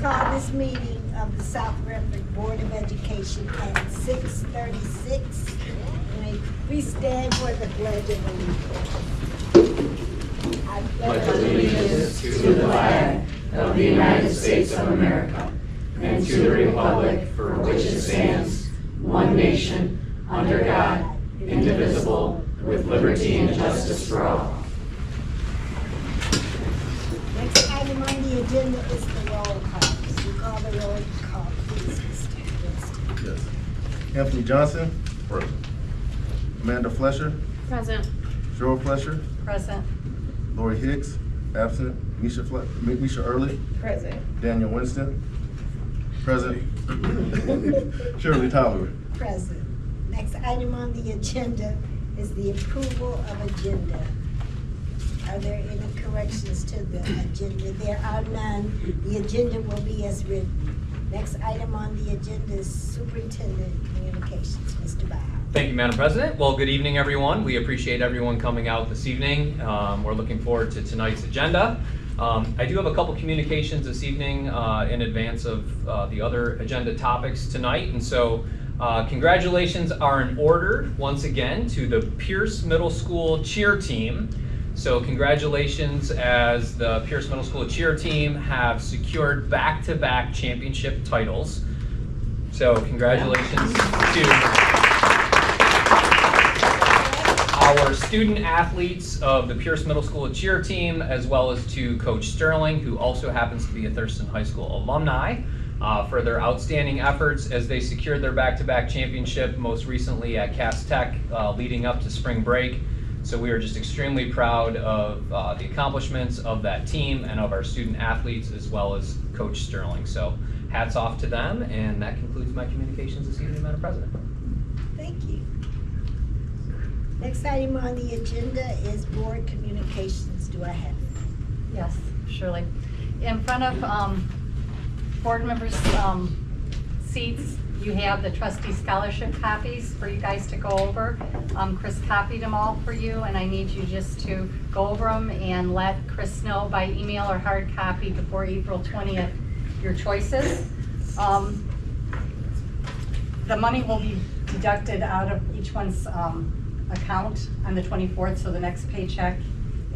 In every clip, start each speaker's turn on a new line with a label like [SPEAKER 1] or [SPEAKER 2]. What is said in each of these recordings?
[SPEAKER 1] call this meeting of the South Redford Board of Education at 6:36. May we stand for the Pledge of Allegiance. I
[SPEAKER 2] pledge allegiance to the flag of the United States of America and to the republic for which it stands, one nation, under God, indivisible, with liberty and justice for all.
[SPEAKER 1] Next item on the agenda is the roll call. So you call the roll call, please, Mr. Winston.
[SPEAKER 3] Yes. Anthony Johnson. Present. Amanda Flesher.
[SPEAKER 4] Present.
[SPEAKER 3] Joel Flesher.
[SPEAKER 4] Present.
[SPEAKER 3] Lori Hicks. Absent. Misha Early.
[SPEAKER 4] Present.
[SPEAKER 3] Daniel Winston. Present. Shirley Tyler.
[SPEAKER 1] Present. Next item on the agenda is the approval of agenda. Are there any corrections to the agenda? There are none. The agenda will be as written. Next item on the agenda is Superintendent Communications, Mr. Bauer.
[SPEAKER 5] Thank you, Madam President. Well, good evening, everyone. We appreciate everyone coming out this evening. We're looking forward to tonight's agenda. I do have a couple communications this evening in advance of the other agenda topics tonight. And so congratulations are in order once again to the Pierce Middle School cheer team. So congratulations, as the Pierce Middle School cheer team have secured back-to-back championship titles. So congratulations to our student athletes of the Pierce Middle School cheer team, as well as to Coach Sterling, who also happens to be a Thurston High School alumni, for their outstanding efforts as they secured their back-to-back championship, most recently at Cass Tech, leading up to spring break. So we are just extremely proud of the accomplishments of that team and of our student athletes, as well as Coach Sterling. So hats off to them, and that concludes my communications this evening, Madam President.
[SPEAKER 1] Thank you. Next item on the agenda is board communications. Do I have it?
[SPEAKER 4] Yes, Shirley. In front of board members' seats, you have the trustee scholarship copies for you guys to go over. Chris copied them all for you, and I need you just to go over them and let Chris know by email or hard copy before April 20th your choices. The money will be deducted out of each one's account on the 24th, so the next paycheck,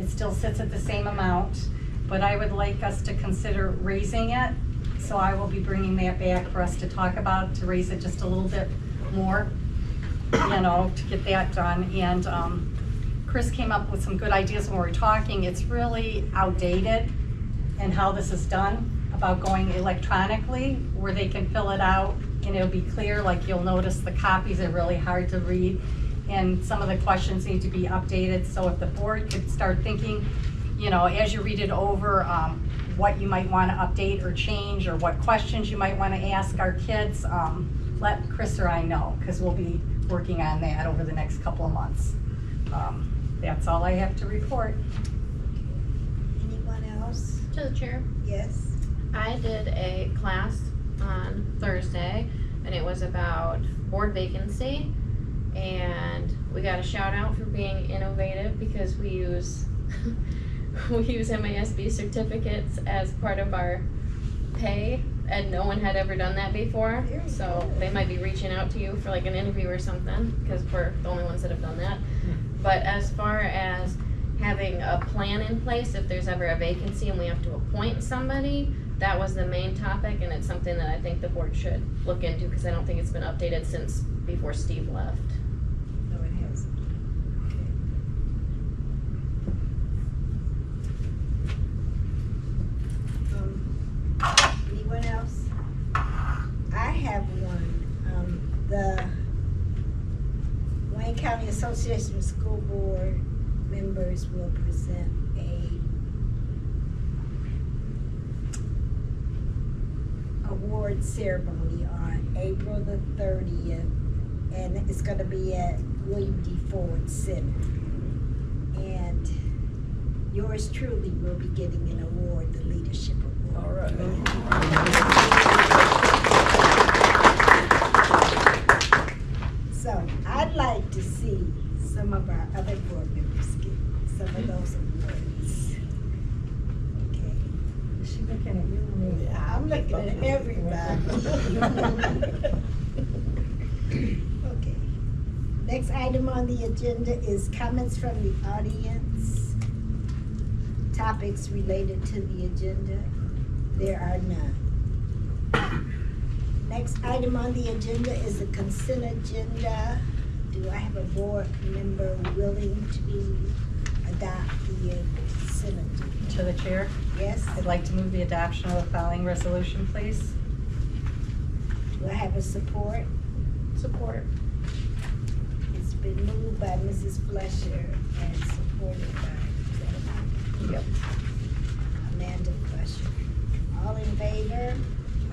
[SPEAKER 4] it still sits at the same amount, but I would like us to consider raising it. So I will be bringing that back for us to talk about, to raise it just a little bit more, you know, to get that done. And Chris came up with some good ideas when we were talking. It's really outdated in how this is done, about going electronically, where they can fill it out and it'll be clear. Like, you'll notice the copies are really hard to read, and some of the questions need to be updated. So if the board could start thinking, you know, as you read it over, what you might want to update or change, or what questions you might want to ask our kids, let Chris or I know, because we'll be working on that over the next couple of months. That's all I have to report.
[SPEAKER 1] Anyone else?
[SPEAKER 6] To the chair,
[SPEAKER 1] Yes.
[SPEAKER 6] I did a class on Thursday, and it was about board vacancy, and we got a shout out for being innovative, because we use we use MASB certificates as part of our pay, and no one had ever done that before. So they might be reaching out to you for like an interview or something, because we're the only ones that have done that. But as far as having a plan in place, if there's ever a vacancy and we have to appoint somebody, that was the main topic, and it's something that I think the board should look into, because I don't think it's been updated since before Steve left.
[SPEAKER 1] No, it hasn't. Okay. Anyone else? I have one. The Wayne County Association of School Board members will present a award ceremony on April the 30th, and it's going to be at William D. Ford Center. And yours truly will be getting an award, the Leadership Award.
[SPEAKER 5] All right.
[SPEAKER 1] So I'd like to see some of our other board members get some of those awards. Okay.
[SPEAKER 4] Is she looking at you?
[SPEAKER 1] I'm looking at everybody. Okay. Next item on the agenda is comments from the audience. Topics related to the agenda. There are none. Next item on the agenda is the consent agenda. Do I have a board member willing to adopt the consent agenda?
[SPEAKER 4] To the chair,
[SPEAKER 1] Yes?
[SPEAKER 4] I'd like to move the adoption of the following resolution, please.
[SPEAKER 1] Do I have a support?
[SPEAKER 6] Support.
[SPEAKER 1] It's been moved by Mrs. Fletcher and supported by
[SPEAKER 4] Yep.
[SPEAKER 1] Amanda Fletcher. All in favor?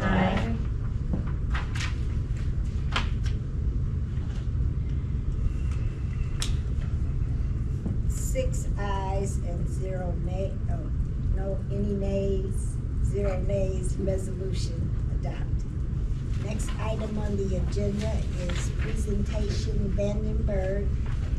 [SPEAKER 4] Aye.
[SPEAKER 1] Six ayes and zero nay, any nays, zero nays, resolution adopted. Next item on the agenda is presentation Vandenberg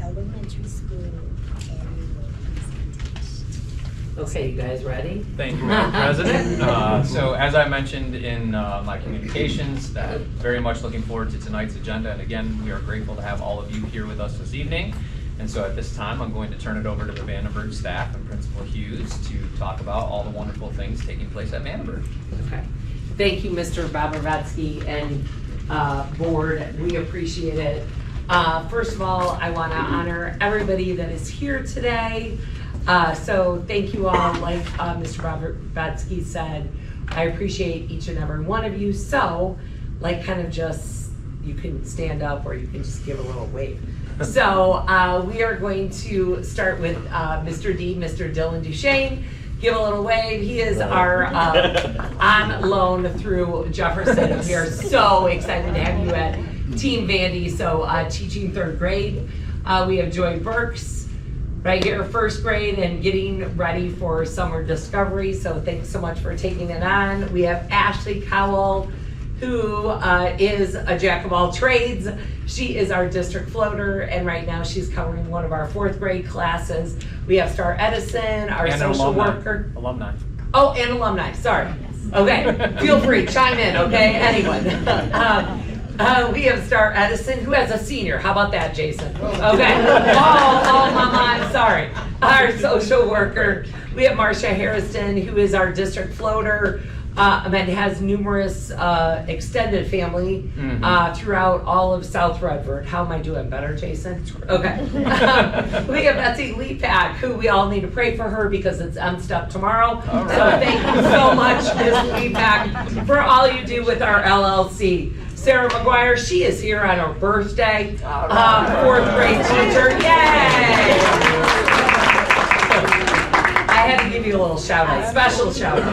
[SPEAKER 1] Elementary School annual presentation.
[SPEAKER 2] Okay, you guys ready?
[SPEAKER 5] Thank you, Madam President. So as I mentioned in my communications, that very much looking forward to tonight's agenda. And again, we are grateful to have all of you here with us this evening. And so at this time, I'm going to turn it over to the Vandenberg staff and Principal Hughes to talk about all the wonderful things taking place at Vandenberg.
[SPEAKER 2] Okay. Thank you, Mr. Bobrovetsky and board. We appreciate it. First of all, I want to honor everybody that is here today. So thank you all. Like Mr. Bobrovetsky said, I appreciate each and every one of you. So, like, kind of just, you can stand up or you can just give a little wave. So we are going to start with Mr. Dylan Duchesne. Give a little wave. He is our on loan through Jefferson. We are so excited to have you at Team Vandy. So teaching third grade. We have Joy Burks right here, first grade, and getting ready for summer discovery. So thanks so much for taking it on. We have Ashley Cowell, who is a jack of all trades. She is our district floater, and right now she's covering one of our fourth grade classes. We have Star Edison, our
[SPEAKER 5] And
[SPEAKER 2] social worker.
[SPEAKER 5] Alumni.
[SPEAKER 2] Oh, and alumni, sorry. Okay, feel free, chime in, okay, anyone. We have Star Edison, who has a senior. How about that, Jason? Okay. Oh, mama, I'm sorry. Our social worker. We have Marcia Harrison, who is our district floater. And has numerous extended family throughout all of South Redford. How am I doing? Better, Jason? Okay. We have Betsy Leapak, who we all need to pray for her because it's M-Step tomorrow. So thank you so much, Ms. Leapak, for all you do with our LLC. Sarah McGuire, she is here on her birthday. Fourth grade teacher. Yay! I had to give you a little shout out, special shout out.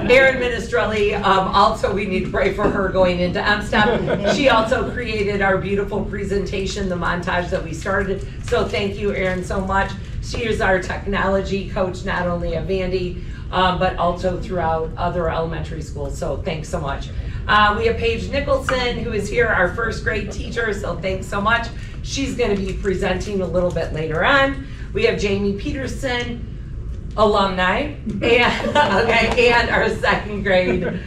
[SPEAKER 2] Erin Minestrelli, also we need to pray for her going into M-Step. She also created our beautiful presentation, the montage that we started. So thank you, Erin, so much. She is our technology coach, not only at Vandy, but also throughout other elementary schools. So thanks so much. We have Paige Nicholson, who is here, our first grade teacher. So thanks so much. She's going to be presenting a little bit later on. We have Jamie Peterson, alumni, and our second grade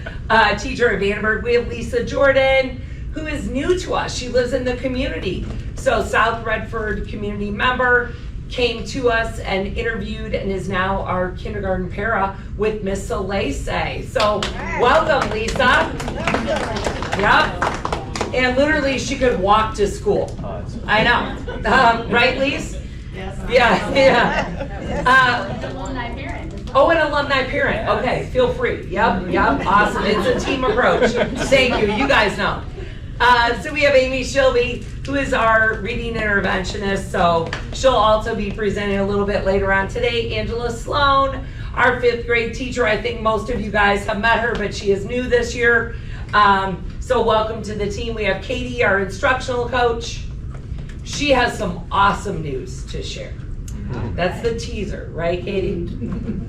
[SPEAKER 2] teacher at Vandenberg. We have Lisa Jordan, who is new to us. She lives in the community. So South Redford community member, came to us and interviewed and is now our kindergarten para with Miss Soleil. So welcome, Lisa. Yep. And literally she could walk to school. I know. Right, Lisa? Yeah.
[SPEAKER 6] Alumni parent.
[SPEAKER 2] Oh, an alumni parent. Okay, feel free. Yep, awesome. It's a team approach. Thank you. You guys know. So we have Amy Shilby, who is our reading interventionist. So she'll also be presenting a little bit later on today. Angela Sloan, our fifth grade teacher. I think most of you guys have met her, but she is new this year. So welcome to the team. We have Katie, our instructional coach. She has some awesome news to share. That's the teaser, right, Katie?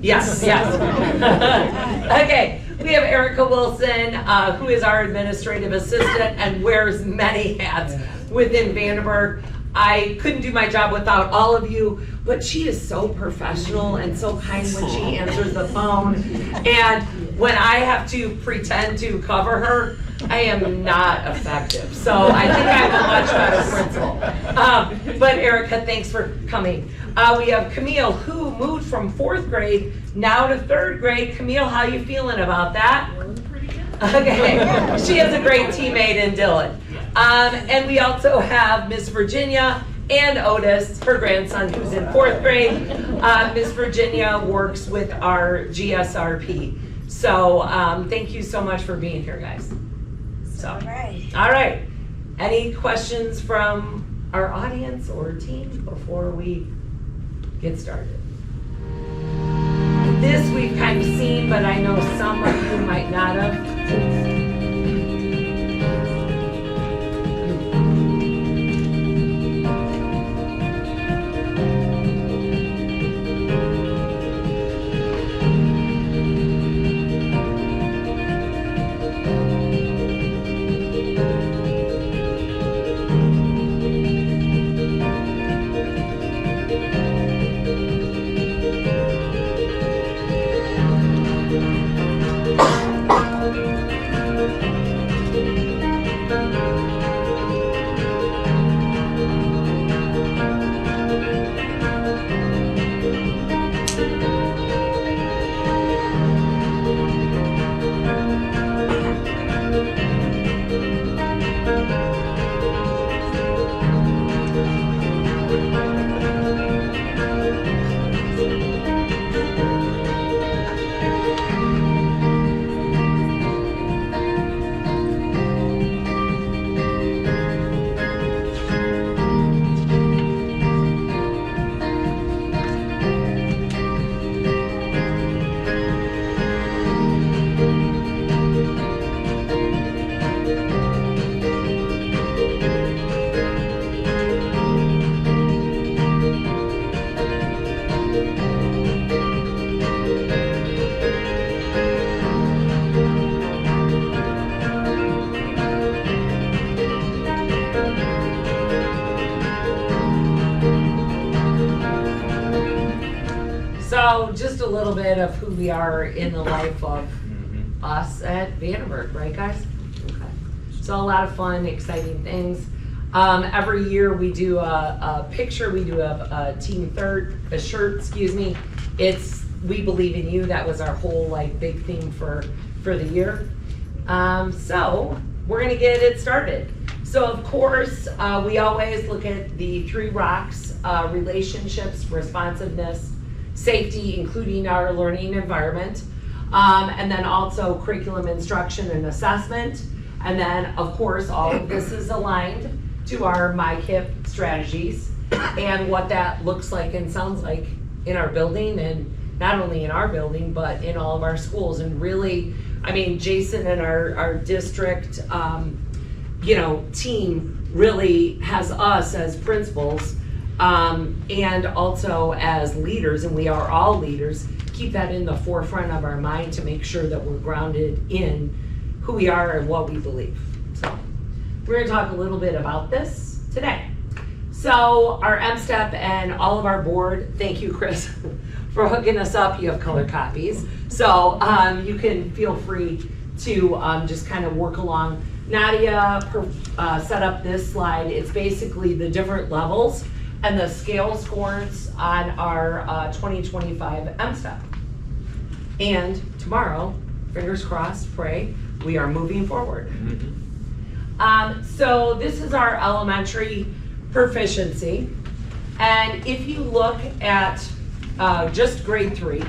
[SPEAKER 2] Yes. Okay, we have Erica Wilson, who is our administrative assistant and wears many hats within Vandenberg. I couldn't do my job without all of you, but she is so professional and so kind when she answers the phone. And when I have to pretend to cover her, I am not effective. So I think I'm a much better principal. But Erica, thanks for coming. We have Camille, who moved from 4th grade now to 3rd grade. Camille, how you feeling about that?
[SPEAKER 6] Pretty good.
[SPEAKER 2] Okay, she is a great teammate in Dillon. And we also have Miss Virginia and Otis, her grandson, who's in 4th grade. Miss Virginia works with our GSRP. So thank you so much for being here, guys. So,
[SPEAKER 1] All right.
[SPEAKER 2] all right. Any questions from our audience or team before we get started? This we've kind of seen, but I know some of you might not have. So just a little bit of who we are in the life of us at Vandenberg, right guys? Okay. So a lot of fun, exciting things. Every year we do a picture, we do a team third, a shirt, excuse me. It's We Believe in You. That was our whole like big theme for the year. So we're gonna get it started. So of course, we always look at the 3 rocks, relationships, responsiveness, safety, including our learning environment, and then also curriculum instruction and assessment. And then of course, all of this is aligned to our MyKIP strategies and what that looks like and sounds like in our building, and not only in our building, but in all of our schools. And really, I mean, Jason and our district, team really has us as principals and also as leaders, and we are all leaders, keep that in the forefront of our mind to make sure that we're grounded in who we are and what we believe. So we're going to talk a little bit about this today. So our M-STEP and all of our board, thank you, Chris, for hooking us up. You have color copies. So you can feel free to just kind of work along. Nadia set up this slide. It's basically the different levels and the scale scores on our 2025 M-STEP. And tomorrow, fingers crossed, pray, we are moving forward. So this is our elementary proficiency. And if you look at just grade 3,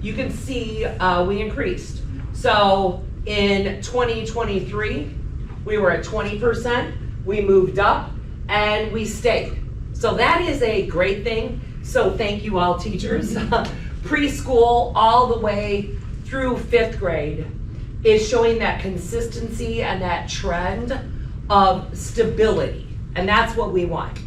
[SPEAKER 2] you can see we increased. So in 2023, we were at 20%, we moved up, and we stayed. So that is a great thing. So thank you all teachers. Preschool all the way through 5th grade is showing that consistency and that trend of stability. And that's what we want.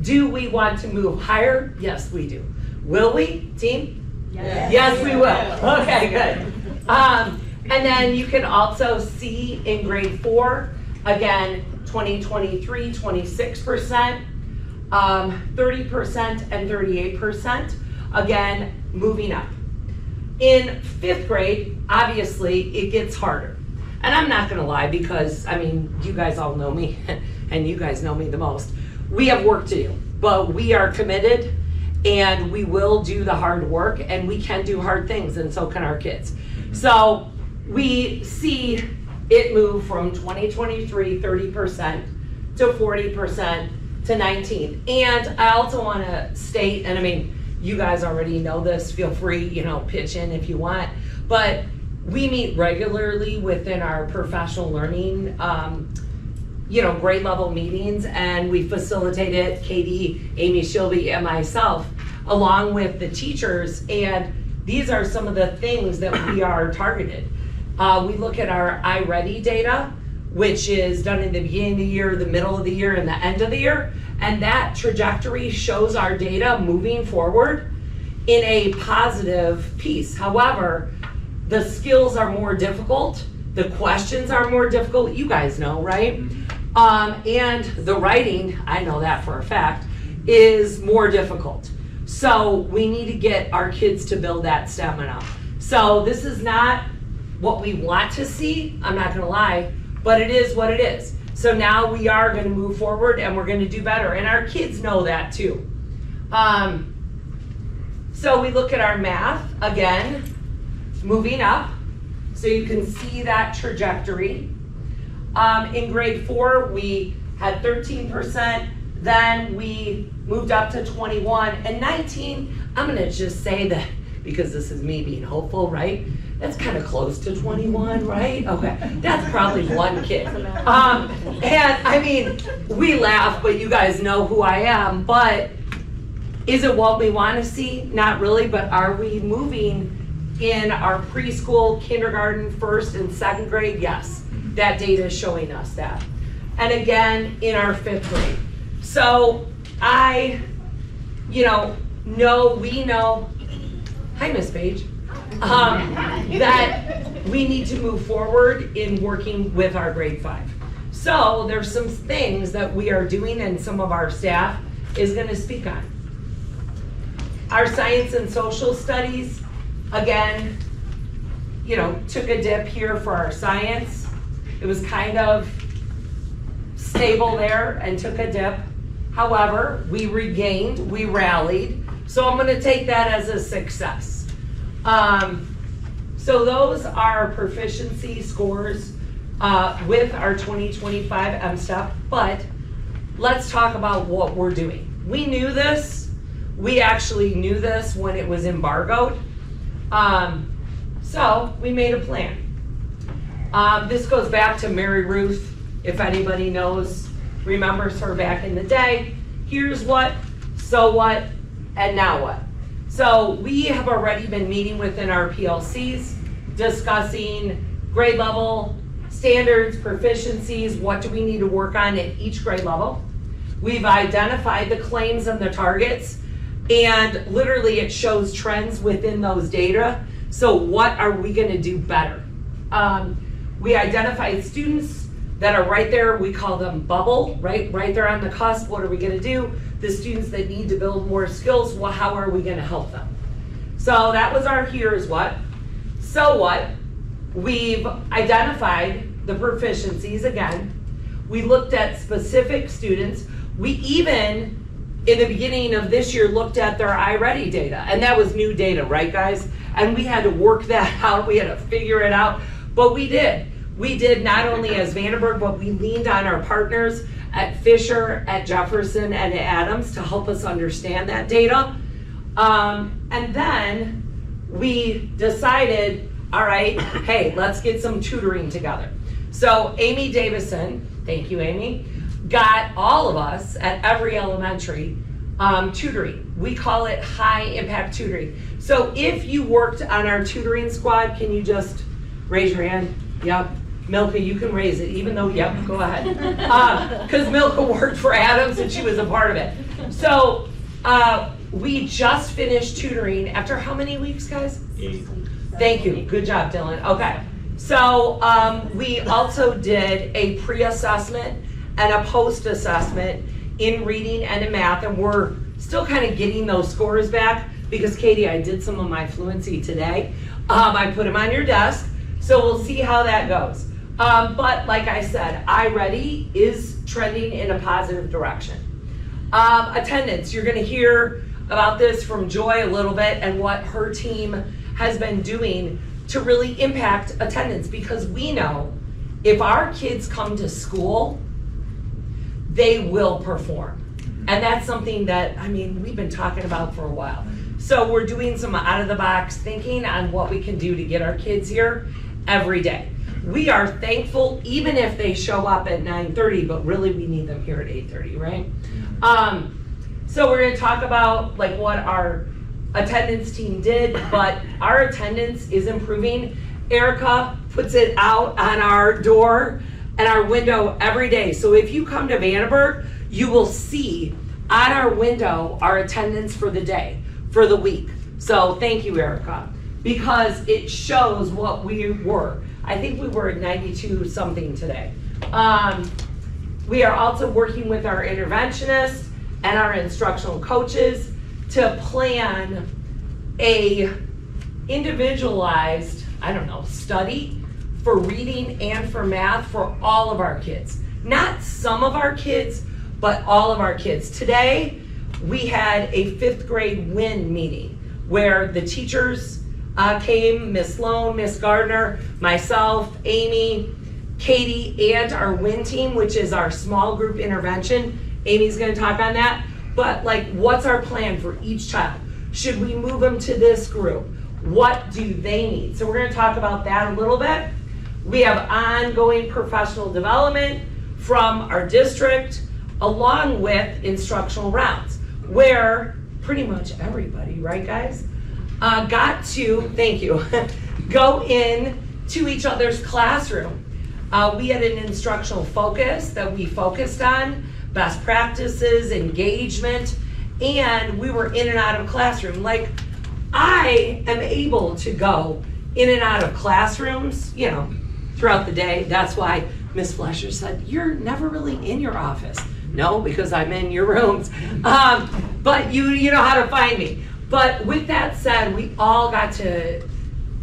[SPEAKER 2] Do we want to move higher? Yes, we do. Will we, team?
[SPEAKER 1] Yes.
[SPEAKER 2] Yes, we will. Okay, good. And then you can also see in grade 4, again, 2023, 26%, 30% and 38%, again, moving up.
[SPEAKER 7] In 5th grade, obviously, it gets harder. And I'm not gonna lie, because, I mean, you guys all know me, and you guys know me the most. We have work to do, but we are committed, and we will do the hard work, and we can do hard things, and so can our kids. So we see it move from 2023, 30% to 40% to 19. And I also wanna state, and I mean, you guys already know this, feel free, pitch in if you want, but we meet regularly within our professional learning, grade level meetings, and we facilitate it, Katie, Amy, Shelby, and myself, along with the teachers, and these are some of the things that we are targeted. We look at our iReady data, which is done in the beginning of the year, the middle of the year, and the end of the year, and that trajectory shows our data moving forward in a positive piece. However, the skills are more difficult, the questions are more difficult, you guys know, right? And the writing, I know that for a fact, is more difficult. So we need to get our kids to build that stamina. So this is not what we want to see, I'm not gonna lie, but it is what it is. So now we are gonna move forward and we're gonna do better, and our kids know that too. So we look at our math, again, moving up, so you can see that trajectory. In grade 4, we had 13%, then we moved up to 21, and 19, I'm gonna just say that, because this is me being hopeful, right? That's kind of close to 21, right? Okay, that's probably one kid. And I mean, we laugh, but you guys know who I am, but is it what we wanna see? Not really, but are we moving in our preschool, kindergarten, 1st and 2nd grade? Yes, that data is showing us that. And again, in our 5th grade. So we know, hi Miss Page, that we need to move forward in working with our grade 5. So there's some things that we are doing and some of our staff is gonna speak on. Our science and social studies, again, took a dip here for our science. It was kind of stable there and took a dip. However, we regained, we rallied. So I'm gonna take that as a success. So those are proficiency scores with our 2025 MSTEP, but let's talk about what we're doing. We knew this. We actually knew this when it was embargoed. So we made a plan. This goes back to Mary Ruth, if anybody remembers her back in the day. Here's what, so what, and now what. So we have already been meeting within our PLCs, discussing grade level standards, proficiencies, what do we need to work on at each grade level. We've identified the claims and the targets, and literally it shows trends within those data. So what are we gonna do better? We identified students that are right there, we call them bubble, right there on the cusp. What are we gonna do? The students that need to build more skills, well, how are we gonna help them? So that was our here's what. So what? We've identified the proficiencies again. We looked at specific students. We even, in the beginning of this year, looked at their iReady data, and that was new data, right guys? And we had to work that out, we had to figure it out, but we did. We did not only as Vandenberg, but we leaned on our partners at Fisher, at Jefferson, and at Adams to help us understand that data. And then we decided, all right, hey, let's get some tutoring together. So Amy Davison, thank you Amy, got all of us at every elementary tutoring. We call it high impact tutoring. So if you worked on our tutoring squad, can you just raise your hand? Yep. Milka, you can raise it, even though, yep, go ahead. Because Milka worked for Adams and she was a part of it. So we just finished tutoring after how many weeks, guys?
[SPEAKER 2] 8.
[SPEAKER 7] Thank you, good job, Dylan. Okay, so we also did a pre-assessment and a post-assessment in reading and in math, and we're still kind of getting those scores back because Katie, I did some of my fluency today. I put them on your desk, so we'll see how that goes. But like I said, iReady is trending in a positive direction. Attendance, you're gonna hear about this from Joy a little bit and what her team has been doing to really impact attendance, because we know if our kids come to school, they will perform. And that's something that, I mean, we've been talking about for a while. So we're doing some out of the box thinking on what we can do to get our kids here every day. We are thankful even if they show up at 9:30, but really we need them here at 8:30, right? So we're gonna talk about like what our attendance team did, but our attendance is improving. Erica puts it out on our door and our window every day. So if you come to Vandenberg, you will see on our window our attendance for the day, for the week. So thank you, Erica, because it shows what we were. I think we were at 92 something today. We are also working with our interventionists and our instructional coaches to plan a individualized, study for reading and for math for all of our kids. Not some of our kids, but all of our kids. Today, we had a 5th grade WIN meeting where the teachers came, Miss Sloan, Miss Gardner, myself, Amy, Katie, and our WIN team, which is our small group intervention. Amy's gonna talk on that. But like, what's our plan for each child? Should we move them to this group? What do they need? So we're gonna talk about that a little bit. We have ongoing professional development from our district, along with instructional rounds, where pretty much everybody, right guys, got to, thank you, go in to each other's classroom. We had an instructional focus that we focused on, best practices, engagement, and we were in and out of classroom. Like, I am able to go in and out of classrooms, throughout the day. That's why Miss Flesher said, you're never really in your office. No, because I'm in your rooms. But you know how to find me. But with that said, we all got to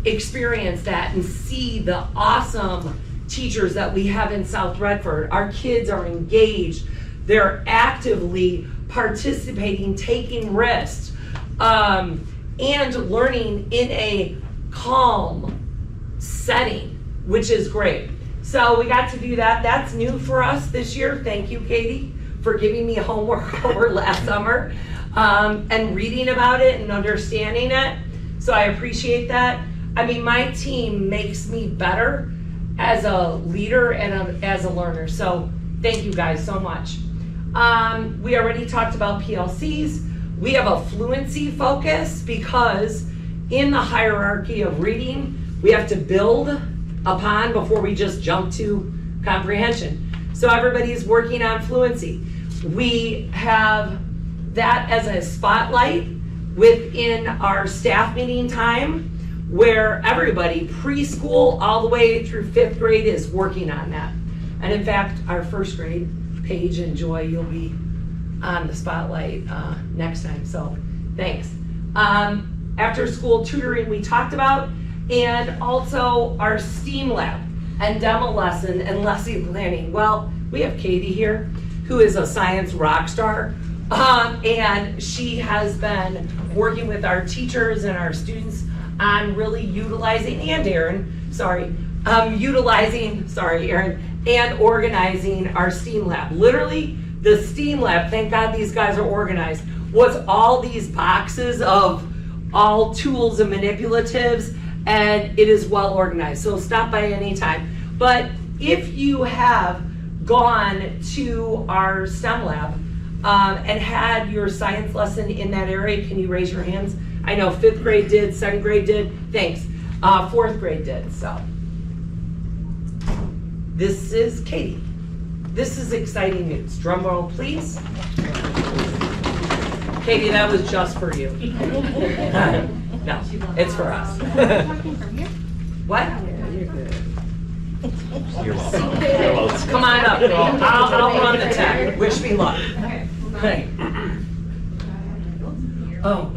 [SPEAKER 7] experience that and see the awesome teachers that we have in South Redford. Our kids are engaged. They're actively participating, taking risks, and learning in a calm setting, which is great. So we got to do that. That's new for us this year. Thank you, Katie, for giving me homework over last summer, and reading about it and understanding it. So I appreciate that. I mean, my team makes me better as a leader and as a learner. So thank you guys so much. We already talked about PLCs. We have a fluency focus because in the hierarchy of reading, we have to build upon before we just jump to comprehension. So everybody's working on fluency. We have that as a spotlight within our staff meeting time where everybody, preschool all the way through 5th grade, is working on that. And in fact, our 1st grade, Paige and Joy, you'll be on the spotlight next time, so thanks. After school tutoring we talked about, and also our STEAM lab and demo lesson and lesson planning. Well, we have Katie here, who is a science rock star, and she has been working with our teachers and our students on really utilizing, and Aaron, and organizing our STEAM lab. Literally, the STEAM lab, thank God these guys are organized, was all these boxes of all tools and manipulatives, and it is well organized. So stop by anytime. But if you have gone to our STEM lab and had your science lesson in that area, can you raise your hands? I know 5th grade did, 2nd grade did, thanks. 4th grade did, so. This is Katie. This is exciting news. Drum roll, please. Katie, that was just for you. No, it's for us. What?
[SPEAKER 5] You're welcome.
[SPEAKER 7] Come on up, girl. I'll run the tech. Wish me luck. Hey. Oh.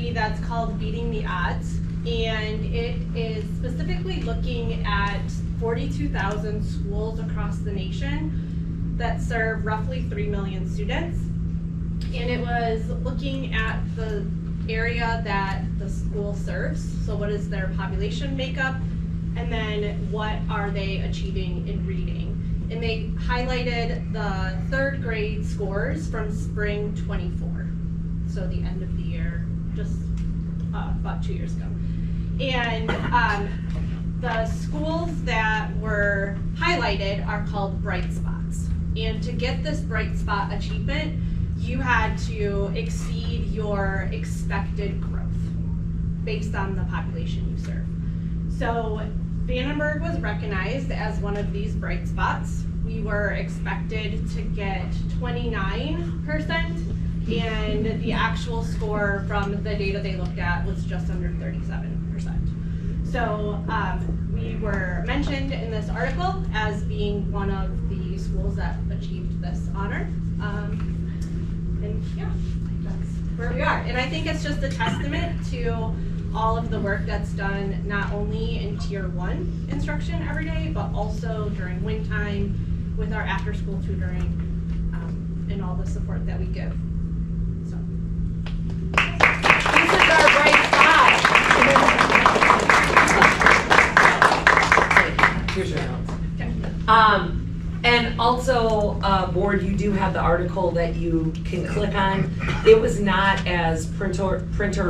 [SPEAKER 8] activity that's called Beating the Odds, and it is specifically looking at 42,000 schools across the nation that serve roughly 3 million students. And it was looking at the area that the school serves, so what is their population makeup, and then what are they achieving in reading. And they highlighted the 3rd grade scores from spring 24, so the end of the year, just about 2 years ago. And the schools that were highlighted are called bright spots. And to get this bright spot achievement, you had to exceed your expected growth based on the population you serve. So Vandenberg was recognized as one of these bright spots. We were expected to get 29%, and the actual score from the data they looked at was just under 37%. So we were mentioned in this article as being one of the schools that achieved this honor. And yeah, that's where we are. And I think it's just a testament to all of the work that's done, not only in Tier 1 instruction every day, but also during wing time with our after-school tutoring and all the support that we give. So.
[SPEAKER 7] This is our bright spot. Here's your notes.
[SPEAKER 8] Okay.
[SPEAKER 7] And also, board, you do have the article that you can click on. It was not as printer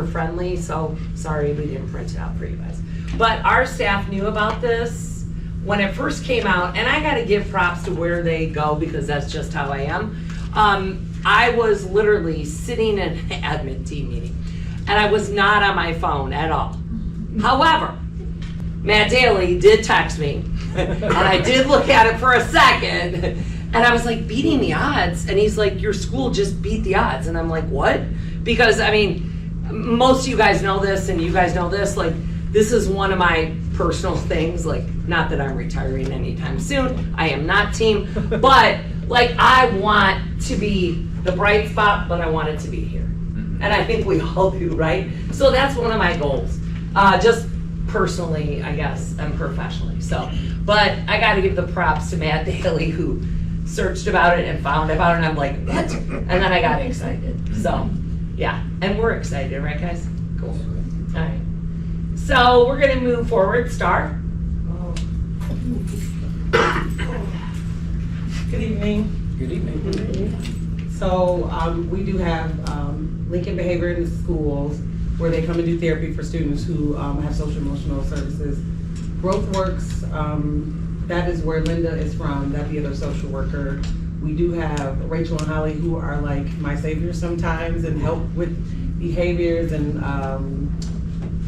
[SPEAKER 7] friendly, so sorry we didn't print it out for you guys. But our staff knew about this when it first came out, and I gotta give props to where they go because that's just how I am. I was literally sitting in an admin team meeting, and I was not on my phone at all. However, Matt Daly did text me, and I did look at it for a second, and I was like, beating the odds? And he's like, your school just beat the odds. And I'm like, what? Because, I mean, most of you guys know this, and you guys know this, like, this is one of my personal things, like, not that I'm retiring anytime soon, I am not team, but, like, I want to be the bright spot, but I want it to be here. And I think we all do, right? So that's one of my goals, just personally, I guess, and professionally, so. But I gotta give the props to Matt Daly, who searched about it and found about it, and I'm like, what? And then I got excited, so, yeah. And we're excited, right, guys? Cool. All right. So we're gonna move forward. Star?
[SPEAKER 9] Good evening.
[SPEAKER 5] Good evening.
[SPEAKER 9] So we do have Lincoln Behavior in the schools where they come and do therapy for students who have social emotional services. GrowthWorks, that is where Linda is from, that'd be other social worker. We do have Rachel and Holly who are like my saviors sometimes and help with behaviors and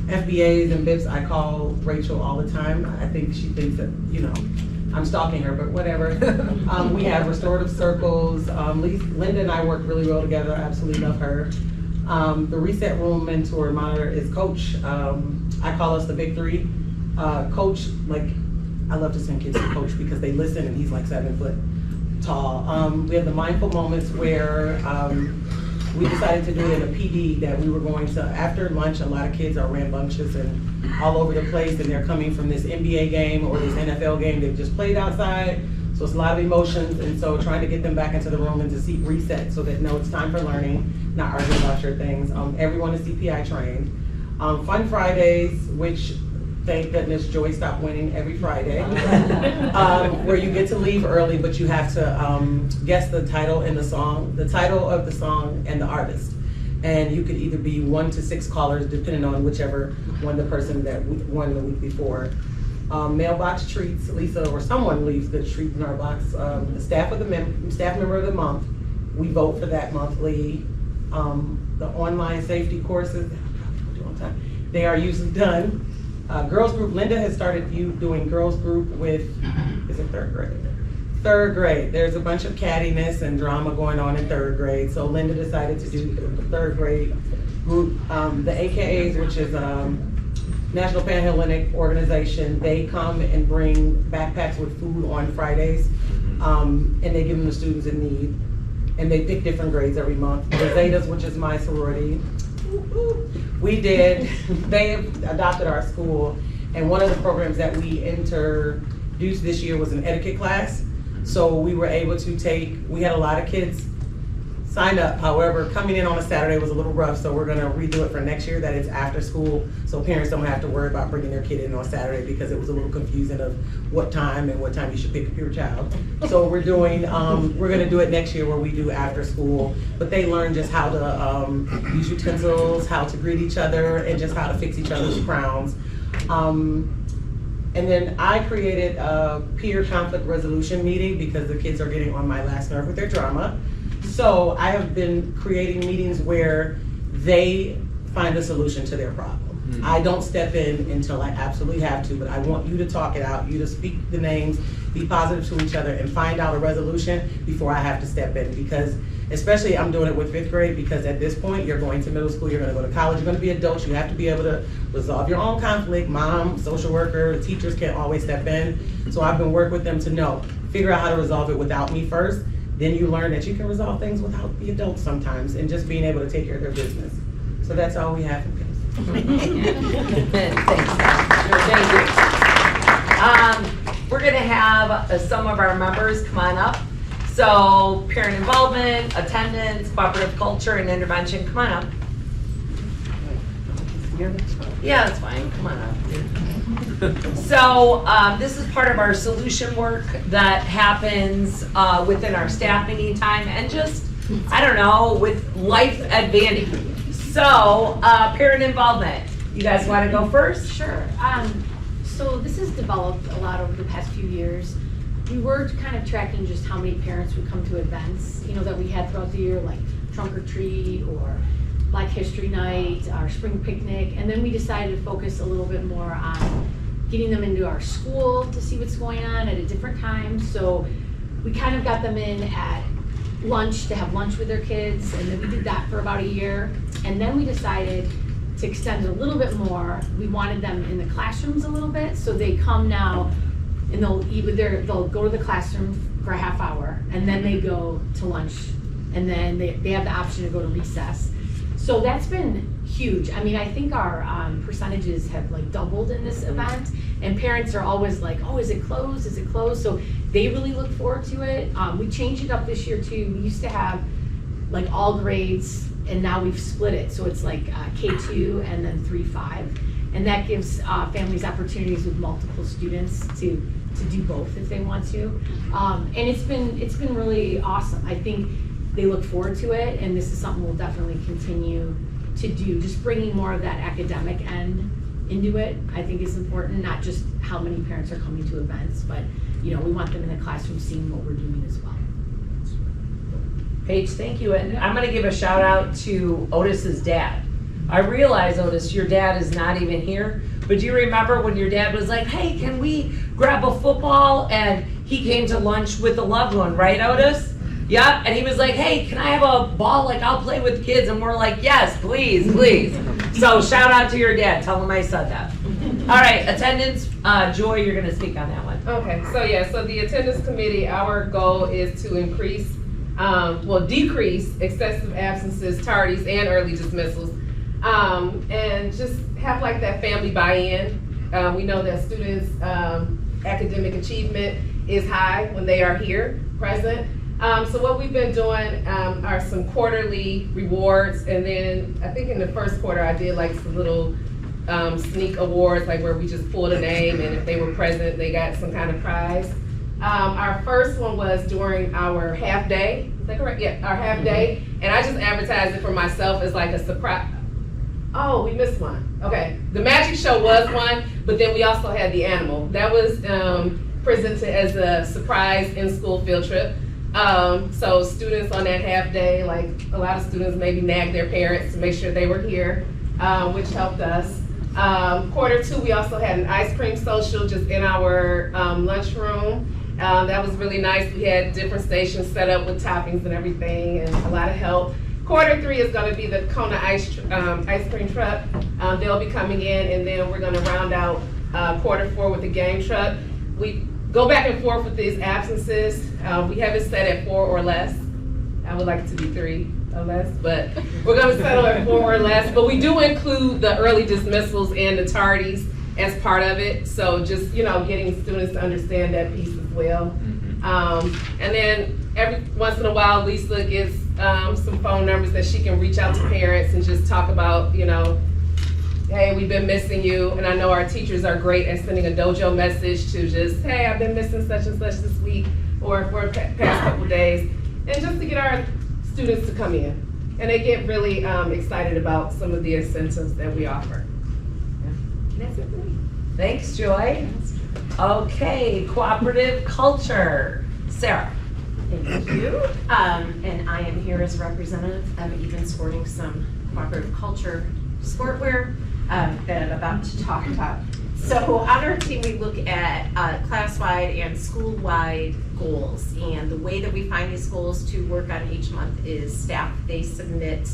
[SPEAKER 9] FBAs and BIPs. I call Rachel all the time. I think she thinks that, you know, I'm stalking her, but whatever. We have Restorative Circles. Linda and I work really well together. I absolutely love her. The Reset Room mentor and monitor is Coach. I call us the big three. Coach, like, I love to send kids to Coach because they listen and he's like 7 foot tall. We have the Mindful Moments where we decided to do it in a PD that we were going to, after lunch, a lot of kids are rambunctious and all over the place and they're coming from this NBA game or this NFL game they've just played outside. So it's a lot of emotions, and so trying to get them back into the room and to seek reset so that, no, it's time for learning, not arguing about your things. Everyone is CPI trained. Fun Fridays, which thank goodness Joy stopped winning every Friday, where you get to leave early, but you have to guess the title and the song, the title of the song and the artist. And you could either be 1 to 6 callers, depending on whichever one the person that won the week before. Mailbox treats, Lisa or someone leaves good treats in our box. The staff member of the month, we vote for that monthly. The online safety courses, they are usually done. Girls group, Linda has started doing girls group with, is it 3rd grade? 3rd grade. There's a bunch of cattiness and drama going on in 3rd grade. So Linda decided to do the 3rd grade group. The AKAs, which is National Panhellenic Organization, they come and bring backpacks with food on Fridays. And they give them to students in need. And they pick different grades every month. The Zetas, which is my sorority. We did, they adopted our school, and one of the programs that we introduced this year was an etiquette class. So we were able to we had a lot of kids signed up. However, coming in on a Saturday was a little rough, so we're gonna redo it for next year, that it's after school, so parents don't have to worry about bringing their kid in on Saturday, because it was a little confusing of what time you should pick up your child. So we're doing, we're gonna do it next year where we do after school, but they learn just how to use utensils, how to greet each other, and just how to fix each other's crowns. And then I created a peer conflict resolution meeting because the kids are getting on my last nerve with their drama. So I have been creating meetings where they find a solution to their problem. I don't step in until I absolutely have to, but I want you to talk it out, you to speak the names, be positive to each other, and find out a resolution before I have to step in. Because especially I'm doing it with 5th grade, because at this point you're going to middle school, you're gonna go to college, you're gonna be adults, you have to be able to resolve your own conflict. Mom, social worker, the teachers can't always step in. So I've been working with them to figure out how to resolve it without me first. Then you learn that you can resolve things without the adults sometimes, and just being able to take care of their business. So that's all we have for kids.
[SPEAKER 7] Thank you. We're gonna have some of our members come on up. So parent involvement, attendance, cooperative culture, and intervention, come on up. Yeah, that's fine, come on up. So this is part of our solution work that happens within our staff meeting time, and just, I don't know, with life at Vandy. So parent involvement, you guys want to go first?
[SPEAKER 10] Sure. So this has developed a lot over the past few years. We were kind of tracking just how many parents would come to events, that we had throughout the year, like Trunk or Treat or Black History Night, our spring picnic, and then we decided to focus a little bit more on getting them into our school to see what's going on at a different time. So we kind of got them in at lunch to have lunch with their kids, and then we did that for about a year. And then we decided to extend it a little bit more. We wanted them in the classrooms a little bit, so they come now and they'll go to the classroom for a half hour, and then they go to lunch, and then they have the option to go to recess. So that's been huge. I mean, I think our percentages have doubled in this event, and parents are always like, oh, is it closed? Is it closed? So they really look forward to it. We changed it up this year too. We used to have all grades, and now we've split it. So it's K2 and then 3-5. And that gives families opportunities with multiple students to do both if they want to. And it's been really awesome. I think they look forward to it, and this is something we'll definitely continue to do. Just bringing more of that academic end into it, I think, is important. Not just how many parents are coming to events, but we want them in the classroom seeing what we're doing as well.
[SPEAKER 7] Paige, thank you. And I'm going to give a shout out to Otis's dad. I realize, Otis, your dad is not even here, but do you remember when your dad was like, hey, can we grab a football? And he came to lunch with a loved one, right, Otis? Yep, and he was like, hey, can I have a ball? I'll play with kids. And we're like, yes, please, please. So shout out to your dad. Tell him I said that. All right, attendance. Joy, you're going to speak on that one.
[SPEAKER 11] Okay, so the attendance committee, our goal is to decrease excessive absences, tardies, and early dismissals. And just have that family buy-in. We know that students' academic achievement is high when they are here, present. So what we've been doing are some quarterly rewards, and then I think in the first quarter I did some little sneak awards, where we just pulled a name, and if they were present, they got some kind of prize. Our first one was during our half day. Is that correct? Yeah, our half day, and I just advertised it for myself as a surprise. Oh, we missed one. Okay, the magic show was one, but then we also had the animal. That was presented as a surprise in-school field trip. So students on that half day, a lot of students maybe nagged their parents to make sure they were here, which helped us. Quarter 2, we also had an ice cream social just in our lunchroom. That was really nice. We had different stations set up with toppings and everything, and a lot of help. Quarter 3 is going to be the Kona ice cream truck. They'll be coming in, and then we're going to round out quarter 4 with the game truck. We go back and forth with these absences. We have it set at 4 or less. I would like it to be 3. or less, but we're gonna settle at 4 or less. But we do include the early dismissals and the tardies as part of it. So just, getting students to understand that piece as well. And then every once in a while, Lisa gets some phone numbers that she can reach out to parents and just talk about, hey, we've been missing you. And I know our teachers are great at sending a dojo message to just, hey, I've been missing such and such this week or for the past couple days. And just to get our students to come in. And they get really excited about some of the incentives that we offer. And that's it for me.
[SPEAKER 7] Thanks, Joy. Okay, cooperative culture. Sarah.
[SPEAKER 12] Thank you. And I am here as a representative of even sporting some cooperative culture sportwear that I'm about to talk about. So on our team, we look at class-wide and school-wide goals. And the way that we find these goals to work on each month is staff, they submit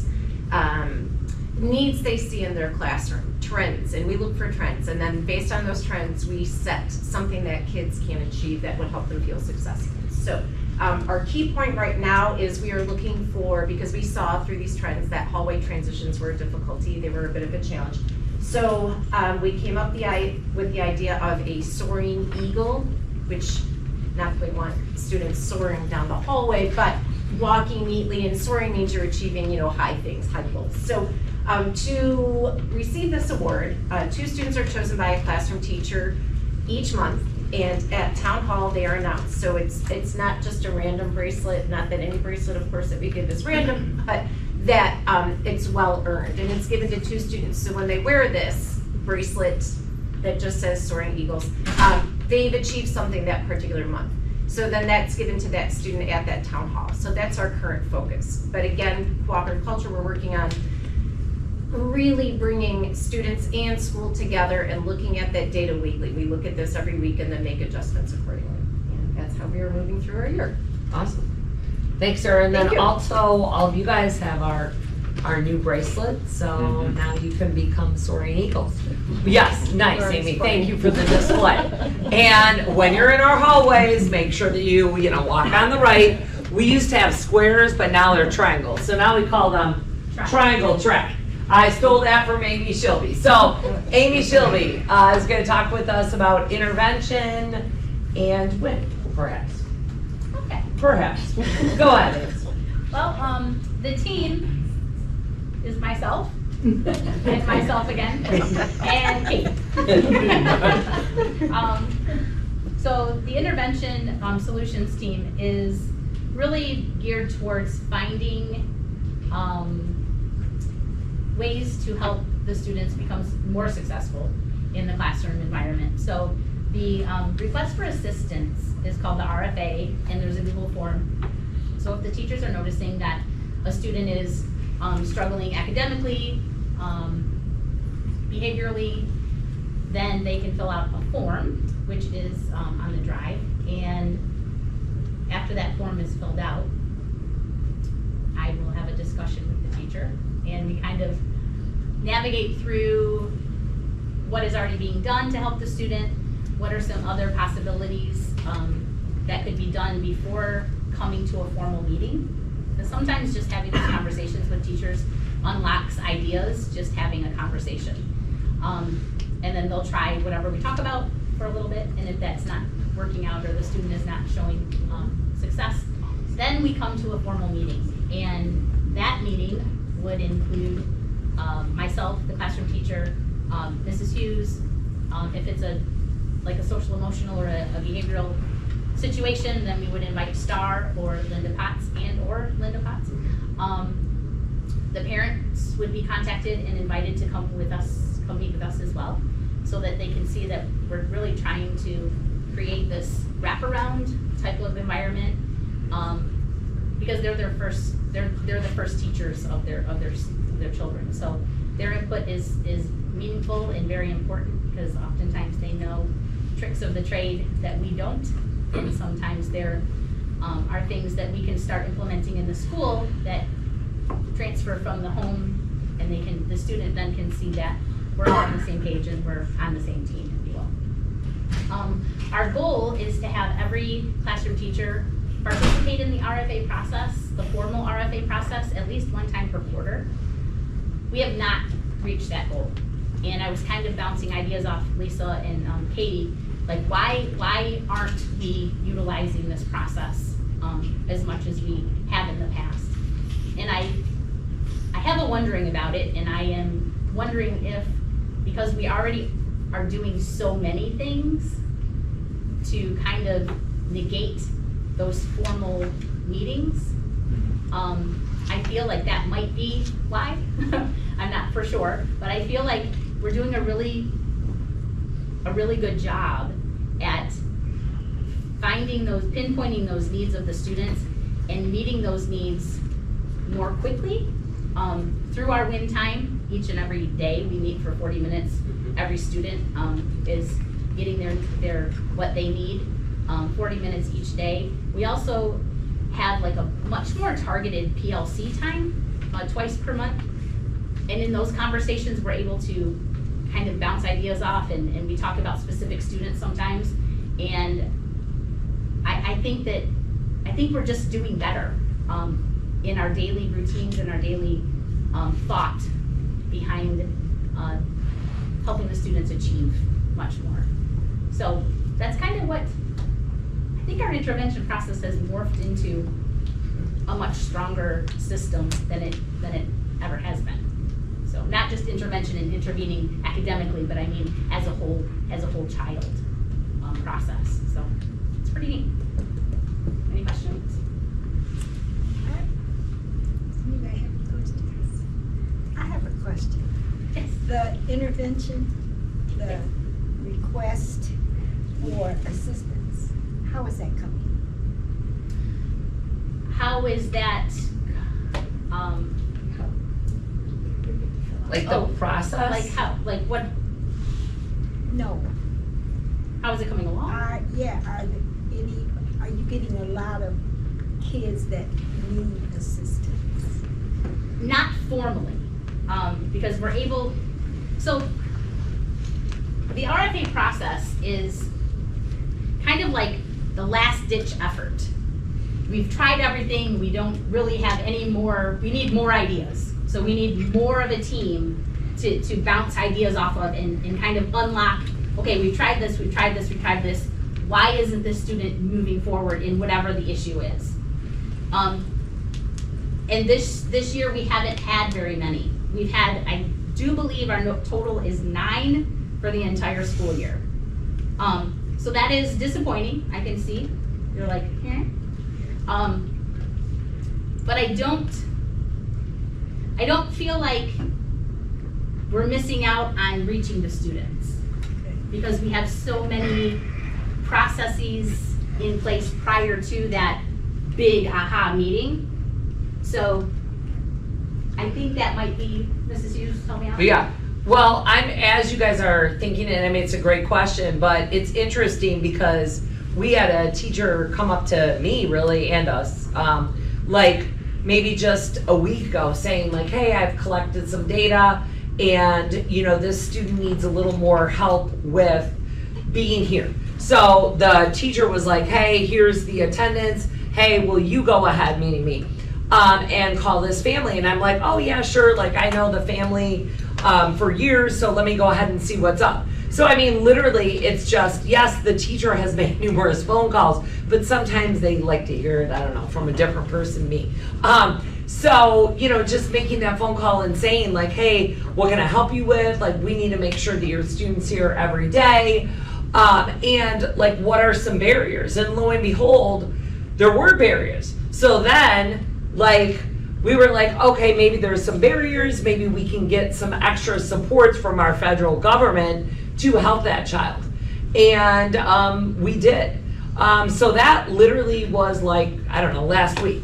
[SPEAKER 12] needs they see in their classroom, trends, and we look for trends. And then based on those trends, we set something that kids can achieve that would help them feel successful. So our key point right now is we are looking for, because we saw through these trends that hallway transitions were a difficulty, they were a bit of a challenge. So we came up with the idea of a soaring eagle, which not that we want students soaring down the hallway, but walking neatly, and soaring means you're achieving, high things, high goals. So to receive this award, 2 students are chosen by a classroom teacher each month, and at town hall they are announced. So it's not just a random bracelet, not that any bracelet, of course, that we give is random, but that it's well earned, and it's given to 2 students. So when they wear this bracelet that just says Soaring Eagles, they've achieved something that particular month. So then that's given to that student at that town hall. So that's our current focus. But again, cooperative culture, we're working on really bringing students and school together and looking at that data weekly. We look at this every week and then make adjustments accordingly. And that's how we are moving through our year.
[SPEAKER 7] Awesome. Thanks, Sarah. And then also, all of you guys have our new bracelet, so now you can become Soaring Eagles. Yes, nice, Amy. Thank you for the display. And when you're in our hallways, make sure that you walk on the right. We used to have squares, but now they're triangles. So now we call them Triangle Trek. I stole that from Amy Shilby. So Amy Shilby is going to talk with us about intervention and when, perhaps.
[SPEAKER 13] Okay.
[SPEAKER 7] Perhaps. Go ahead.
[SPEAKER 13] Well, the team is myself, and myself again, and Kate. So the intervention solutions team is really geared towards finding ways to help the students become more successful in the classroom environment. So the request for assistance is called the RFA, and there's a Google form. So if the teachers are noticing that a student is struggling academically, behaviorally, then they can fill out a form, which is on the drive. And after that form is filled out, I will have a discussion with the teacher, and we kind of navigate through what is already being done to help the student, what are some other possibilities that could be done before coming to a formal meeting. Because sometimes just having these conversations with teachers unlocks ideas, just having a conversation. And then they'll try whatever we talk about for a little bit, and if that's not working out or the student is not showing success, then we come to a formal meeting. And that meeting would include myself, the classroom teacher, Mrs. Hughes. If it's a social emotional or a behavioral situation, then we would invite Star or Linda Potts or Linda Potts. The parents would be contacted and invited to come meet with us as well, so that they can see that we're really trying to create this wraparound type of environment, because they're the first teachers of their children. So their input is meaningful and very important, because oftentimes they know tricks of the trade that we don't, and sometimes there are things that we can start implementing in the school that transfer from the home, and the student then can see that we're all on the same page and we're on the same team, if you will. Our goal is to have every classroom teacher participate in the RFA process the formal RFA process at least one time per quarter. We have not reached that goal. And I was kind of bouncing ideas off Lisa and Katie, like why aren't we utilizing this process as much as we have in the past? And I have a wondering about it, and I am wondering if, because we already are doing so many things to kind of negate those formal meetings, I feel like that might be why. I'm not for sure, but I feel like we're doing a really good job at pinpointing those needs of the students and meeting those needs more quickly. Through our win time, each and every day, we meet for 40 minutes. Every student is getting their what they need, 40 minutes each day. We also have like a much more targeted PLC time, twice per month. And in those conversations, we're able to kind of bounce ideas off, and we talk about specific students sometimes. And I think we're just doing better in our daily routines and our daily thought behind helping the students achieve much more. So that's kind of what I think our intervention process has morphed into, a much stronger system than it ever has been. So not just intervention and intervening academically, but I mean as a whole child process. So it's pretty neat. Any questions?
[SPEAKER 1] Anybody have any questions? I have a question.
[SPEAKER 13] Yes.
[SPEAKER 1] The intervention, the request for assistance, how is that coming?
[SPEAKER 13] How is that?
[SPEAKER 7] Like the process?
[SPEAKER 13] Like how? Like what?
[SPEAKER 1] No.
[SPEAKER 13] How is it coming along?
[SPEAKER 1] Are you getting a lot of kids that need assistance?
[SPEAKER 13] Not formally, because we're able, so the RFA process is kind of like the last ditch effort. We've tried everything, we don't really have any more, we need more ideas. So we need more of a team to bounce ideas off of and kind of unlock, okay, we've tried this, why isn't this student moving forward in whatever the issue is? And this year we haven't had very many. We've had, I do believe our total is 9 for the entire school year. So that is disappointing, I can see. You're like, eh? But I don't feel like we're missing out on reaching the students because we have so many processes in place prior to that big aha meeting. So I think that might be, Mrs. Hughes, tell me out.
[SPEAKER 7] Yeah, well, as you guys are thinking, and I mean, it's a great question, but it's interesting because we had a teacher come up to me really and us, like maybe just a week ago saying like, hey, I've collected some data and this student needs a little more help with being here. So the teacher was like, hey, here's the attendance. Hey, will you go ahead, meaning me, and call this family? And I'm like, oh yeah, sure. Like I know the family for years, so let me go ahead and see what's up. So I mean, literally, it's just, yes, the teacher has made numerous phone calls, but sometimes they like to hear it, I don't know, from a different person, me. So, just making that phone call and saying like, hey, what can I help you with? Like, we need to make sure that your student's here every day. And like, what are some barriers? And lo and behold, there were barriers. So then, like, we were like, okay, maybe there's some barriers. Maybe we can get some extra supports from our federal government to help that child. And we did. So that literally was like, I don't know, last week.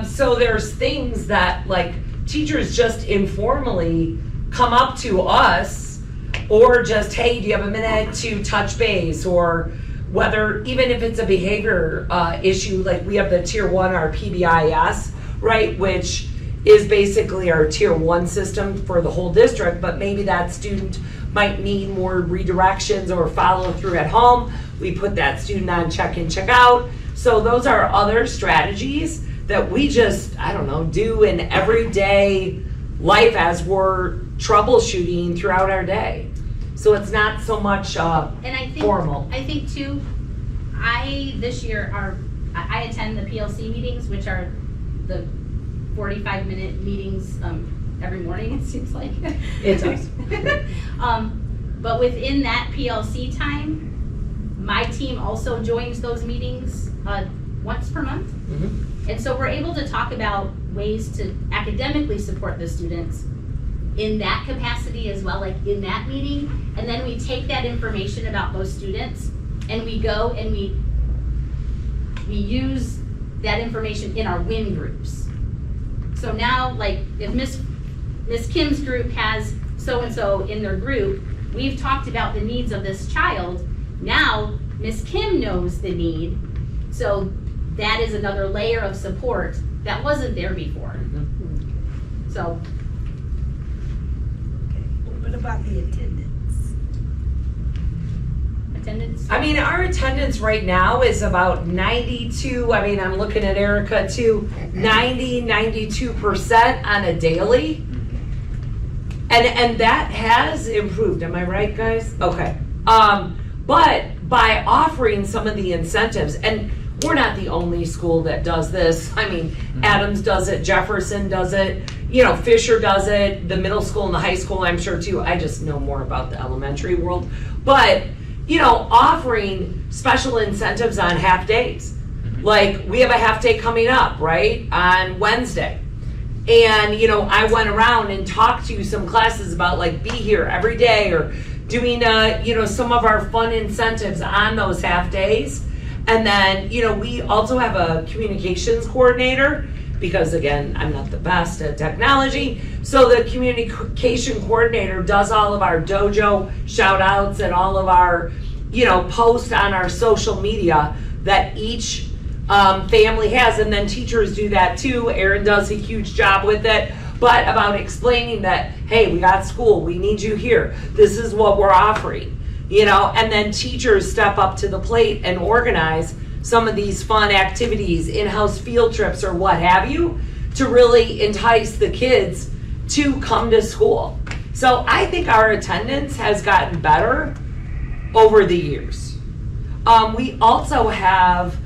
[SPEAKER 7] So there's things that like teachers just informally come up to us or just, hey, do you have a minute to touch base? Or whether, even if it's a behavior issue, like we have the Tier 1, our PBIS, right, which is basically our Tier 1 system for the whole district, but maybe that student might need more redirections or follow through at home. We put that student on check in, check out. So those are other strategies that we just, I don't know, do in everyday life as we're troubleshooting throughout our day. So it's not so much
[SPEAKER 13] And I think,
[SPEAKER 7] formal.
[SPEAKER 13] I think too, this year I attend the PLC meetings, which are the 45-minute meetings every morning, it seems like.
[SPEAKER 7] It does.
[SPEAKER 13] But within that PLC time, my team also joins those meetings once per month.
[SPEAKER 7] Mhm.
[SPEAKER 13] And so we're able to talk about ways to academically support the students in that capacity as well, like in that meeting. And then we take that information about those students and we go and we use that information in our WIN groups. So now, like, if Miss Kim's group has so-and-so in their group, we've talked about the needs of this child. Now, Miss Kim knows the need, so that is another layer of support that wasn't there before. So.
[SPEAKER 1] What about the attendance?
[SPEAKER 13] Attendance?
[SPEAKER 7] I mean, our attendance right now is about 92, I mean, I'm looking at Erica too, 92% on a daily. And that has improved, am I right, guys? Okay. But by offering some of the incentives, and we're not the only school that does this. I mean, Adams does it, Jefferson does it, Fisher does it, the middle school and the high school, I'm sure too. I just know more about the elementary world. But, offering special incentives on half days. Like, we have a half day coming up, right, on Wednesday. And, I went around and talked to some classes about, like, be here every day or doing, some of our fun incentives on those half days. And then, we also have a communications coordinator because, again, I'm not the best at technology. So the communication coordinator does all of our dojo shout outs and all of our, posts on our social media that each family has. And then teachers do that too. Erin does a huge job with it. But about explaining that, hey, we got school, we need you here. This is what we're offering. And then teachers step up to the plate and organize some of these fun activities, in-house field trips or what have you, to really entice the kids to come to school. So I think our attendance has gotten better over the years. We also have,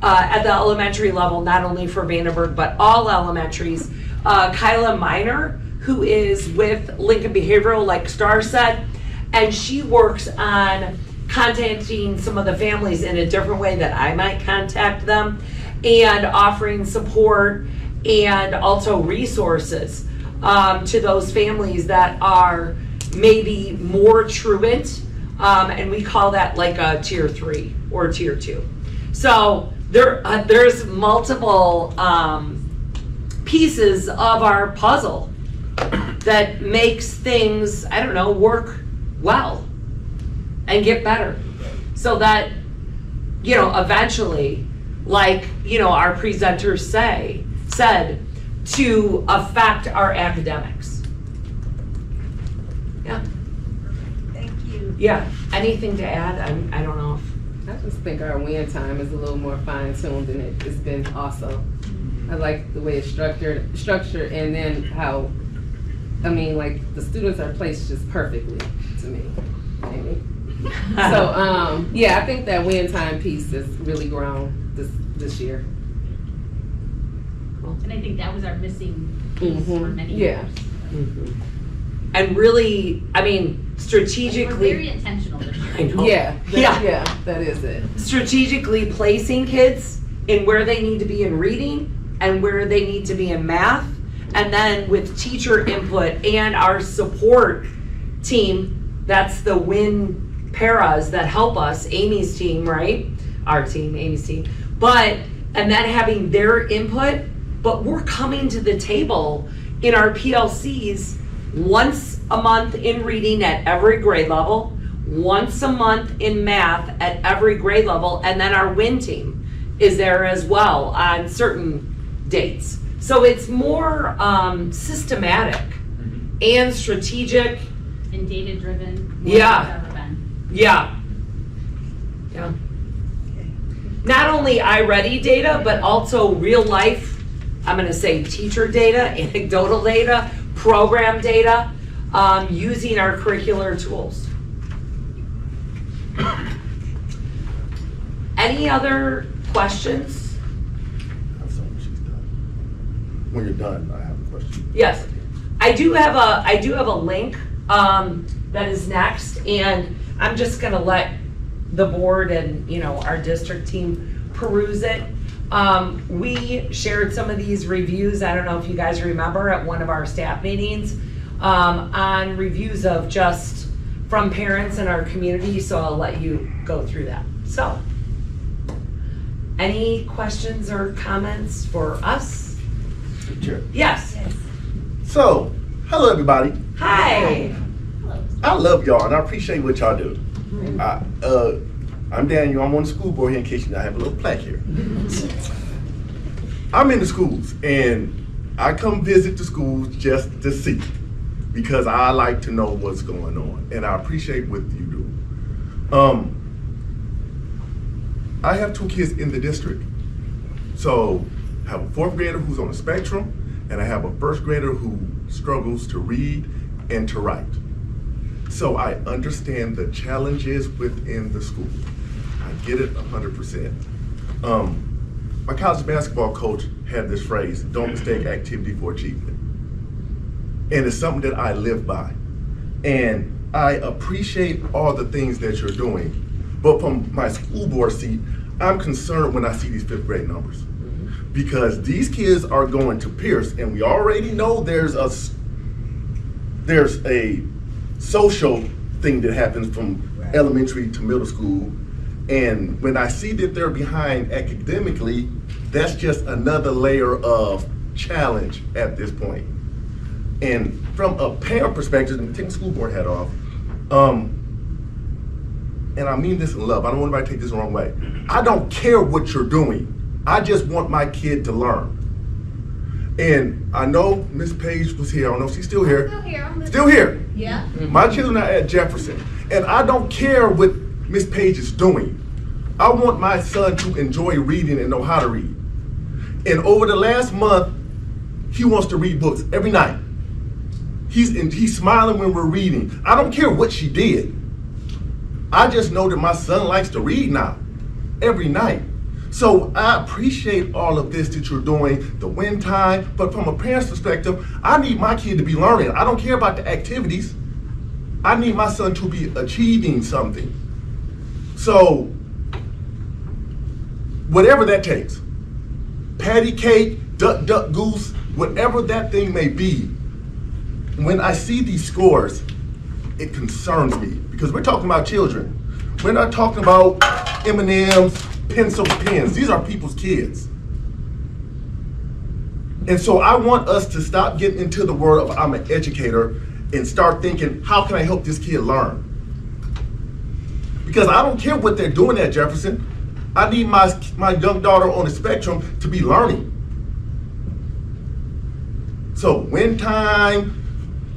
[SPEAKER 7] at the elementary level, not only for Vandenberg, but all elementaries, Kyla Miner, who is with Lincoln Behavioral, like Star said, and she works on contacting some of the families in a different way that I might contact them and offering support and also resources to those families that are maybe more truant, and we call that like a tier 3 or tier 2. So there's multiple pieces of our puzzle that makes things, work well and get better, so that eventually, like our presenters said, to affect our academics. Yeah.
[SPEAKER 1] Thank you.
[SPEAKER 7] Yeah. Anything to add? I don't know if
[SPEAKER 11] I just think our win time is a little more fine-tuned than it's been also. I like the way it's structured, and then how, the students are placed just perfectly to me, maybe. So, I think that win time piece has really grown this year.
[SPEAKER 13] And I think that was our missing piece for many
[SPEAKER 11] Yeah.
[SPEAKER 13] years.
[SPEAKER 7] and really, strategically.
[SPEAKER 13] We're very intentional this year.
[SPEAKER 7] I know.
[SPEAKER 11] Yeah, that is it.
[SPEAKER 7] Strategically placing kids in where they need to be in reading and where they need to be in math, and then with teacher input and our support team, that's the WIN paras that help us, Amy's team, right? Our team, Amy's team. And then having their input, but we're coming to the table in our PLCs once a month in reading at every grade level, once a month in math at every grade level, and then our WIN team is there as well on certain dates. So it's more systematic and strategic.
[SPEAKER 13] And data-driven.
[SPEAKER 7] Yeah.
[SPEAKER 13] Than it's ever been.
[SPEAKER 7] Yeah. Not only iReady data, but also real life I'm gonna say teacher data, anecdotal data, program data, using our curricular tools. Any other questions?
[SPEAKER 3] When you're done, I have a question.
[SPEAKER 7] Yes, I do have a link that is next, and I'm just gonna let the board and, you know, our district team peruse it. We shared some of these reviews, I don't know if you guys remember, at one of our staff meetings, on reviews of just from parents in our community, so I'll let you go through that. So, any questions or comments for us?
[SPEAKER 3] Chair.
[SPEAKER 7] Yes.
[SPEAKER 3] So, hello everybody.
[SPEAKER 7] Hi.
[SPEAKER 3] I love y'all and I appreciate what y'all do. I'm Daniel, I'm on the school board here in case you know, I have a little plaque here. I'm in the schools and I come visit the schools just to see, because I like to know what's going on and I appreciate what you do. I have 2 kids in the district. So I have a 4th grader who's on the spectrum and I have a 1st grader who struggles to read and to write. So I understand the challenges within the school. I get it 100%. My college basketball coach had this phrase, don't mistake activity for achievement. And it's something that I live by. And I appreciate all the things that you're doing. But from my school board seat, I'm concerned when I see these 5th grade numbers. Because these kids are going to Pierce, and we already know there's a social thing that happens from elementary to middle school. And when I see that they're behind academically, that's just another layer of challenge at this point. And from a parent perspective, and take the school board hat off, and I mean this in love, I don't want anybody to take this the wrong way. I don't care what you're doing. I just want my kid to learn. And I know Miss Page was here. I don't know if she's still here. Still here.
[SPEAKER 13] Yeah.
[SPEAKER 3] My children are at Jefferson. And I don't care what Miss Page is doing. I want my son to enjoy reading and know how to read. And over the last month, he wants to read books every night. He's smiling when we're reading. I don't care what she did. I just know that my son likes to read now, every night. So I appreciate all of this that you're doing, the win time, but from a parent's perspective, I need my kid to be learning. I don't care about the activities. I need my son to be achieving something. So, whatever that takes, patty cake, duck, duck, goose, whatever that thing may be, when I see these scores, it concerns me because we're talking about children. We're not talking about M&Ms, pencil pens. These are people's kids. And so I want us to stop getting into the world of I'm an educator and start thinking, how can I help this kid learn? Because I don't care what they're doing at Jefferson. I need my young daughter on the spectrum to be learning. So win time,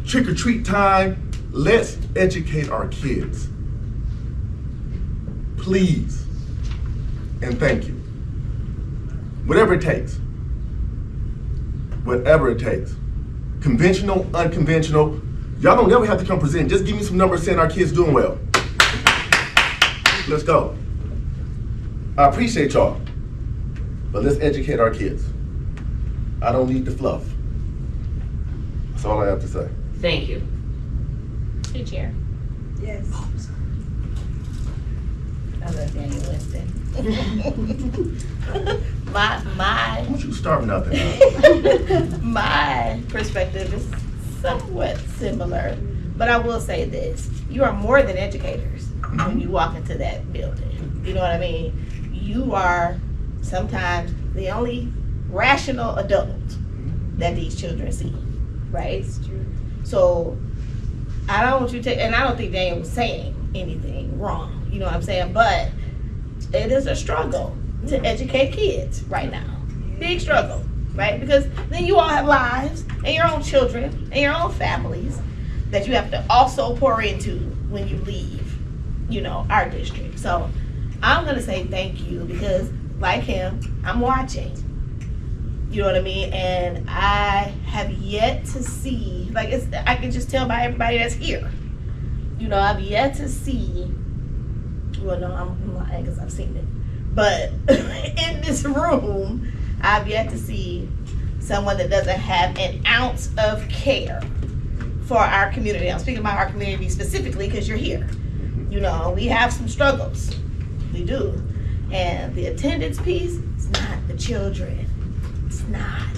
[SPEAKER 3] trick or treat time, let's educate our kids. Please, and thank you. Whatever it takes. Whatever it takes. Conventional, unconventional. Y'all don't never have to come present. Just give me some numbers saying our kids doing well. Let's go. I appreciate y'all, but let's educate our kids. I don't need the fluff. That's all I have to say.
[SPEAKER 7] Thank you.
[SPEAKER 13] Hey, Chair.
[SPEAKER 1] Yes.
[SPEAKER 14] I love Daniel Winston.
[SPEAKER 3] Why don't you start nothing?
[SPEAKER 14] My perspective is somewhat similar, but I will say this. You are more than educators when you walk into that building. You know what I mean? You are sometimes the only rational adult that these children see, right? It's true. So I don't want you to, and I don't think Daniel was saying anything wrong, you know what I'm saying? But it is a struggle to educate kids right now. Big struggle, right? Because then you all have lives and your own children and your own families that you have to also pour into when you leave, you know, our district. So I'm gonna say thank you because like him, I'm watching. You know what I mean? And I have yet to see, like, I can just tell by everybody that's here. You know, I've yet to see, well, no, I'm lying because I've seen it. But in this room, I've yet to see someone that doesn't have an ounce of care for our community. I'm speaking about our community specifically because you're here. You know, we have some struggles. We do. And the attendance piece is not the children. It's not.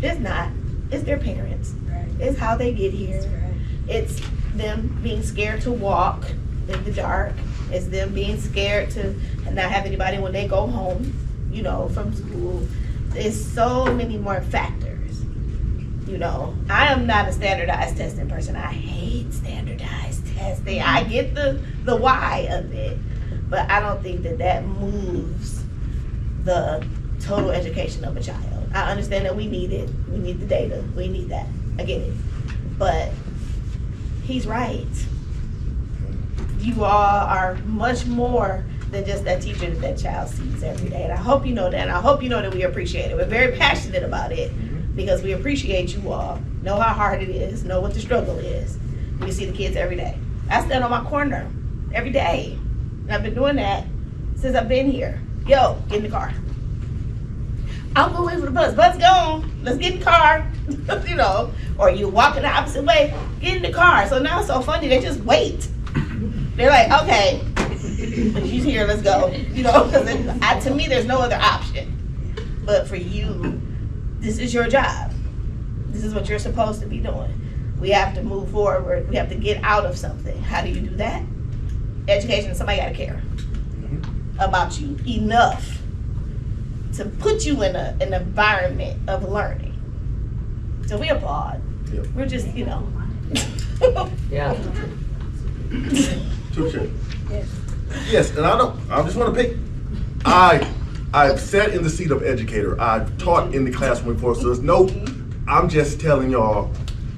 [SPEAKER 14] It's not. It's their parents.
[SPEAKER 1] Right.
[SPEAKER 14] It's how they get here.
[SPEAKER 1] Right.
[SPEAKER 14] It's them being scared to walk in the dark. It's them being scared to not have anybody when they go home, you know, from school. There's so many more factors. You know, I am not a standardized testing person. I hate standardized testing. I get the why of it, but I don't think that moves the total education of a child. I understand that we need it. We need the data. We need that. I get it. But he's right. You all are much more than just that teacher that child sees every day. And I hope you know that. And I hope you know that we appreciate it. We're very passionate about it because we appreciate you all. Know how hard it is. Know what the struggle is. We see the kids every day. I stand on my corner every day. And I've been doing that since I've been here. Yo, get in the car. I'll go wait for the bus. Bus gone. Let's get in the car. You know, or you walking the opposite way. Get in the car. So now it's so funny. They just wait. They're like, okay, she's here. Let's go. You know, because to me, there's no other option. But for you, this is your job. This is what you're supposed to be doing. We have to move forward. We have to get out of something. How do you do that? Education. Somebody got to care about you enough to put you in an environment of learning. So we applaud.
[SPEAKER 3] Yep.
[SPEAKER 14] We're just, you know.
[SPEAKER 7] Yeah.
[SPEAKER 3] Touche. Yes, and I just want to pick. I've sat in the seat of educator. I've taught in the classroom before, so there's no. I'm just telling y'all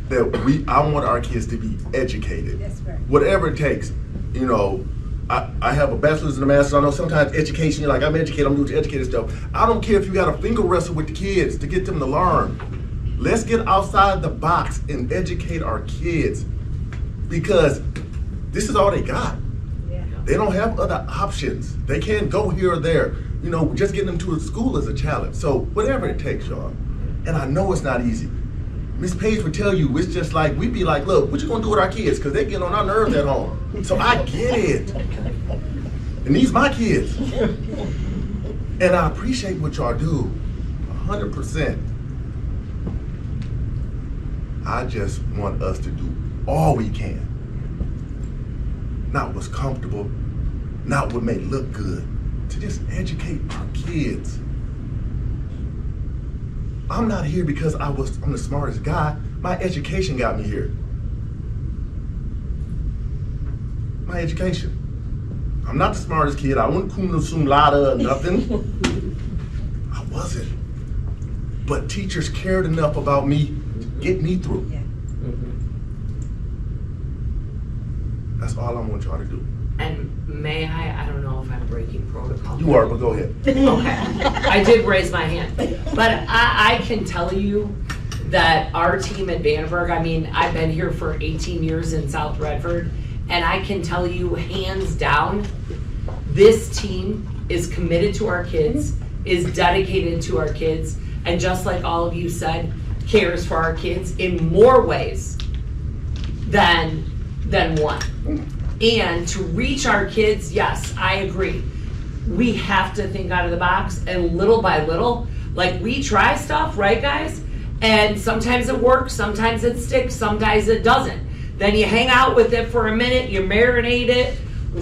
[SPEAKER 3] that I want our kids to be educated.
[SPEAKER 1] That's right.
[SPEAKER 3] Whatever it takes. You know, I have a bachelor's and a master's. I know sometimes education, you're like, I'm educated, I'm doing educated stuff. I don't care if you got to finger wrestle with the kids to get them to learn. Let's get outside the box and educate our kids because this is all they got.
[SPEAKER 1] Yeah.
[SPEAKER 3] They don't have other options. They can't go here or there. You know, just getting them to a school is a challenge. So whatever it takes, y'all. And I know it's not easy. Miss Page would tell you, it's just like, we'd be like, look, what you gonna do with our kids? Because they get on our nerves at home. So I get it. And these my kids. And I appreciate what y'all do, 100%. I just want us to do all we can. Not what's comfortable, not what may look good, to just educate our kids. I'm not here because I'm the smartest guy. My education got me here. My education. I'm not the smartest kid. I wasn't cum laude or nothing. I wasn't. But teachers cared enough about me to get me through.
[SPEAKER 1] Yeah.
[SPEAKER 3] That's all I want y'all to do.
[SPEAKER 7] And may I don't know if I'm breaking protocol.
[SPEAKER 3] You are, but go ahead.
[SPEAKER 7] Okay, I did raise my hand, but I can tell you that our team at Vandenberg, I mean, I've been here for 18 years in South Redford, and I can tell you hands down, this team is committed to our kids, is dedicated to our kids, and just like all of you said, cares for our kids in more ways than one. And to reach our kids, yes, I agree. We have to think out of the box, and little by little, like we try stuff, right guys? And sometimes it works, sometimes it sticks, sometimes it doesn't. Then you hang out with it for a minute, you marinate it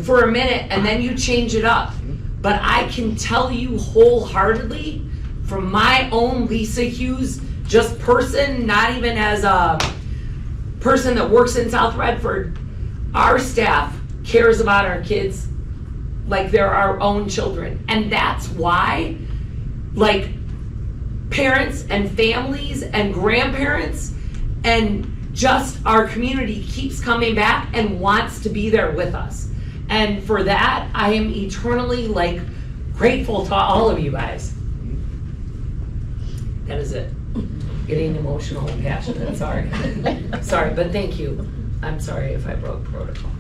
[SPEAKER 7] for a minute, and then you change it up. But I can tell you wholeheartedly, from my own Lisa Hughes, just person, not even as a person that works in South Redford, our staff cares about our kids like they're our own children. And that's why, like, parents and families and grandparents and just our community keeps coming back and wants to be there with us. And for that, I am eternally, like, grateful to all of you guys. That is it. Getting emotional and passionate, sorry. Sorry, but thank you. I'm sorry if I broke protocol.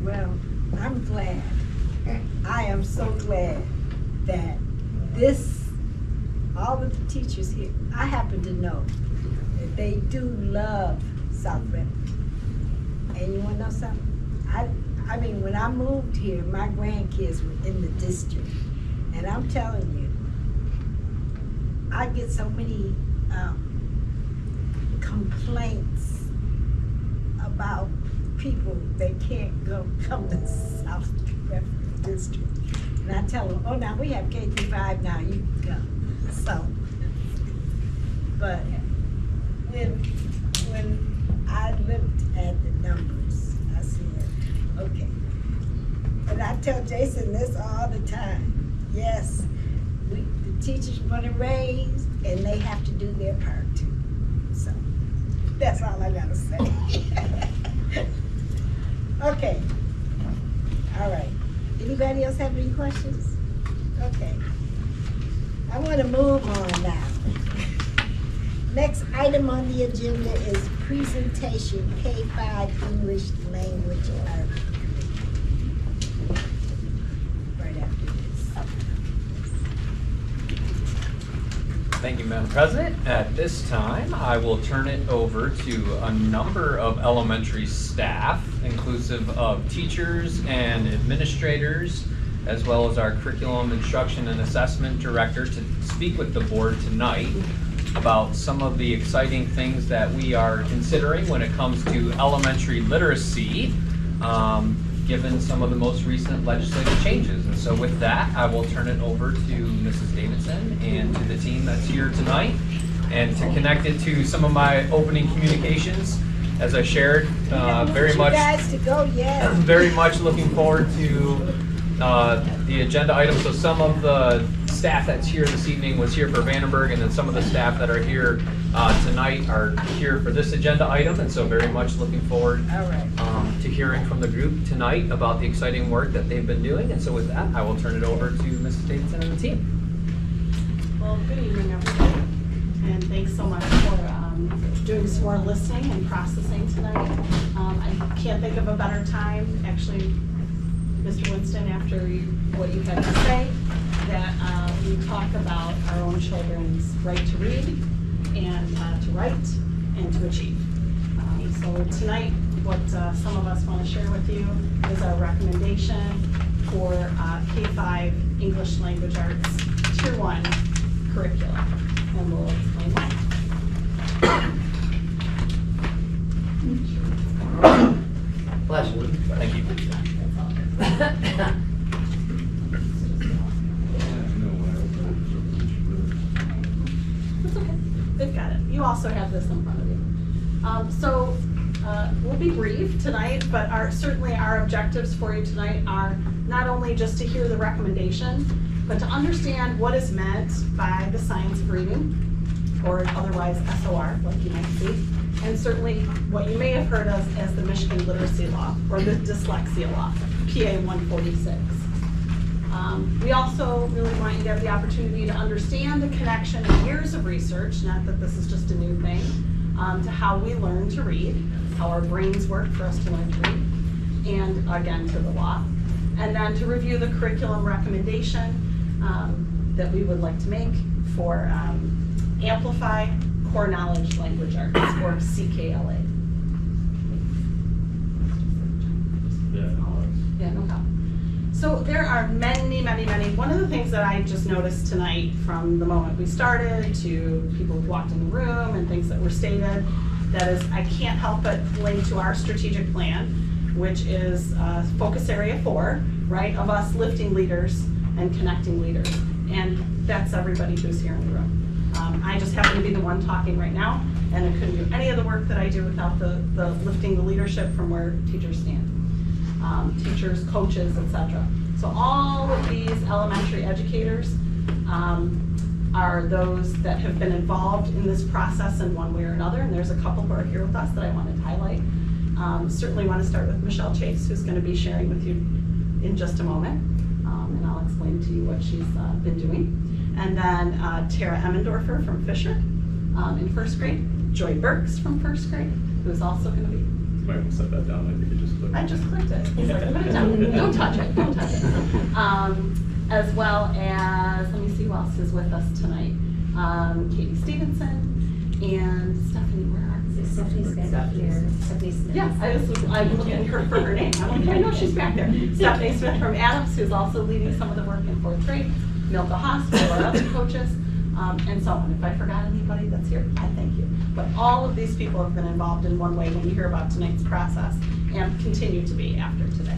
[SPEAKER 1] Well, I'm glad. I am so glad that all of the teachers here, I happen to know that they do love South Redmond. And you wanna know something? I mean, when I moved here, my grandkids were in the district. And I'm telling you, I get so many complaints about people that can't come to South Redmond district. And I tell them, oh, now we have K through 5 now, you can come. So, but when I looked at the numbers, I said, okay. And I tell Jason this all the time. Yes, the teachers want to raise, and they have to do their part too. So, that's all I gotta say. Okay. All right. Anybody else have any questions? Okay. I want to move on now. Next item on the agenda is presentation K-5 English Language Arts. Right after this.
[SPEAKER 5] Thank you, Madam President. At this time, I will turn it over to a number of elementary staff, inclusive of teachers and administrators, as well as our curriculum instruction and assessment director, to speak with the board tonight about some of the exciting things that we are considering when it comes to elementary literacy, given some of the most recent legislative changes. And so with that, I will turn it over to Mrs. Davidson and to the team that's here tonight. And to connect it to some of my opening communications, as I shared, very much,
[SPEAKER 1] guys to go, yes.
[SPEAKER 5] very much looking forward to the agenda items. So some of the staff that's here this evening was here for Vandenberg, and then some of the staff that are here tonight are here for this agenda item. And so very much looking forward to hearing from the group tonight about the exciting work that they've been doing. And so with that, I will turn it over to Mrs. Davidson and the team.
[SPEAKER 15] Well, good evening, everybody, and thanks so much for doing some more listening and processing tonight. I can't think of a better time, actually, Mr. Winston, after what you had to say, that we talk about our own children's right to read and to write and to achieve. So tonight, what some of us want to share with you is our recommendation for K-5 English Language Arts Tier 1 curriculum, and we'll explain why.
[SPEAKER 7] Bless you.
[SPEAKER 5] Thank you.
[SPEAKER 15] That's okay. They've got it. You also have this in front of you. We'll be brief tonight, but certainly our objectives for you tonight are not only just to hear the recommendation, but to understand what is meant by the science of reading, or otherwise SOR, like you might see, and certainly what you may have heard of as the Michigan Literacy Law, or the Dyslexia Law, PA 146. We also really want you to have the opportunity to understand the connection of years of research, not that this is just a new thing, to how we learn to read, how our brains work for us to learn to read, and again, to the law. And then to review the curriculum recommendation that we would like to make for Amplify Core Knowledge Language Arts, or CKLA. Yeah, no problem. So there are many. One of the things that I just noticed tonight, from the moment we started to people who walked in the room and things that were stated, that is, I can't help but link to our strategic plan, which is focus area 4, right, of us lifting leaders and connecting leaders. And that's everybody who's here in the room. I just happen to be the one talking right now, and I couldn't do any of the work that I do without the lifting the leadership from where teachers stand. Teachers, coaches, etc. So all of these elementary educators are those that have been involved in this process in one way or another, and there's a couple who are here with us that I wanted to highlight. Certainly want to start with Michelle Chase, who's going to be sharing with you in just a moment, and I'll explain to you what she's been doing. And then Tara Emmendorfer from Fisher in first grade. Joy Burks from first grade, who's also going to be.
[SPEAKER 2] Might want to set that down. I think you just clicked.
[SPEAKER 15] I just clicked it. He's like, put it down. Don't touch it. Don't touch it. As well as, let me see who else is with us tonight. Katie Stevenson and Stephanie. Where are you?
[SPEAKER 1] Stephanie's back here. Stephanie Smith.
[SPEAKER 15] Yeah, I'm looking for her name. I'm like, I know she's back there. Stephanie Smith from Adams, who's also leading some of the work in fourth grade. Milka Haas, one of our other coaches, and so on. If I forgot anybody that's here, I thank you. But all of these people have been involved in one way when you hear about tonight's process and continue to be after today.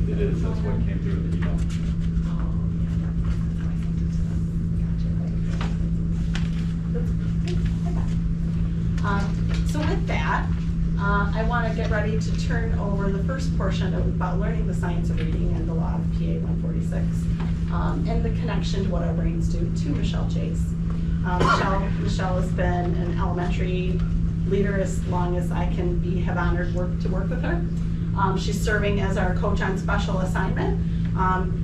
[SPEAKER 2] It is. That's what came through in the email.
[SPEAKER 15] So with that, I want to get ready to turn over the first portion about learning the science of reading and the law of PA 146 and the connection to what our brains do to Michelle Chase. Michelle has been an elementary leader as long as I can have honored to work with her. She's serving as our coach on special assignment,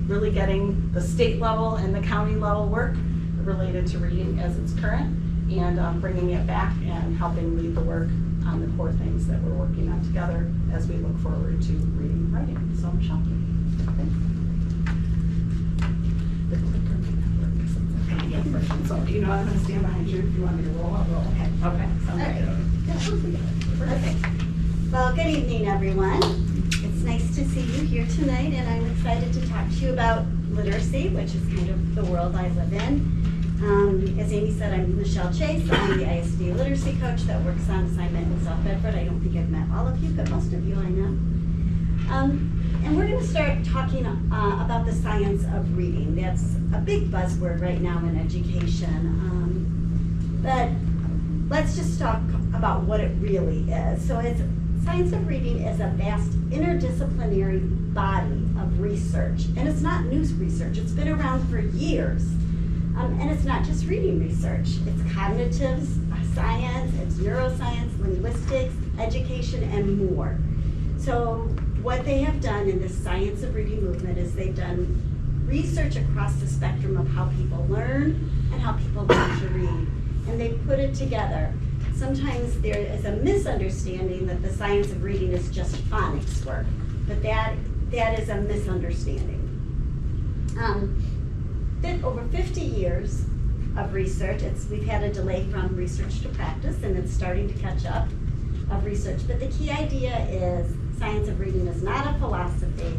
[SPEAKER 15] really getting the state level and the county level work related to reading as it's current, and bringing it back and helping lead the work on the core things that we're working on together as we look forward to reading and writing. So Michelle. The clicker may not work because it's a PDF version. So you know I'm going to stand behind you. If you want me to roll, I'll roll. Okay. Okay. Sounds good. Yeah, we'll see.
[SPEAKER 1] Perfect. Well, good evening, everyone. It's nice to see you here tonight, and I'm excited to talk to you about literacy, which is kind of the world I live in. As Amy said, I'm Michelle Chase. I'm the ISD literacy coach that works on assignment in South Bedford. I don't think I've met all of you, but most of you I know. And we're going to start talking about the science of reading. That's a big buzzword right now in education. But let's just talk about what it really is. So science of reading is a vast interdisciplinary body of research. And it's not news research. It's been around for years. And it's not just reading research. It's cognitive science, it's neuroscience, linguistics, education, and more. So what they have done in this science of reading movement is they've done research across the spectrum of how people learn and how people learn to read. And they put it together. Sometimes there is a misunderstanding that the science of reading is just phonics work, but that is a misunderstanding. Over 50 years of research. We've had a delay from research to practice, and it's starting to catch up of research. But the key idea is science of reading is not a philosophy.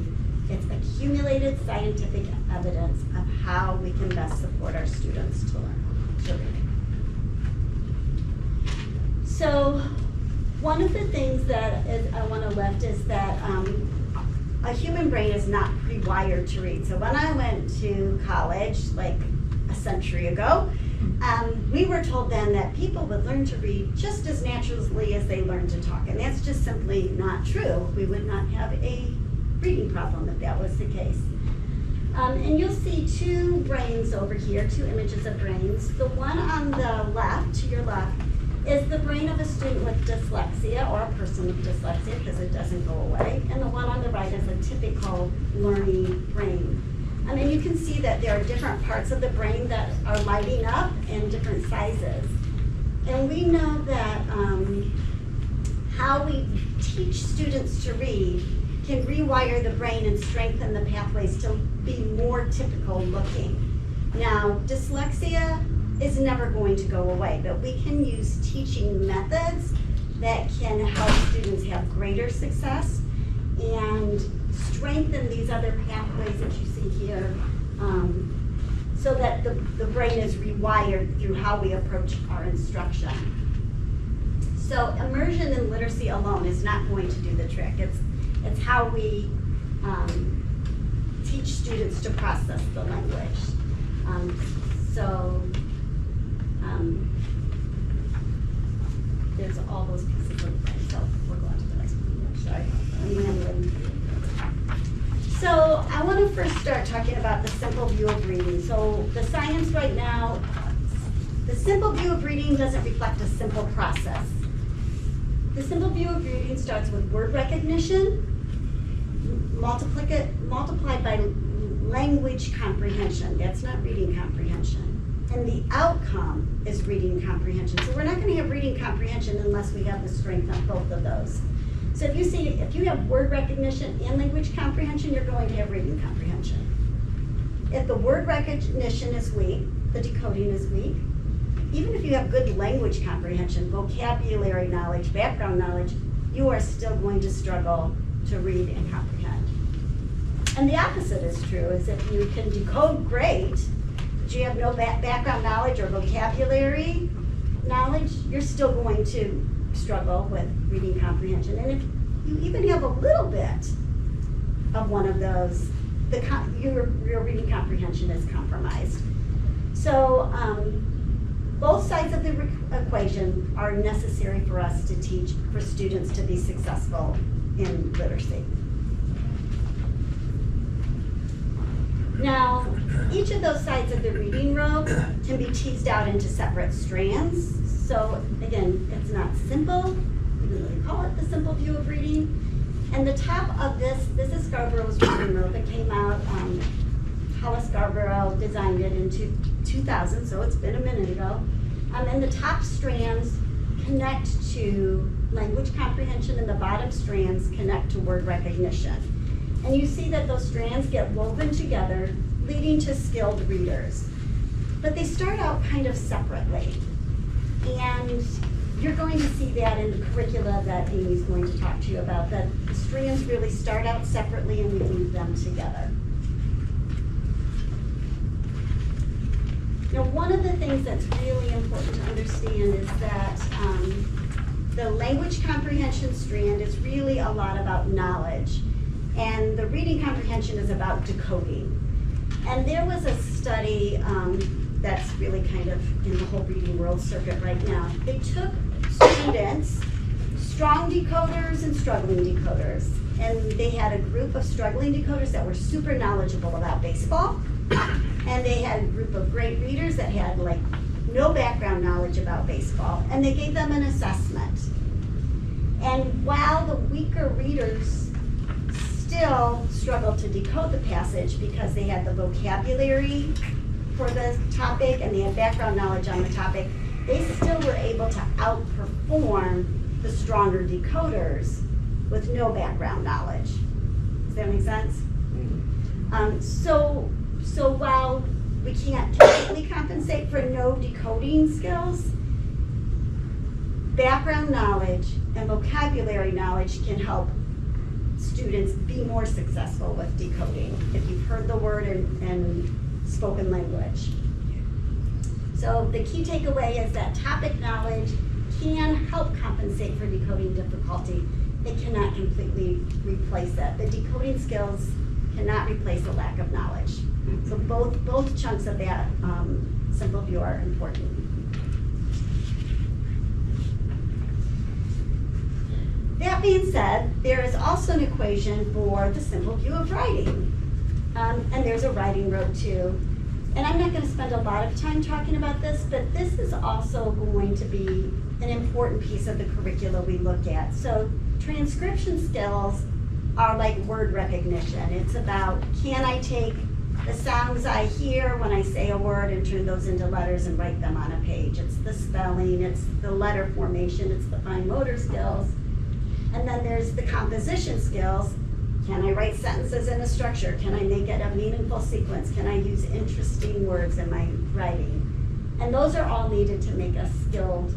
[SPEAKER 1] It's accumulated scientific evidence of how we can best support our students to learn to read. So one of the things that I want to lift is that a human brain is not pre-wired to read. So when I went to college, like a century ago, we were told then that people would learn to read just as naturally as they learn to talk. And that's just simply not true. We would not have a reading problem if that was the case. And you'll see two brains over here, two images of brains. The one on the left, to your left, is the brain of a student with dyslexia, or a person with dyslexia, because it doesn't go away. And the one on the right is a typical learning brain. And you can see that there are different parts of the brain that are lighting up in different sizes. And we know that how we teach students to read can rewire the brain and strengthen the pathways to be more typical looking. Now, dyslexia is never going to go away, but we can use teaching methods that can help students have greater success and strengthen these other pathways that you see here, so that the brain is rewired through how we approach our instruction. So immersion in literacy alone is not going to do the trick. It's how we teach students to process the language. There's all those pieces of the brain. So we're going to the next one. Sorry. So I want to first start talking about the simple view of reading. So the science right now, the simple view of reading doesn't reflect a simple process. The simple view of reading starts with word recognition, multiplied by language comprehension. That's not reading comprehension. And the outcome is reading comprehension. So we're not going to have reading comprehension unless we have the strength on both of those. So if you have word recognition and language comprehension, you're going to have reading comprehension. If the word recognition is weak, the decoding is weak. Even if you have good language comprehension, vocabulary knowledge, background knowledge, you are still going to struggle to read and comprehend. And the opposite is true, is if you can decode great, but you have no background knowledge or vocabulary knowledge, you're still going to struggle with reading comprehension. And if you even have a little bit of one of those, your reading comprehension is compromised. So both sides of the equation are necessary for us to teach, for students to be successful in literacy. Now, each of those sides of the reading rope can be teased out into separate strands. So again, it's not simple, even though they call it the simple view of reading. And the top of this is Scarborough's reading rope. It came out, Hollis Scarborough designed it in 2000, so it's been a minute ago. And the top strands connect to language comprehension and the bottom strands connect to word recognition. And you see that those strands get woven together, leading to skilled readers. But they start out kind of separately. And you're going to see that in the curricula that Amy's going to talk to you about, that the strands really start out separately and we weave them together. Now, one of the things that's really important to understand is that the language comprehension strand is really a lot about knowledge, and the reading comprehension is about decoding. And there was a study that's really kind of in the whole reading world circuit right now. They took students, strong decoders and struggling decoders, and they had a group of struggling decoders that were super knowledgeable about baseball, and they had a group of great readers that had like no background knowledge about baseball, and they gave them an assessment. And while the weaker readers still struggled to decode the passage because they had the vocabulary for the topic and they had background knowledge on the topic, they still were able to outperform the stronger decoders with no background knowledge. Does that make sense? So while we can't completely compensate for no decoding skills, background knowledge and vocabulary knowledge can help students be more successful with decoding if you've heard the word and spoken language. So the key takeaway is that topic knowledge can help compensate for decoding difficulty. It cannot completely replace it. The decoding skills cannot replace a lack of knowledge. So both chunks of that simple view are important. That being said, there is also an equation for the simple view of writing. And there's a writing rope too. And I'm not going to spend a lot of time talking about this, but this is also going to be an important piece of the curricula we look at. So transcription skills are like word recognition. It's about, can I take the sounds I hear when I say a word and turn those into letters and write them on a page. It's the spelling, it's the letter formation, it's the fine motor skills. And then there's the composition skills. Can I write sentences in a structure? Can I make it a meaningful sequence? Can I use interesting words in my writing? And those are all needed to make us skilled,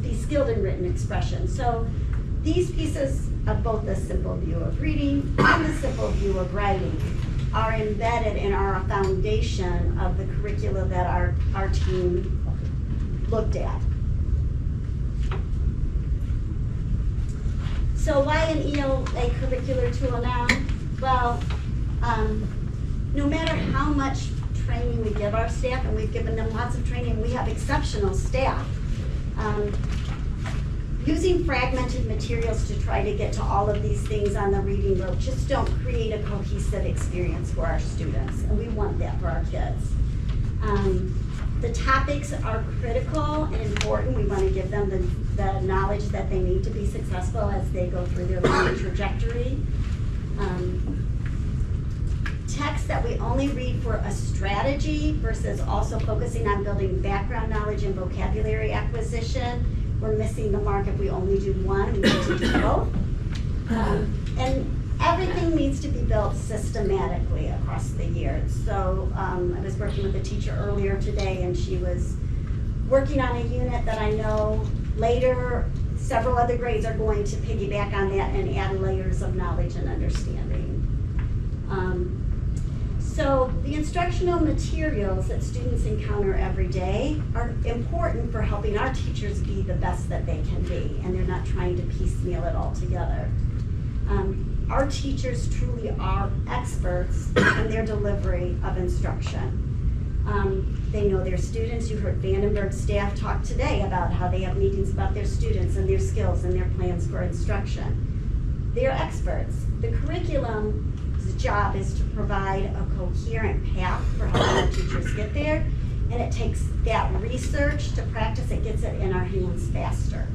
[SPEAKER 1] be skilled in written expression. So these pieces of both the simple view of reading and the simple view of writing are embedded in our foundation of the curricula that our team looked at. So why an ELA curricular tool now? Well, no matter how much training we give our staff, and we've given them lots of training, we have exceptional staff. Using fragmented materials to try to get to all of these things on the reading rope just don't create a cohesive experience for our students, and we want that for our kids. The topics are critical and important. We want to give them the knowledge that they need to be successful as they go through their learning trajectory.
[SPEAKER 16] text that we only read for a strategy versus also focusing on building background knowledge and vocabulary acquisition, we're missing the mark if we only do one. We need to do both. And everything needs to be built systematically across the year. So I was working with a teacher earlier today, and she was working on a unit that I know later several other grades are going to piggyback on that and add layers of knowledge and understanding. So the instructional materials that students encounter every day are important for helping our teachers be the best that they can be, and they're not trying to piecemeal it all together. Our teachers truly are experts in their delivery of instruction. They know their students. You heard Vandenberg staff talk today about how they have meetings about their students and their skills and their plans for instruction. They're experts. The curriculum's job is to provide a coherent path for helping our teachers get there, and it takes that research to practice. It gets it in our hands faster.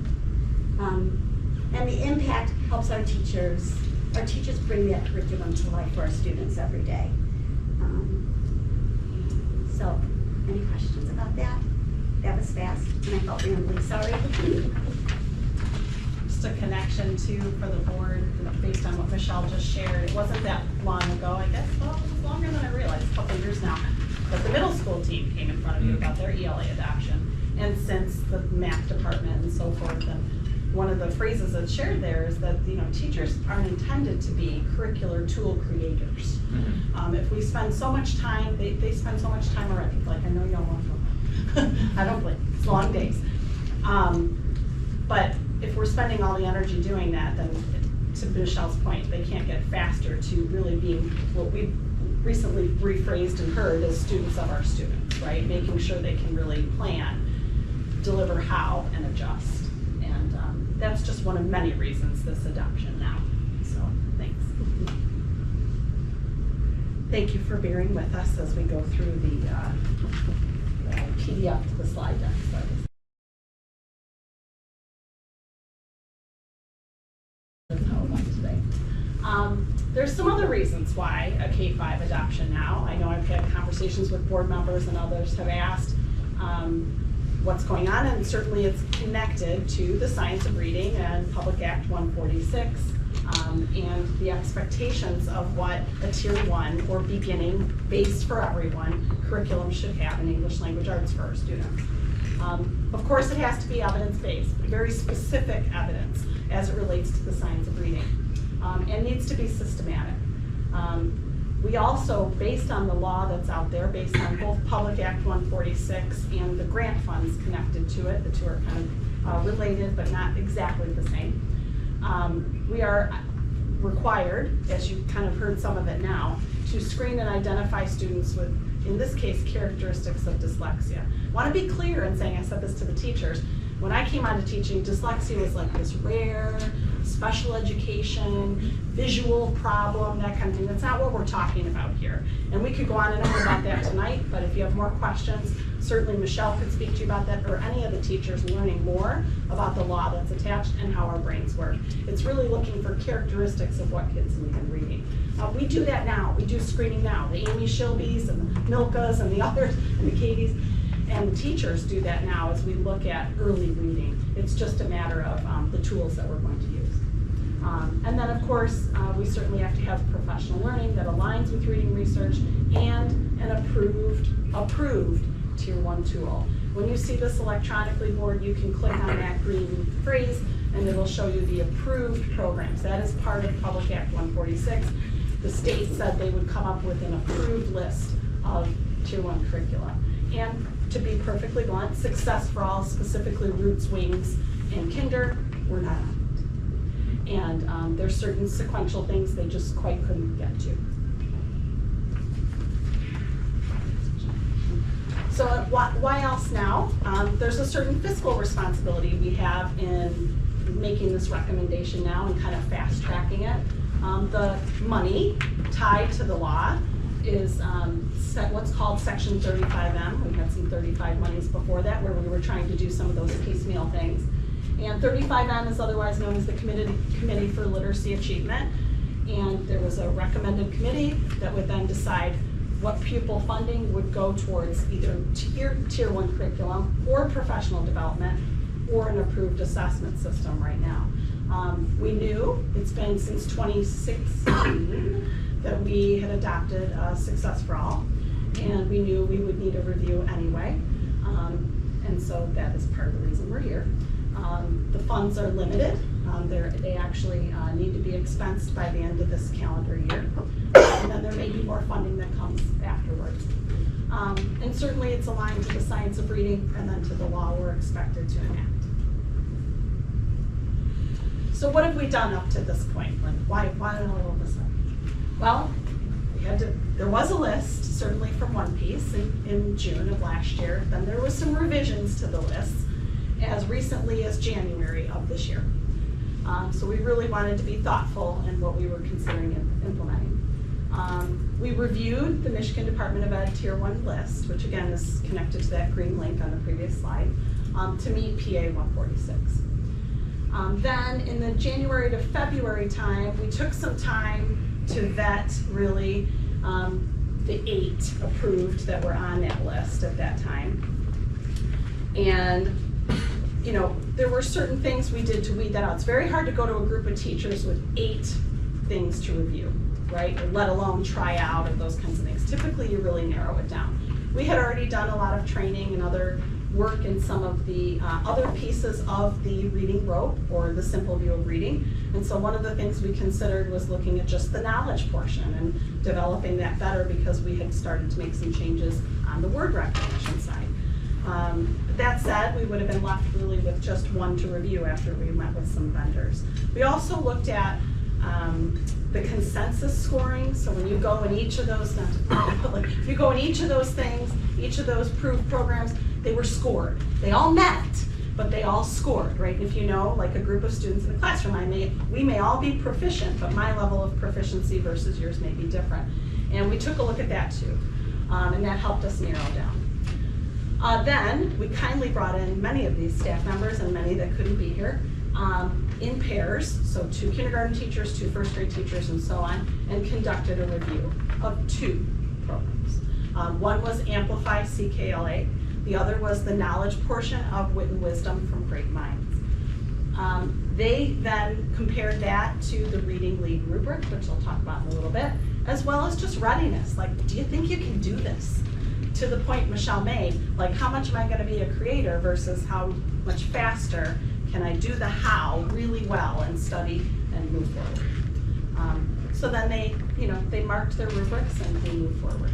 [SPEAKER 16] And the impact helps our teachers. Our teachers bring that curriculum to life for our students every day. So, any questions about that? That was fast, and I felt rambling, sorry.
[SPEAKER 15] Just a connection too for the board, based on what Michelle just shared. It wasn't that long ago, I guess, well, it was longer than I realized, a couple of years now. But the middle school team came in front of you about their ELA adoption. And since the math department and so forth, and one of the phrases that's shared there is that, you know, teachers aren't intended to be curricular tool creators. If we spend so much time, they spend so much time already. Like, I know y'all want to, I don't blame, it's long days. But if we're spending all the energy doing that, then to Michelle's point, they can't get faster to really being what we recently rephrased and heard as students of our students, right? Making sure they can really plan, deliver how, and adjust. And that's just one of many reasons this adoption now. So, thanks. Thank you for bearing with us as we go through the PDF to the slide deck. So there's some other reasons why a K-5 adoption now. I know I've had conversations with board members and others have asked what's going on, and certainly it's connected to the Science of Reading and Public Act 146 and the expectations of what a Tier 1 or beginning, based for everyone, curriculum should have in English Language Arts for our students. Of course, it has to be evidence-based, very specific evidence as it relates to the Science of Reading. And needs to be systematic. We also, based on the law that's out there, based on both Public Act 146 and the grant funds connected to it, the two are kind of related but not exactly the same. We are required, as you kind of heard some of it now, to screen and identify students with, in this case, characteristics of dyslexia. I want to be clear in saying, I said this to the teachers, when I came on to teaching, dyslexia was like this rare, special education, visual problem, that kind of thing. That's not what we're talking about here. And we could go on and on about that tonight, but if you have more questions, certainly Michelle could speak to you about that, or any of the teachers learning more about the law that's attached and how our brains work. It's really looking for characteristics of what kids need in reading. We do that now. We do screening now. The Amy Shilbys and the Milkas and the others and the Katies. And the teachers do that now as we look at early reading. It's just a matter of the tools that we're going to use. And then, of course, we certainly have to have professional learning that aligns with reading research and an approved Tier 1 tool. When you see this electronically board, you can click on that green phrase and it will show you the approved programs. That is part of Public Act 146. The state said they would come up with an approved list of Tier 1 curricula. And to be perfectly blunt, Success for All, specifically Roots, Wings, and Kinder, were not on it. And there's certain sequential things they just quite couldn't get to. So why else now? There's a certain fiscal responsibility we have in making this recommendation now and kind of fast tracking it. The money tied to the law is what's called Section 35M. We had some 35 monies before that where we were trying to do some of those piecemeal things. And 35M is otherwise known as the Committee for Literacy Achievement. and there was a recommended committee that would then decide what pupil funding would go towards either tier 1 curriculum or professional development or an approved assessment system right now. We knew, it's been since 2016 that we had adopted Success for All, and we knew we would need a review anyway, and so that is part of the reason we're here. The funds are limited. They actually need to be expensed by the end of this calendar year, and then there may be more funding that comes afterwards. And certainly it's aligned to the science of reading and then to the law we're expected to enact. So what have we done up to this point? Like, why all of a sudden? Well, there was a list, certainly from One Piece in June of last year. Then there was some revisions to the list as recently as January of this year. So we really wanted to be thoughtful in what we were considering implementing. We reviewed the Michigan Department of Ed Tier 1 list, which again is connected to that green link on the previous slide, to meet PA 146. Then in the January to February time, we took some time to vet really the 8 approved that were on that list at that time. And you know, there were certain things we did to weed that out. It's very hard to go to a group of teachers with 8 things to review, right? Or let alone try out or those kinds of things. Typically, you really narrow it down. We had already done a lot of training and other work in some of the other pieces of the reading rope or the simple view of reading. And so one of the things we considered was looking at just the knowledge portion and developing that better because we had started to make some changes on the word recognition side. That said, we would have been left really with just 1 to review after we met with some vendors. We also looked at the consensus scoring. So when you go in each of those, if you go in each of those things, each of those approved programs, they were scored. They all met, but they all scored, right? If you know, like a group of students in a classroom, we may all be proficient, but my level of proficiency versus yours may be different. And we took a look at that too, and that helped us narrow down. Then we kindly brought in many of these staff members and many that couldn't be here in pairs, so 2 kindergarten teachers, 2 first grade teachers, and so on, and conducted a review of 2 programs. One was Amplify CKLA, the other was the knowledge portion of Wit and Wisdom from Great Minds. They then compared that to the Reading Lead rubric, which I'll talk about in a little bit, as well as just readiness, like, do you think you can do this? To the point Michelle made, like how much am I going to be a creator versus how much faster can I do the how really well and study and move forward. So then they marked their rubrics and they moved forward.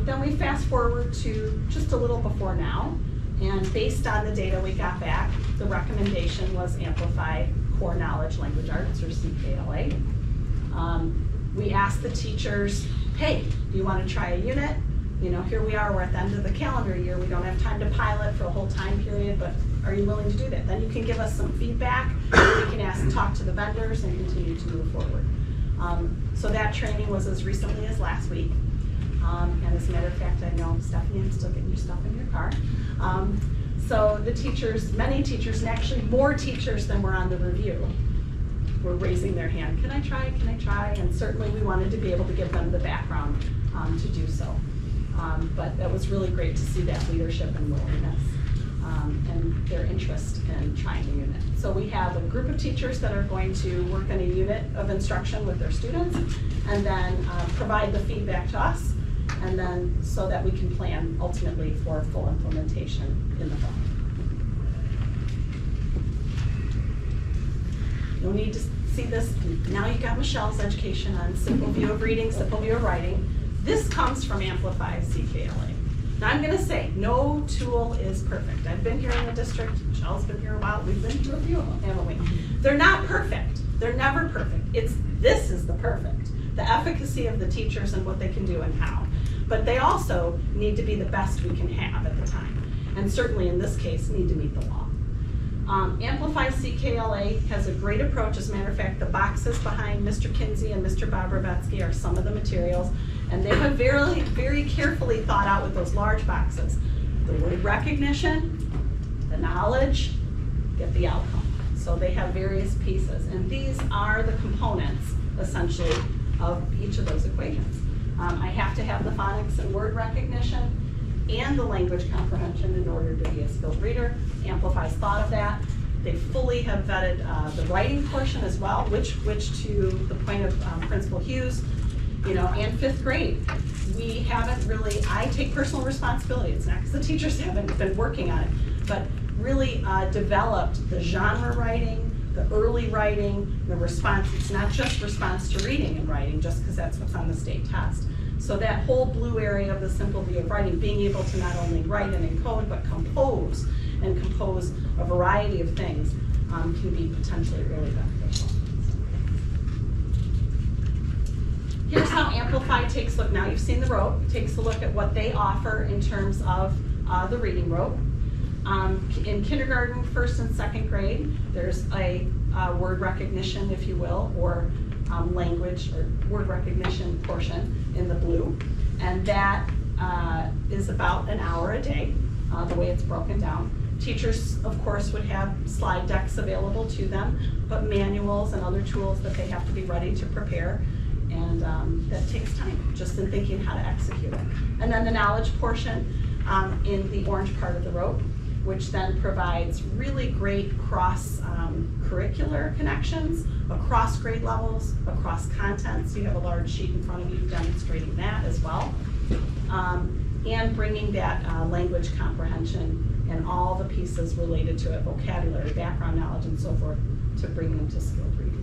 [SPEAKER 15] Then we fast forward to just a little before now, and based on the data we got back, the recommendation was Amplify Core Knowledge Language Arts, or CKLA. We asked the teachers, hey, do you want to try a unit? You know, here we are, we're at the end of the calendar year, we don't have time to pilot for a whole time period, but are you willing to do that? Then you can give us some feedback, we can talk to the vendors and continue to move forward. So that training was as recently as last week. And as a matter of fact, I know, Stephanie, I'm still getting your stuff in your car. So the teachers, many teachers, and actually more teachers than were on the review, were raising their hand. Can I try? Can I try? And certainly we wanted to be able to give them the background to do so. But that was really great to see that leadership and willingness and their interest in trying a unit. So we have a group of teachers that are going to work on a unit of instruction with their students and then provide the feedback to us, and then so that we can plan ultimately for full implementation in the fall. You'll need to see this. Now you've got Michelle's education on simple view of reading, simple view of writing. This comes from Amplify CKLA. Now I'm going to say, no tool is perfect. I've been here in the district, Michelle's been here a while, we've been through a few of them, haven't we? They're not perfect. They're never perfect. This is the perfect. The efficacy of the teachers and what they can do and how. But they also need to be the best we can have at the time. And certainly in this case, need to meet the law. Amplify CKLA has a great approach. As a matter of fact, the boxes behind Mr. Kinsey and Mr. Bobrovetsky are some of the materials. And they have very, very carefully thought out with those large boxes. The word recognition, the knowledge, get the outcome. So they have various pieces, and these are the components, essentially, of each of those equations. I have to have the phonics and word recognition and the language comprehension in order to be a skilled reader. Amplify's thought of that. They fully have vetted the writing portion as well, which to the point of Principal Hughes, you know, and 5th grade, we haven't really, I take personal responsibility. It's not because the teachers haven't been working on it, but really developed the genre writing, the early writing, the response. It's not just response to reading and writing, just because that's what's on the state test. So that whole blue area of the simple V of writing, being able to not only write and encode, but compose, and compose a variety of things, can be potentially really beneficial. Here's how Amplify takes a look. Now you've seen the rope, takes a look at what they offer in terms of the reading rope. In kindergarten, 1st and 2nd grade, there's a word recognition, if you will, or language or word recognition portion in the blue. And that is about an hour a day, the way it's broken down. Teachers, of course, would have slide decks available to them, but manuals and other tools that they have to be ready to prepare. And that takes time, just in thinking how to execute it. And then the knowledge portion in the orange part of the rope, which then provides really great cross-curricular connections across grade levels, across contents. You have a large sheet in front of you demonstrating that as well. And bringing that language comprehension and all the pieces related to it, vocabulary, background knowledge, and so forth, to bring them to skilled reading.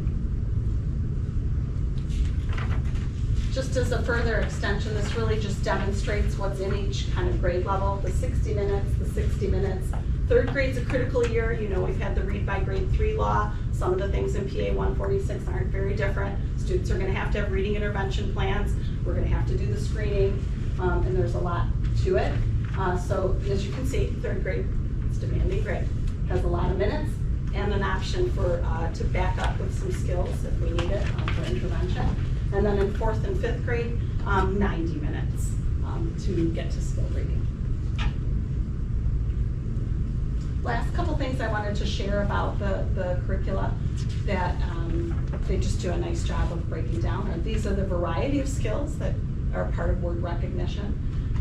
[SPEAKER 15] Just as a further extension, this really just demonstrates what's in each kind of grade level, the 60 minutes, the 60 minutes. 3rd grade's a critical year. You know, we've had the read by grade 3 law. Some of the things in PA 146 aren't very different. Students are gonna have to have reading intervention plans. We're gonna have to do the screening, and there's a lot to it. So as you can see, 3rd grade, it's demanding grade. Has a lot of minutes and an option for to back up with some skills if we need it for intervention. And then in 4th and 5th grade, 90 minutes to get to skilled reading. Last couple things I wanted to share about the curricula that they just do a nice job of breaking down. These are the variety of skills that are part of word recognition,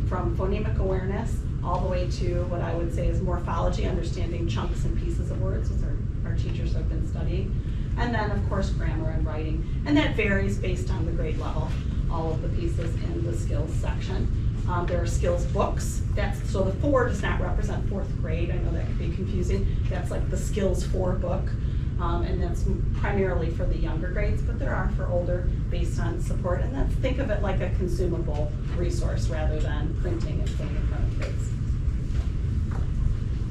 [SPEAKER 15] from phonemic awareness all the way to what I would say is morphology, understanding chunks and pieces of words, which our teachers have been studying. And then, of course, grammar and writing. And that varies based on the grade level, all of the pieces in the skills section. There are skills books. So the 4 does not represent 4th grade. I know that could be confusing. That's like the skills 4 book. And that's primarily for the younger grades, but there are for older based on support. And then think of it like a consumable resource rather than printing and putting in front of kids.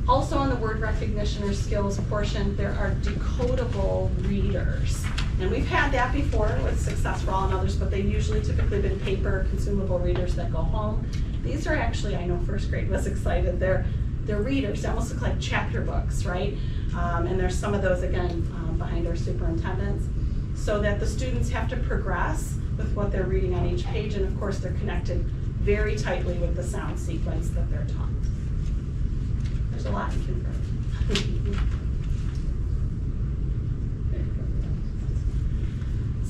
[SPEAKER 15] Also on the word recognition or skills portion, there are decodable readers. And we've had that before with Success for All and others, but they've usually typically been paper consumable readers that go home. These are actually, I know 1st grade was excited, they're readers. They almost look like chapter books, right? And there's some of those, again, behind our superintendents, so that the students have to progress with what they're reading on each page, and of course they're connected very tightly with the sound sequence that they're taught. There's a lot in kindergarten.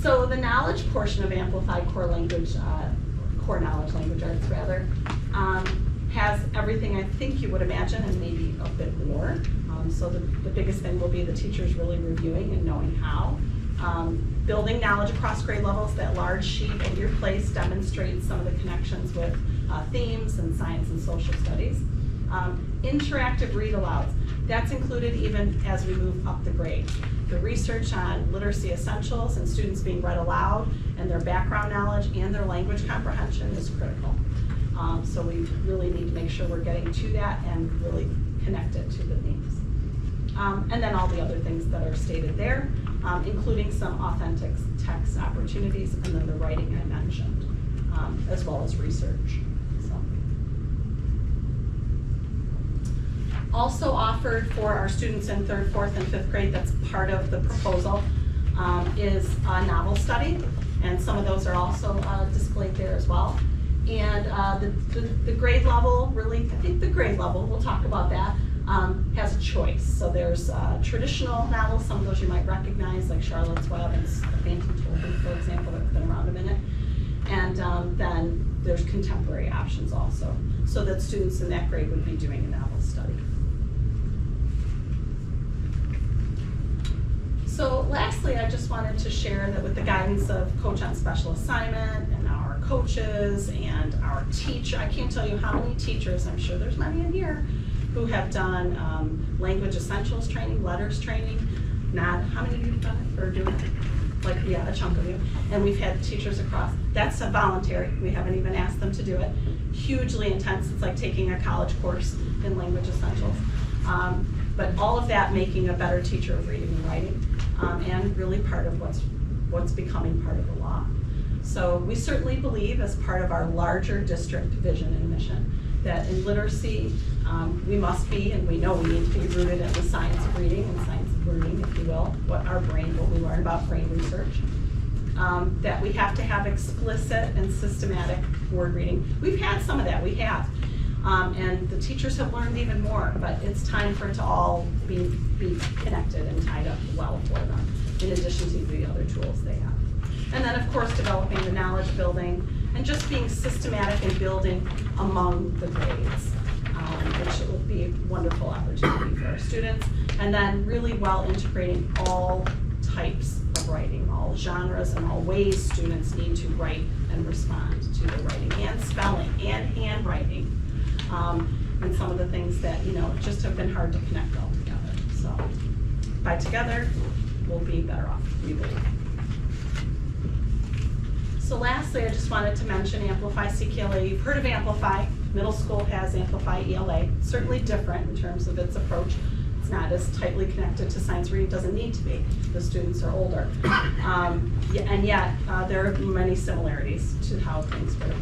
[SPEAKER 15] So the knowledge portion of Amplified Core Language, Core Knowledge Language Arts rather, has everything I think you would imagine and maybe a bit more. So the biggest thing will be the teachers really reviewing and knowing how. Building knowledge across grade levels. That large sheet at your place demonstrates some of the connections with themes and science and social studies. Interactive read-alouds. That's included even as we move up the grade. The research on literacy essentials and students being read aloud and their background knowledge and their language comprehension is critical. So we really need to make sure we're getting to that and really connect it to the themes. And then all the other things that are stated there, including some authentic text opportunities and then the writing I mentioned, as well as research. Also offered for our students in 3rd, 4th, and 5th grade, that's part of the proposal, is a novel study, and some of those are also displayed there as well. And the grade level, really, I think the grade level, we'll talk about that, has a choice. So there's traditional novels, some of those you might recognize, like Charlotte's Web and Phantom Tollbooth, for example, that's been around a minute. And then there's contemporary options also, so that students in that grade would be doing a novel study. So lastly, I just wanted to share that with the guidance of Coach on Special Assignment and our coaches and our teacher, I can't tell you how many teachers, I'm sure there's many in here, who have done language essentials training, letters training. Not, how many of you have done it or do it? Like, yeah, a chunk of you. And we've had teachers across. That's a voluntary. We haven't even asked them to do it. Hugely intense. It's like taking a college course in language essentials. But all of that making a better teacher of reading and writing, and really part of what's becoming part of the law. So we certainly believe, as part of our larger district vision and mission, that in literacy, we must be, and we know we need to be rooted in the science of reading and science of learning, if you will, what we learn about brain research. That we have to have explicit and systematic word reading. We've had some of that, we have. And the teachers have learned even more, but it's time for it to all be connected and tied up well for them, in addition to the other tools they have. And then, of course, developing the knowledge building and just being systematic and building among the grades, which will be a wonderful opportunity for our students. And then really well integrating all types of writing, all genres and all ways students need to write and respond to the writing, and spelling and handwriting, and some of the things that, just have been hard to connect all together. So by together, we'll be better off, we believe. So lastly, I just wanted to mention Amplify CKLA. You've heard of Amplify. Middle school has Amplify ELA. Certainly different in terms of its approach. It's not as tightly connected to science reading. It doesn't need to be. The students are older. And yet, there are many similarities to how things work.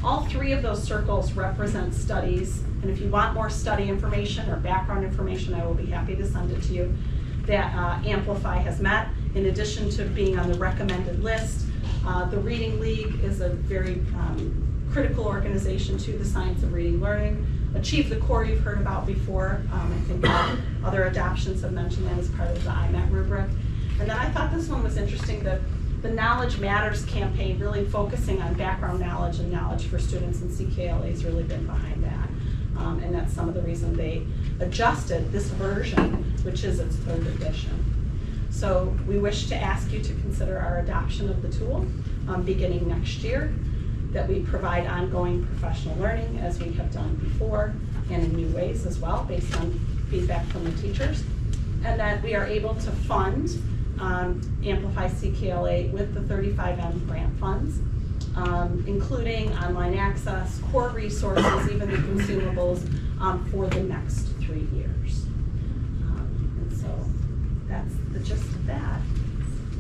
[SPEAKER 15] All three of those circles represent studies. And if you want more study information or background information, I will be happy to send it to you, that Amplify has met. In addition to being on the recommended list, the Reading League is a very critical organization to the science of reading learning. Achieve the Core you've heard about before. I think other adoptions have mentioned that as part of the IMAT rubric. And then I thought this one was interesting, that the Knowledge Matters campaign, really focusing on background knowledge and knowledge for students, and CKLA has really been behind that. And that's some of the reason they adjusted this version, which is its 3rd edition. So we wish to ask you to consider our adoption of the tool beginning next year, that we provide ongoing professional learning as we have done before, and in new ways as well, based on feedback from the teachers, and that we are able to fund Amplify CKLA with the 35M grant funds, including online access, core resources, even the consumables for the next 3 years. And so that's the gist of that.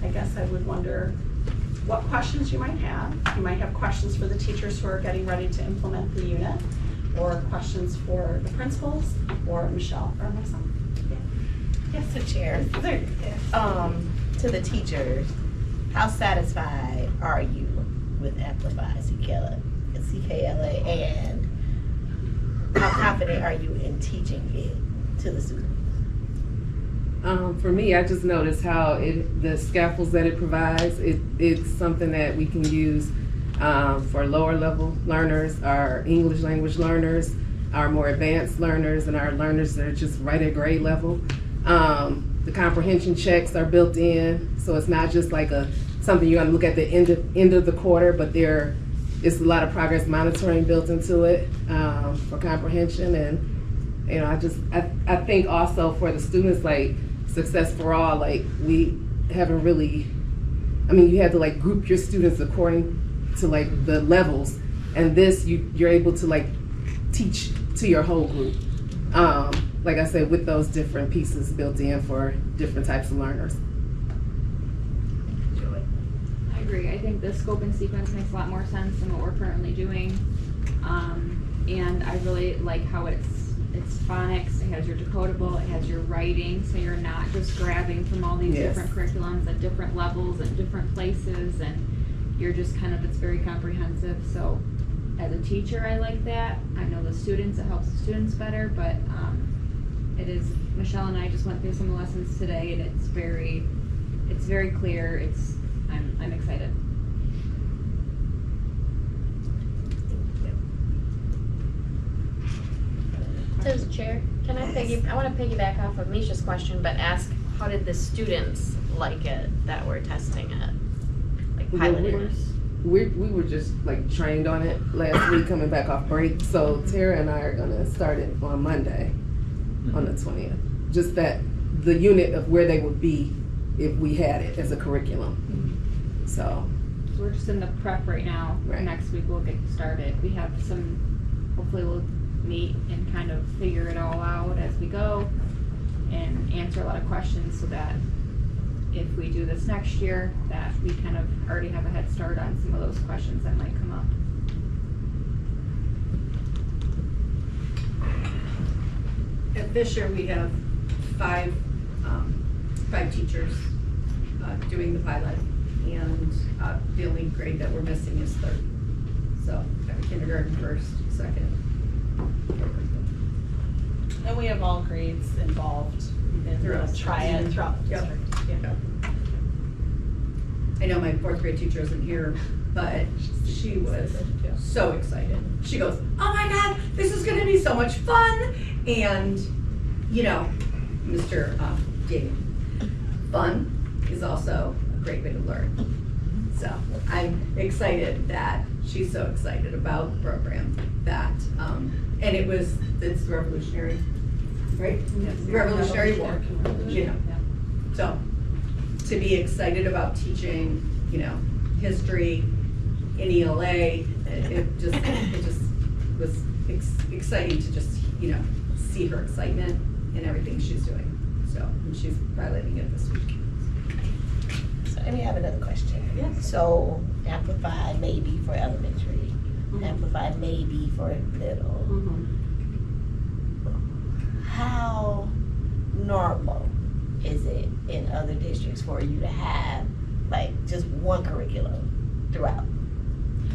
[SPEAKER 15] I guess I would wonder what questions you might have. You might have questions for the teachers who are getting ready to implement the unit, or questions for the principals, or Michelle or myself.
[SPEAKER 14] Yes, the chair. To the teachers, how satisfied are you with Amplify CKLA, and how confident are you in teaching it to the students?
[SPEAKER 11] For me, I just noticed how the scaffolds that it provides, it's something that we can use for lower level learners, our English language learners, our more advanced learners, and our learners that are just right at grade level. The comprehension checks are built in, so it's not just like something you're gonna look at the end of the quarter, but it's a lot of progress monitoring built into it for comprehension. And I think also for the students, like Success for All, like we haven't really, you had to like group your students according to like the levels, and this you're able to like teach to your whole group. Like I said, with those different pieces built in for different types of learners.
[SPEAKER 17] I agree. I think the scope and sequence makes a lot more sense than what we're currently doing. And I really like how it's phonics, it has your decodable, it has your writing, so you're not just grabbing from all these different curriculums at different levels and different places, and you're just it's very comprehensive. So as a teacher, I like that. I know the students, it helps the students better, but It is, Michelle and I just went through some lessons today, and it's very clear. I'm excited.
[SPEAKER 6] As chair, can I I want to piggyback off of Misha's question, but ask, how did the students like it that we're testing it? Like piloting?
[SPEAKER 11] We were just like trained on it last week coming back off break. So Tara and I are gonna start it on Monday, on the 20th. Just that, the unit of where they would be if we had it as a curriculum. So
[SPEAKER 17] We're just in the prep right now.
[SPEAKER 11] Right.
[SPEAKER 17] Next week we'll get started. We have hopefully we'll meet and kind of figure it all out as we go and answer a lot of questions so that if we do this next year, that we kind of already have a head start on some of those questions that might come up.
[SPEAKER 18] At Fisher, we have five teachers doing the pilot, and the only grade that we're missing is third. So, kindergarten, first, second.
[SPEAKER 15] And we have all grades involved in the triad throughout the district. Yeah.
[SPEAKER 18] I know my fourth grade teacher isn't here, but she was so excited. She goes, "Oh my God, this is gonna be so much fun!" And, you know, Mr. Dave, fun is also a great way to learn. So I'm excited that she's so excited about the program that, and it's revolutionary, right? Revolutionary War, you know. So to be excited about teaching, you know, history in ELA, it just was exciting to just, you know, see her excitement in everything she's doing. So, and she's piloting it this week.
[SPEAKER 14] So let me have another question.
[SPEAKER 15] Yes.
[SPEAKER 14] So Amplify maybe for elementary, Amplify maybe for middle. How normal is it in other districts for you to have like just one curriculum throughout?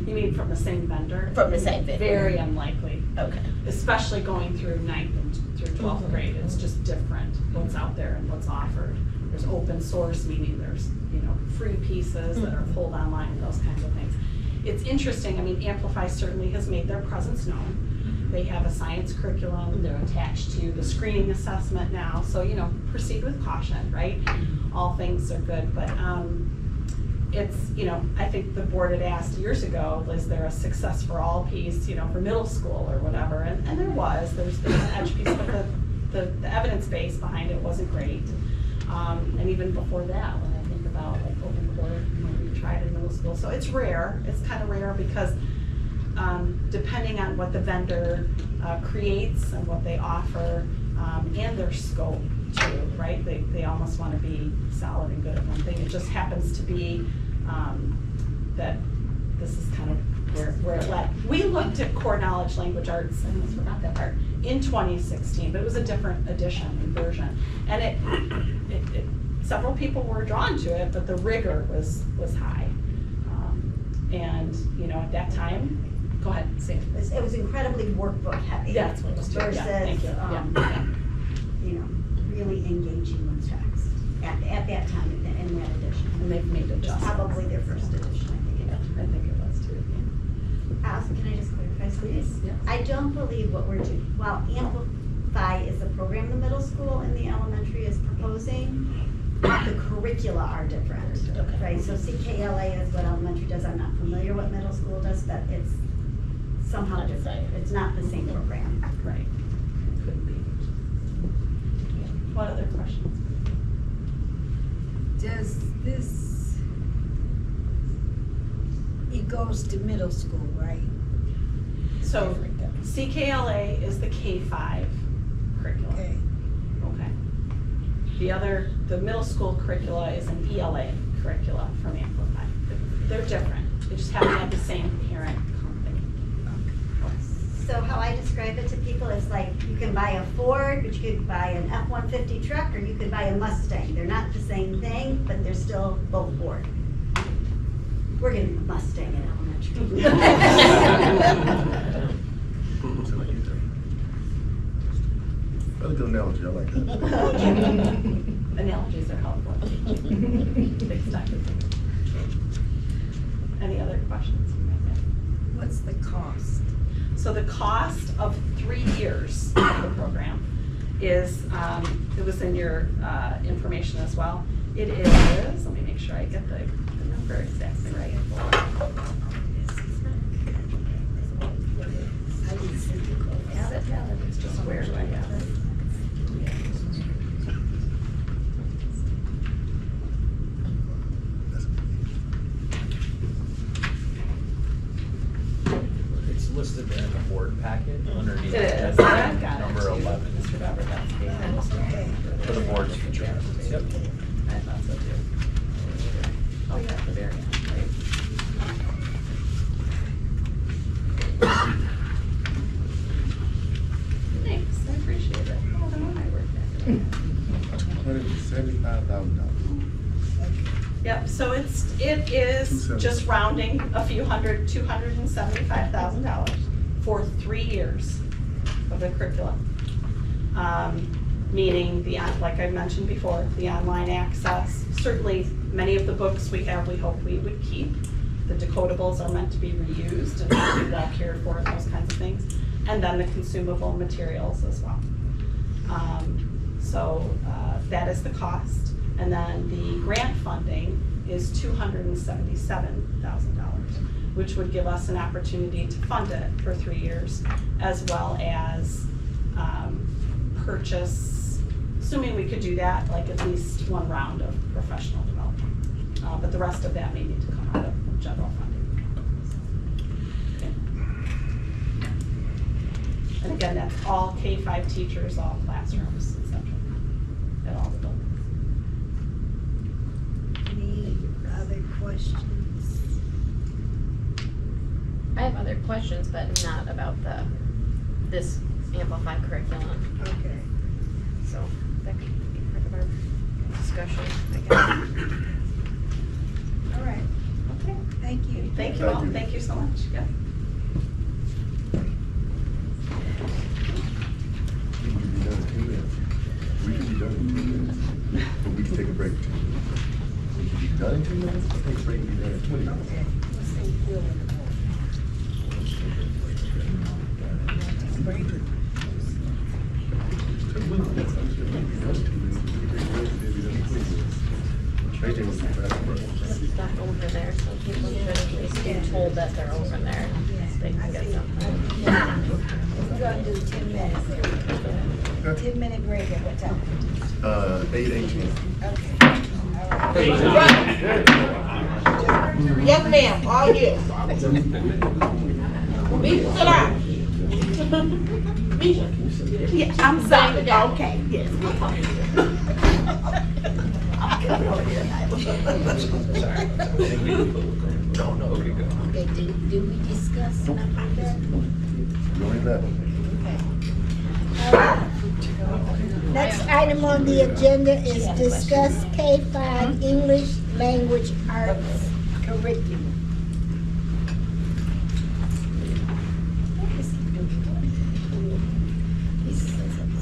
[SPEAKER 15] You mean from the same vendor?
[SPEAKER 14] From the same vendor.
[SPEAKER 15] Very unlikely.
[SPEAKER 14] Okay.
[SPEAKER 15] Especially going through 9th and through 12th grade, it's just different what's out there and what's offered. There's open source, meaning there's, you know, free pieces that are pulled online and those kinds of things. It's interesting, I mean, Amplify certainly has made their presence known. They have a science curriculum, they're attached to the screening assessment now, so, you know, proceed with caution, right? All things are good, but it's, you know, I think the board had asked years ago, is there a success for all piece, you know, for middle school or whatever, and there was, there's an edge piece, but the evidence base behind it wasn't great. And even before that, when I think about like open court, you know, we tried in middle school, so it's rare, it's kind of rare because depending on what the vendor creates and what they offer, and their scope too, right? They almost want to be solid and good at one thing. It just happens to be that this is kind of where it led. We looked at core knowledge, language arts, and I forgot that part, in 2016, but it was a different edition and version. And it several people were drawn to it, but the rigor was high. And, you know, at that time, go ahead, Sam.
[SPEAKER 16] It was incredibly workbook heavy.
[SPEAKER 15] Yeah, that's what it was too.
[SPEAKER 16] Versus,
[SPEAKER 15] Yeah, thank you.
[SPEAKER 16] you know, really engaging with text at that time in that edition.
[SPEAKER 15] And they've made
[SPEAKER 16] It's
[SPEAKER 15] adjustments.
[SPEAKER 16] probably their first edition, I think.
[SPEAKER 15] Yeah, I think it was too.
[SPEAKER 16] Can I just clarify something?
[SPEAKER 15] Please, yes.
[SPEAKER 16] I don't believe what we're doing, while Amplify is a program the middle school and the elementary is proposing, the curricula are different, right? So CKLA is what elementary does. I'm not familiar what middle school does, but it's somehow different. It's not the same program.
[SPEAKER 15] Right. Could be. What other questions?
[SPEAKER 1] Does this, it goes to middle school, right?
[SPEAKER 15] So CKLA is the K-5 curriculum.
[SPEAKER 1] Okay.
[SPEAKER 15] Okay. The middle school curricula is an ELA curricula from Amplify. They're different. They just happen to have the same parent company.
[SPEAKER 16] So how I describe it to people is like, you can buy a Ford, but you could buy an F-150 truck, or you could buy a Mustang. They're not the same thing, but they're still both Ford. We're getting a Mustang in elementary.
[SPEAKER 3] That's a good analogy, I like that.
[SPEAKER 15] Analogies are helpful. Takes time. Any other questions you might have?
[SPEAKER 1] What's the cost?
[SPEAKER 15] So the cost of 3 years of the program is, it was in your information as well. It is, let me make sure I get the number exactly right. It's just where do I have it?
[SPEAKER 5] It's listed in the board packet underneath.
[SPEAKER 15] It is.
[SPEAKER 5] agenda
[SPEAKER 15] I've got it
[SPEAKER 5] Number
[SPEAKER 15] too.
[SPEAKER 5] 11.
[SPEAKER 15] Mr. Beverly.
[SPEAKER 5] For the board's future reference. Yep.
[SPEAKER 15] I thought so too. Oh, yeah, at the very end, right? Thanks, I appreciate it. Oh, the one I worked at.
[SPEAKER 3] $275,000.
[SPEAKER 15] Yep, so it is just rounding a few hundred, $275,000 for 3 years of the curriculum. Meaning like I mentioned before, the online access. Certainly, many of the books we have, we hope we would keep. The decodables are meant to be reused and be well cared for and those kinds of things. And then the consumable materials as well. That is the cost. And then the grant funding is $277,000, which would give us an opportunity to fund it for 3 years, as well as purchase, assuming we could do that, like at least 1 round of professional development. But the rest of that may need to come out of general funding. And again, that's all K-5 teachers, all classrooms, et cetera, at all the buildings.
[SPEAKER 1] Any other questions?
[SPEAKER 6] I have other questions, but not about this amplified curriculum.
[SPEAKER 1] Okay.
[SPEAKER 6] So that could be part of our discussion, I guess.
[SPEAKER 1] All right. Okay, thank you.
[SPEAKER 15] Thank you all, thank you so much, yeah.
[SPEAKER 3] We can be done in 2 minutes. But we can take a break. We can be done in 2 minutes, take a break and be done in 20 minutes.
[SPEAKER 6] Stuff over there, so people should at least be told that they're over there. They can get something.
[SPEAKER 1] We're gonna do 10 minutes. 10-minute break at what time?
[SPEAKER 3] 8:18.
[SPEAKER 1] Okay. All right.
[SPEAKER 14] Yes, ma'am, all you. Misha, sit down. Misha.
[SPEAKER 15] Yeah, I'm sorry,
[SPEAKER 14] Okay, yes.
[SPEAKER 1] Okay, do we discuss number 11? Next item on the agenda is discuss K-5 English Language Arts curriculum.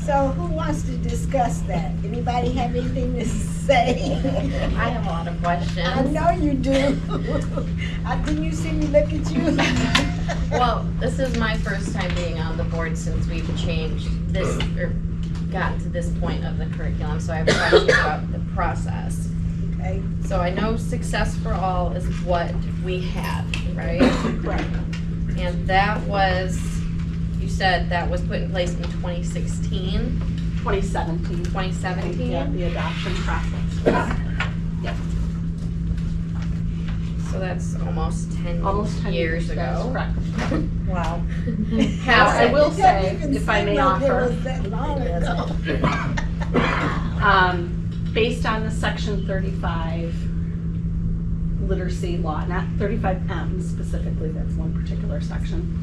[SPEAKER 1] So who wants to discuss that? Anybody have anything to say?
[SPEAKER 6] I have a lot of questions.
[SPEAKER 1] I know you do. Didn't you see me look at you?
[SPEAKER 6] Well, this is my first time being on the board since we've changed this, or gotten to this point of the curriculum, so I have questions about the process.
[SPEAKER 1] Okay.
[SPEAKER 6] So I know Success for All is what we had, right?
[SPEAKER 15] Right.
[SPEAKER 6] And that was, you said that was put in place in 2016?
[SPEAKER 15] 2017.
[SPEAKER 6] 2017?
[SPEAKER 15] Yeah, the adoption process. Yep.
[SPEAKER 6] So that's almost 10 years ago.
[SPEAKER 15] That's correct.
[SPEAKER 6] Wow.
[SPEAKER 15] I will say, if I may offer, based on the Section 35 literacy law, not 35M specifically, that's one particular section,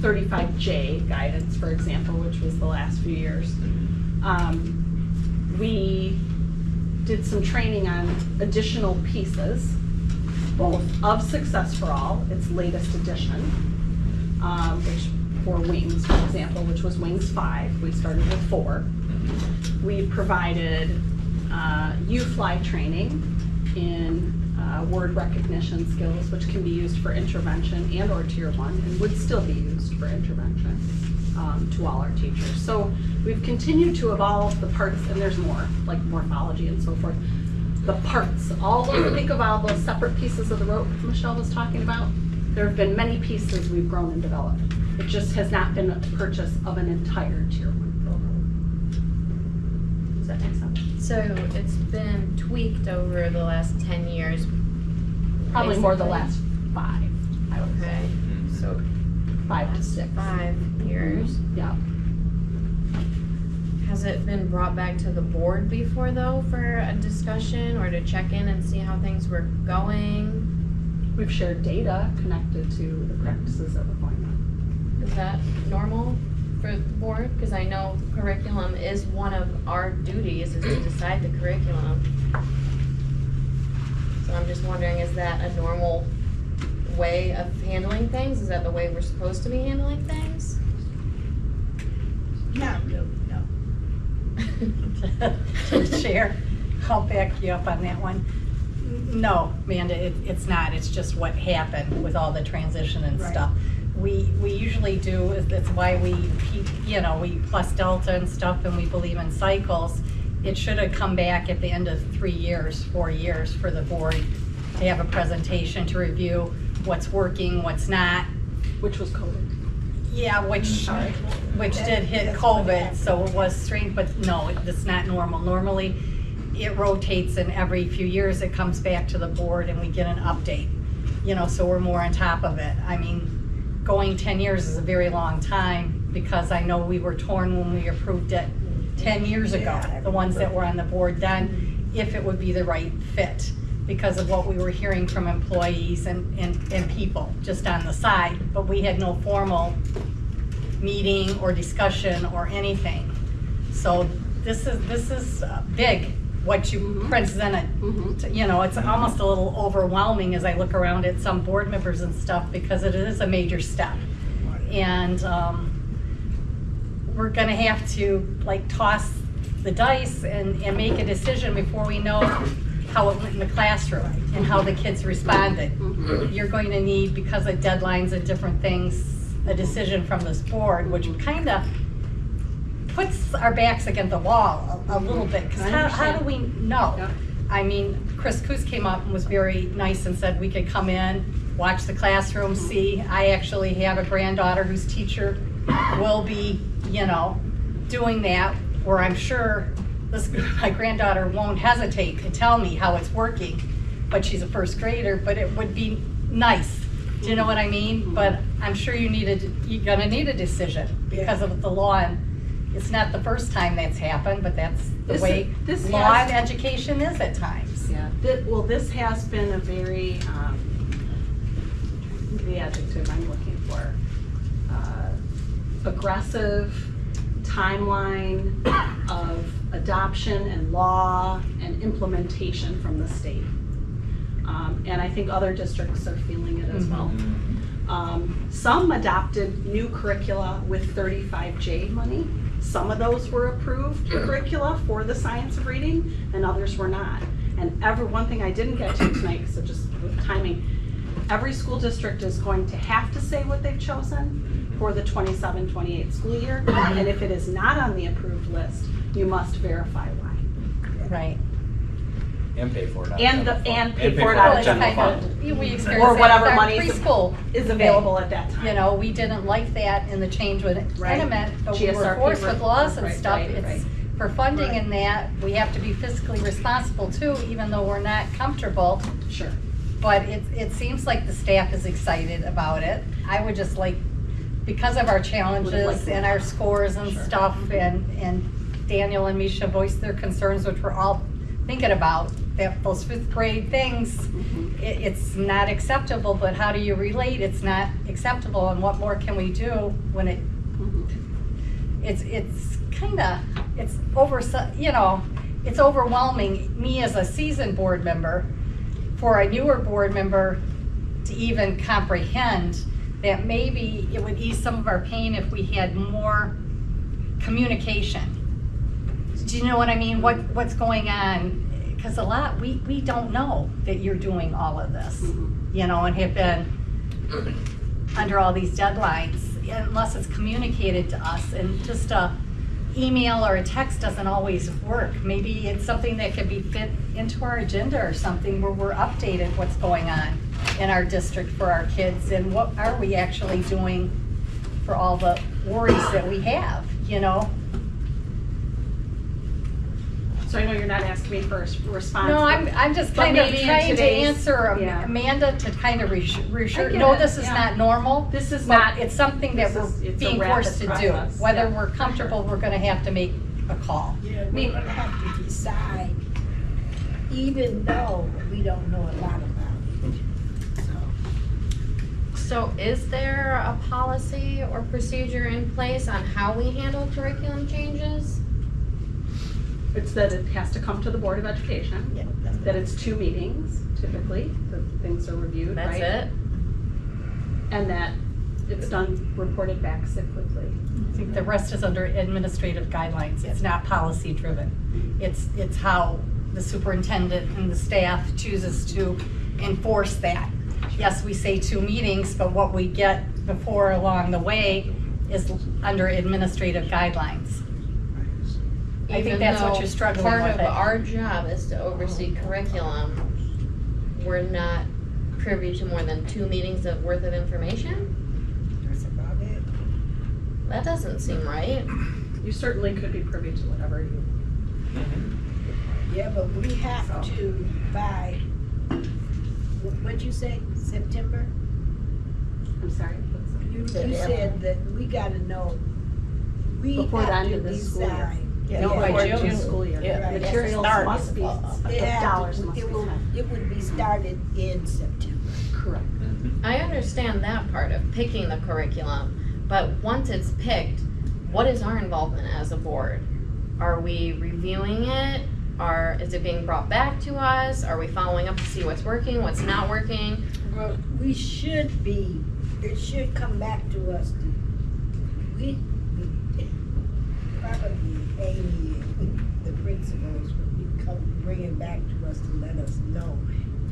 [SPEAKER 15] 35J guidance, for example, which was the last few years, we did some training on additional pieces, both of Success for All, its latest edition, which for Wings, for example, which was Wings 5. We started with 4. We provided U-Fly training in word recognition skills, which can be used for intervention and or Tier 1, and would still be used for intervention to all our teachers. So we've continued to evolve the parts, and there's more, like morphology and so forth. The parts, all those, think of all those separate pieces of the rope Michelle was talking about. There have been many pieces we've grown and developed. It just has not been a purchase of an entire Tier 1 program. Does that make sense?
[SPEAKER 6] So it's been tweaked over the last 10 years.
[SPEAKER 15] Probably more the
[SPEAKER 6] basically?
[SPEAKER 15] last 5, I would say.
[SPEAKER 6] So
[SPEAKER 15] 5 to 6.
[SPEAKER 6] 5 years.
[SPEAKER 15] Yeah.
[SPEAKER 6] Has it been brought back to the board before though for a discussion or to check in and see how things were going?
[SPEAKER 15] We've shared data connected to the practices that we're going on.
[SPEAKER 6] Is that normal for the board? Because I know curriculum is one of our duties is to decide the curriculum. So I'm just wondering, is that a normal way of handling things? Is that the way we're supposed to be handling things?
[SPEAKER 1] Not really, no.
[SPEAKER 4] To the chair, I'll back you up on that one. No, Amanda, it's not. It's just what happened with all the transition and
[SPEAKER 15] Right.
[SPEAKER 4] stuff. We usually do, that's why we plus Delta and stuff, and we believe in cycles. It should have come back at the end of 3 years, 4 years for the board to have a presentation to review what's working, what's not.
[SPEAKER 15] Which was COVID.
[SPEAKER 4] Yeah, which did hit COVID, so it was strange, but no, it's not normal. Normally, it rotates and every few years it comes back to the board and we get an update. So we're more on top of it. I mean, going 10 years is a very long time because I know we were torn when we approved it 10 years ago, the ones that were on the board then, if it would be the right fit because of what we were hearing from employees and people just on the side, but we had no formal meeting or discussion or anything. So this is big, what you presented. It's almost a little overwhelming as I look around at some board members and stuff because it is a major step. And we're gonna have to toss the dice and make a decision before we know how it went in the classroom and how the kids responded. You're going to need, because of deadlines and different things, a decision from this board, which kind of puts our backs against the wall a little bit, because how do we know?
[SPEAKER 15] Yep.
[SPEAKER 4] I mean, Chris Coos came up and was very nice and said we could come in, watch the classroom, see. I actually have a granddaughter whose teacher will be, doing that, where I'm sure my granddaughter won't hesitate to tell me how it's working, but she's a first grader, but it would be nice. Do you know what I mean? But I'm sure you're gonna need a decision because of the law, and it's not the first time that's happened, but that's the way law and education is at times.
[SPEAKER 15] Yeah. This has been a very, the adjective I'm looking for, aggressive timeline of adoption and law and implementation from the state. And I think other districts are feeling it as well. Some adopted new curricula with 35J money. Some of those were approved curricula for the science of reading, and others were not. And one thing I didn't get to tonight, so just with timing, every school district is going to have to say what they've chosen for the 27-28 school year. And if it is not on the approved list, you must verify why.
[SPEAKER 4] Right.
[SPEAKER 5] And pay for it.
[SPEAKER 15] And pay for it out of general fund.
[SPEAKER 4] We experienced
[SPEAKER 15] Or whatever
[SPEAKER 4] that with our
[SPEAKER 15] money
[SPEAKER 4] preschool
[SPEAKER 15] is available at that time.
[SPEAKER 4] We didn't like that in the change with
[SPEAKER 15] Right.
[SPEAKER 4] Intimate, but we were
[SPEAKER 15] GSR
[SPEAKER 4] forced
[SPEAKER 15] paper.
[SPEAKER 4] with laws and
[SPEAKER 15] Right,
[SPEAKER 4] stuff.
[SPEAKER 15] right,
[SPEAKER 4] It's
[SPEAKER 15] right.
[SPEAKER 4] for funding and that, we have to be fiscally responsible too, even though we're not comfortable.
[SPEAKER 15] Sure.
[SPEAKER 4] But it seems like the staff is excited about it. I would just because of our challenges and our scores and stuff, and Daniel and Misha voiced their concerns, which we're all thinking about, that those 5th grade things, it's not acceptable, but how do you relate it's not acceptable, and what more can we do when it's kind of, it's overwhelming me as a seasoned board member, for a newer board member to even comprehend that maybe it would ease some of our pain if we had more communication. Do you know what I mean? What's going on? Because a lot, we don't know that you're doing all of this, you know, and have been under all these deadlines unless it's communicated to us. And just a email or a text doesn't always work. Maybe it's something that could be fit into our agenda or something where we're updated what's going on in our district for our kids and what are we actually doing for all the worries that we have, you know?
[SPEAKER 15] So I know you're not asking me for a response.
[SPEAKER 4] No,
[SPEAKER 15] but-
[SPEAKER 4] I'm just
[SPEAKER 15] but
[SPEAKER 4] kind of
[SPEAKER 15] maybe in
[SPEAKER 4] trying to
[SPEAKER 15] today's-
[SPEAKER 4] answer
[SPEAKER 15] yeah.
[SPEAKER 4] Amanda to kind of reassure,
[SPEAKER 15] I get
[SPEAKER 4] no,
[SPEAKER 15] it,
[SPEAKER 4] this is
[SPEAKER 15] yeah.
[SPEAKER 4] not normal.
[SPEAKER 15] This is
[SPEAKER 4] but
[SPEAKER 15] not-
[SPEAKER 4] It's something that
[SPEAKER 15] this is-
[SPEAKER 4] we're
[SPEAKER 15] it's a
[SPEAKER 4] being
[SPEAKER 15] rapid
[SPEAKER 4] forced to do.
[SPEAKER 15] process,
[SPEAKER 4] Whether
[SPEAKER 15] yeah,
[SPEAKER 4] we're comfortable, we're gonna have to make a call.
[SPEAKER 1] Yeah, we're gonna have to decide, even though we don't know a lot about it.
[SPEAKER 6] So is there a policy or procedure in place on how we handle curriculum changes?
[SPEAKER 15] It's that it has to come to the Board of Education, that it's 2 meetings typically, that things are reviewed,
[SPEAKER 6] That's
[SPEAKER 15] right?
[SPEAKER 6] it?
[SPEAKER 15] And that it's done, reported back cyclically.
[SPEAKER 4] I think the rest is under administrative guidelines. It's not policy driven. It's how the superintendent and the staff chooses to enforce that. Yes, we say 2 meetings, but what we get before along the way is under administrative guidelines. I think
[SPEAKER 6] Even
[SPEAKER 4] that's what
[SPEAKER 6] though
[SPEAKER 4] you're struggling
[SPEAKER 6] part
[SPEAKER 4] with
[SPEAKER 6] of
[SPEAKER 4] it.
[SPEAKER 6] our job is to oversee curriculum, we're not privy to more than 2 meetings of worth of information?
[SPEAKER 1] That's about it.
[SPEAKER 6] That doesn't seem right.
[SPEAKER 15] You certainly could be privy to whatever you.
[SPEAKER 1] Yeah, but we have to by, what'd you say, September?
[SPEAKER 15] I'm sorry.
[SPEAKER 1] You said that we gotta know, we
[SPEAKER 15] Before the
[SPEAKER 1] have
[SPEAKER 15] end
[SPEAKER 1] to
[SPEAKER 15] of the school year.
[SPEAKER 1] decide.
[SPEAKER 15] No, by June school year.
[SPEAKER 1] Right.
[SPEAKER 15] Materials
[SPEAKER 1] Started.
[SPEAKER 15] must be,
[SPEAKER 1] It
[SPEAKER 15] the
[SPEAKER 1] had to-
[SPEAKER 15] dollars must be
[SPEAKER 1] it will-
[SPEAKER 15] spent.
[SPEAKER 1] It would be started in September.
[SPEAKER 15] Correct.
[SPEAKER 6] I understand that part of picking the curriculum, but once it's picked, what is our involvement as a board? Are we reviewing it? Is it being brought back to us? Are we following up to see what's working, what's not working?
[SPEAKER 1] Well, we should be, it should come back to us. We, probably Amy and the principals would be bringing back to us to let us know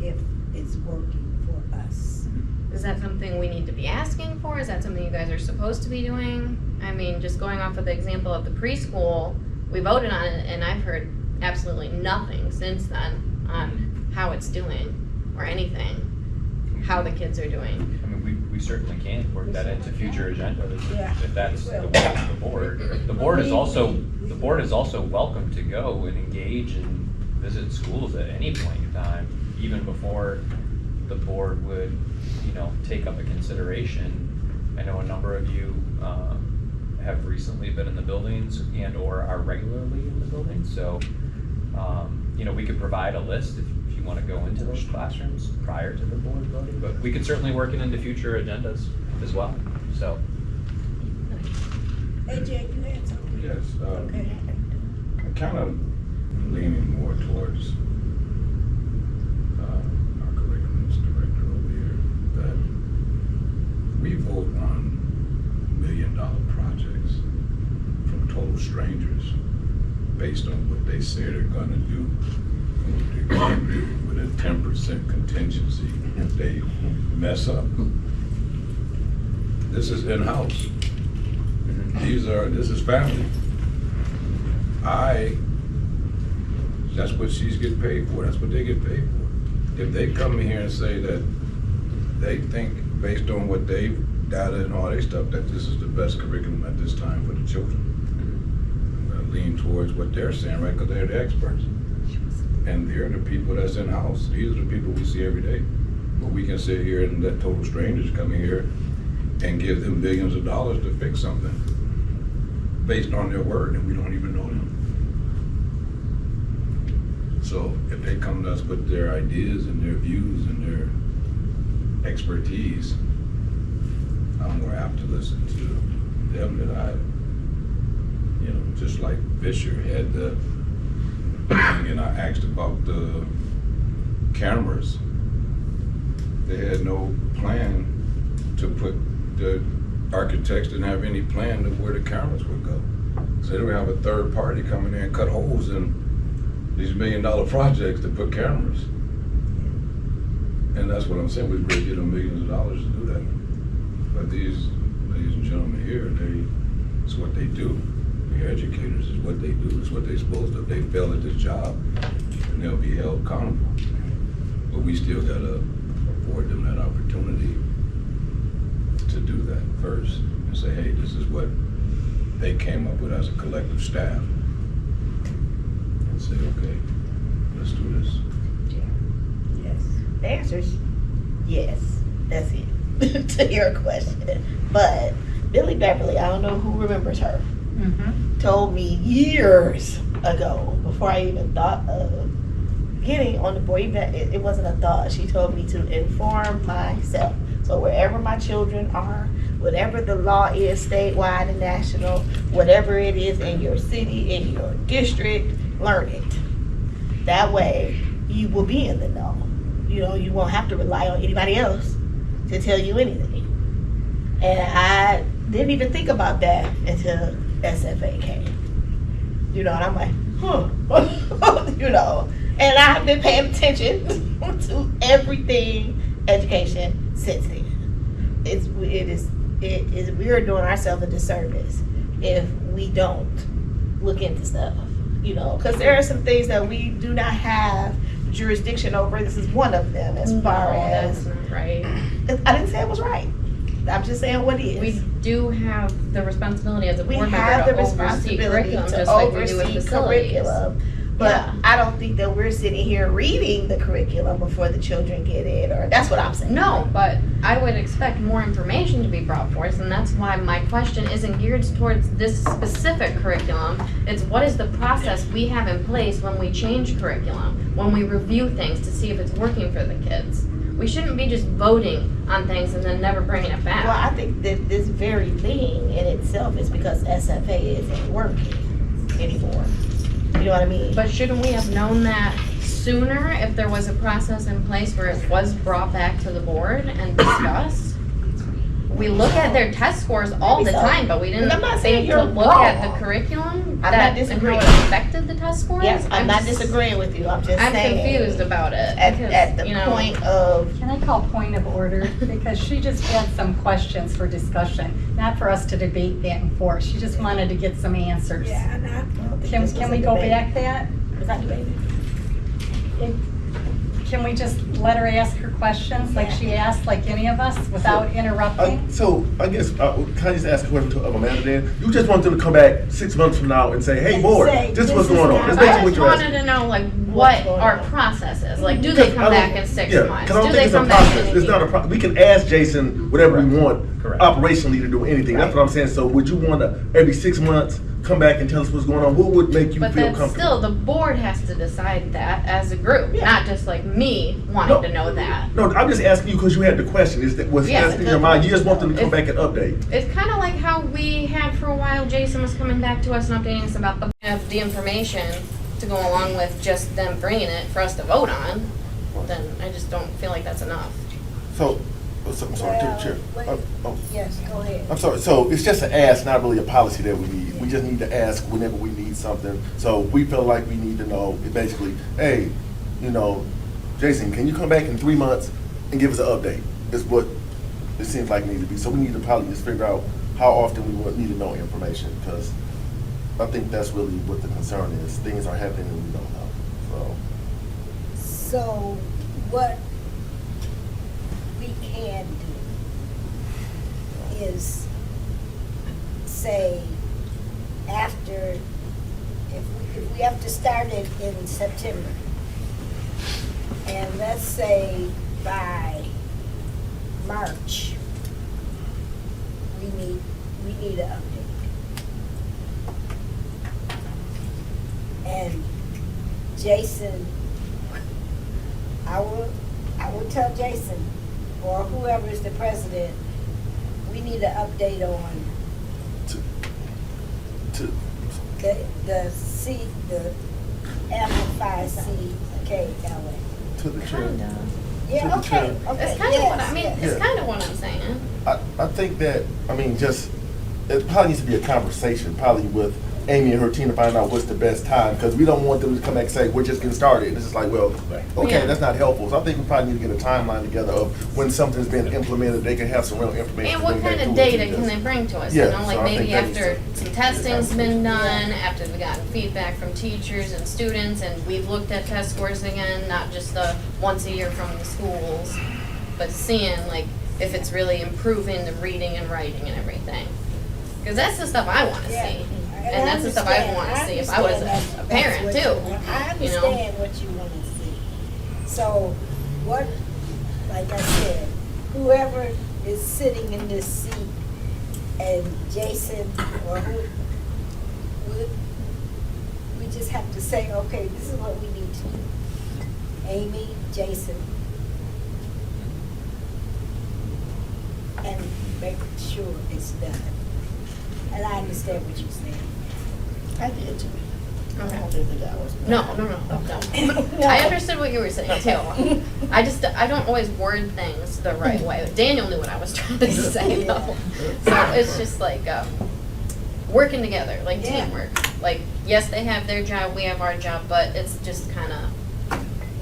[SPEAKER 1] if it's working for us.
[SPEAKER 6] Is that something we need to be asking for? Is that something you guys are supposed to be doing? I mean, just going off of the example of the preschool, we voted on it and I've heard absolutely nothing since then on how it's doing or anything, how the kids are doing.
[SPEAKER 5] I mean, we certainly can work that into future agendas
[SPEAKER 1] Yeah.
[SPEAKER 5] if that's the will of the board. The board is also welcome to go and engage and visit schools at any point in time, even before the board would, you know, take up a consideration. I know a number of you have recently been in the buildings and or are regularly in the buildings, so you know, we could provide a list if you want to go into those classrooms prior to the board voting, but we could certainly work it into future agendas as well, so.
[SPEAKER 1] AJ, you had something?
[SPEAKER 19] Yes,
[SPEAKER 1] Okay.
[SPEAKER 19] I'm kind of leaning more towards our curriculums director over here, that we vote on $1 million projects from total strangers based on what they say they're gonna do, and what they're gonna do with a 10% contingency if they mess up. This is in-house. This is family. That's what she's getting paid for, that's what they get paid for. If they come in here and say that they think, based on what they've data and all their stuff, that this is the best curriculum at this time for the children, I'm gonna lean towards what they're saying, right, because they're the experts. And they're the people that's in-house, these are the people we see every day. But we can sit here and let total strangers come in here and give them billions of dollars to fix something based on their word, and we don't even know them. So if they come to us with their ideas and their views and their expertise, I'm more apt to listen to them than I, you know, just like Fisher had the thing, and I asked about the cameras. They had no plan to put the architects didn't have any plan of where the cameras would go. So they would have a third party coming in and cut holes in these $1 million projects to put cameras. And that's what I'm saying, we've raised them millions of dollars to do that. But these ladies and gentlemen here, it's what they do. The educators is what they do, it's what they're supposed to. If they fail at this job, then they'll be held accountable. But we still gotta afford them that opportunity to do that first and say, hey, this is what they came up with as a collective staff. And say, okay, let's do this.
[SPEAKER 14] Yes. The answer is yes. That's it. To your question. But Billy Beverly, I don't know who remembers her, told me years ago, before I even thought of getting on the board, even it wasn't a thought. She told me to inform myself. So wherever my children are, whatever the law is statewide and national, whatever it is in your city, in your district, learn it. That way you will be in the know. You know, you won't have to rely on anybody else to tell you anything. And I didn't even think about that until SFA came. You know, and I'm like, you know, and I've been paying attention to everything education since then. We're doing ourselves a disservice if we don't look into stuff, you know, because there are some things that we do not have jurisdiction over. This is one of them, as far as.
[SPEAKER 6] That's not right.
[SPEAKER 14] I didn't say it was right. I'm just saying what is.
[SPEAKER 6] We do have the responsibility as a
[SPEAKER 14] We
[SPEAKER 6] board
[SPEAKER 14] have
[SPEAKER 6] member
[SPEAKER 14] the
[SPEAKER 6] to oversee
[SPEAKER 14] responsibility
[SPEAKER 6] curriculum,
[SPEAKER 14] to
[SPEAKER 6] just like we do with
[SPEAKER 14] oversee
[SPEAKER 6] facilities.
[SPEAKER 14] curriculum. But I don't think that we're sitting here reading the curriculum before the children get it, or that's what I'm saying.
[SPEAKER 6] No, but I would expect more information to be brought forth, and that's why my question isn't geared towards this specific curriculum. It's what is the process we have in place when we change curriculum, when we review things to see if it's working for the kids. We shouldn't be just voting on things and then never bringing it back.
[SPEAKER 14] Well, I think that this very thing in itself is because SFA isn't working anymore. You know what I mean?
[SPEAKER 6] But shouldn't we have known that sooner if there was a process in place where it was brought back to the board and discussed? We look at their test scores all the time, but we didn't think to look at the curriculum
[SPEAKER 14] I'm
[SPEAKER 6] that
[SPEAKER 14] not
[SPEAKER 6] and how
[SPEAKER 14] disagreeing.
[SPEAKER 6] it affected the test scores?
[SPEAKER 14] Yes, I'm not disagreeing with you. I'm just
[SPEAKER 6] I'm
[SPEAKER 14] saying.
[SPEAKER 6] confused about it.
[SPEAKER 14] At the
[SPEAKER 6] you know,
[SPEAKER 14] point of.
[SPEAKER 4] Can I call point of order? Because she just had some questions for discussion, not for us to debate back and forth. She just wanted to get some answers.
[SPEAKER 14] Yeah, and I don't think
[SPEAKER 4] Can
[SPEAKER 14] this was
[SPEAKER 4] we
[SPEAKER 14] a
[SPEAKER 4] go
[SPEAKER 14] debate.
[SPEAKER 4] back that?
[SPEAKER 14] Was that debated?
[SPEAKER 4] Can we just let her ask her questions like she asked, like any of us, without interrupting?
[SPEAKER 3] So I guess, can I just ask a question of Amanda then? You just want them to come back 6 months from now and say, hey, board, this is what's going on. That's
[SPEAKER 6] I
[SPEAKER 3] basically
[SPEAKER 6] just
[SPEAKER 3] what you're
[SPEAKER 6] wanted
[SPEAKER 3] asking.
[SPEAKER 6] to know like what our process is. Like, do they come back in 6
[SPEAKER 3] Yeah,
[SPEAKER 6] months?
[SPEAKER 3] because I don't
[SPEAKER 6] Do
[SPEAKER 3] think
[SPEAKER 6] they
[SPEAKER 3] it's a
[SPEAKER 6] come back
[SPEAKER 3] process.
[SPEAKER 6] in
[SPEAKER 3] It's not a we can ask Jason whatever we want operationally to do anything. That's what I'm saying. So would you want to, every 6 months, come back and tell us what's going on? What would make you
[SPEAKER 6] But
[SPEAKER 3] feel
[SPEAKER 6] then
[SPEAKER 3] comfortable?
[SPEAKER 6] still, the board has to decide that as a group, not just like me wanting to know that.
[SPEAKER 3] No, I'm just asking you because you had the question. Is that what's
[SPEAKER 6] Yeah,
[SPEAKER 3] asking in your mind? You just want them to come back and update.
[SPEAKER 6] It's kind of like how we had for a while, Jason was coming back to us and updating us about the information to go along with just them bringing it for us to vote on. Then I just don't feel like that's enough.
[SPEAKER 3] So, I'm sorry, Chair.
[SPEAKER 1] Yes, go ahead.
[SPEAKER 3] I'm sorry. So it's just an ask, not really a policy that we need. We just need to ask whenever we need something. So we feel like we need to know, basically, hey, you know, Jason, can you come back in 3 months and give us an update? Is what it seems like it needs to be. So we need to probably just figure out how often we would need to know information, because I think that's really what the concern is. Things are happening and we don't know.
[SPEAKER 1] So what we can do is say after, if we have to start it in September, and let's say by March, we need an update. And Jason, I will tell Jason, or whoever is the president, we need an update on the amplified CKLA.
[SPEAKER 3] To the chair.
[SPEAKER 1] Yeah, okay, okay.
[SPEAKER 6] It's kind of what, I mean,
[SPEAKER 1] yes,
[SPEAKER 6] it's
[SPEAKER 3] yes.
[SPEAKER 6] kind of what I'm saying.
[SPEAKER 3] I think that, I mean, just, it probably needs to be a conversation, probably with Amy and her team to find out what's the best time, because we don't want them to come back and say, we're just getting started. And it's just like, well, okay,
[SPEAKER 6] Yeah.
[SPEAKER 3] that's not helpful. So I think we probably need to get a timeline together of when something's been implemented, they can have some real information.
[SPEAKER 6] And
[SPEAKER 3] to
[SPEAKER 6] what
[SPEAKER 3] bring back
[SPEAKER 6] kind of
[SPEAKER 3] to us
[SPEAKER 6] data
[SPEAKER 3] and
[SPEAKER 6] can
[SPEAKER 3] just-
[SPEAKER 6] they bring to us?
[SPEAKER 3] Yeah,
[SPEAKER 6] You know, like
[SPEAKER 3] so I think
[SPEAKER 6] maybe
[SPEAKER 3] that needs
[SPEAKER 6] after
[SPEAKER 3] to
[SPEAKER 6] some
[SPEAKER 3] be a
[SPEAKER 6] testing's been
[SPEAKER 3] conversation.
[SPEAKER 6] done, after we gotten feedback from teachers and students, and we've looked at test scores again, not just the once a year from the schools, but seeing like if it's really improving the reading and writing and everything. Because that's the stuff I want to
[SPEAKER 1] Yeah.
[SPEAKER 6] see.
[SPEAKER 1] And
[SPEAKER 6] And that's the stuff I want to see if I was
[SPEAKER 1] understand
[SPEAKER 6] a
[SPEAKER 1] that's
[SPEAKER 6] parent
[SPEAKER 1] what
[SPEAKER 6] too.
[SPEAKER 1] you want. I
[SPEAKER 6] you know?
[SPEAKER 1] understand what you want to see. So what, like I said, whoever is sitting in this seat and Jason or who, we just have to say, okay, this is what we need to do. Amy, Jason, and make sure it's done. And I understand what you're saying.
[SPEAKER 14] I did too.
[SPEAKER 6] Okay.
[SPEAKER 14] I did the hours.
[SPEAKER 6] No. I understood what you were saying too. I don't always word things the right way. Daniel knew what I was trying to say though. So it's just like working together, like
[SPEAKER 1] Yeah.
[SPEAKER 6] teamwork. Like yes, they have their job, we have our job, but it's just kind of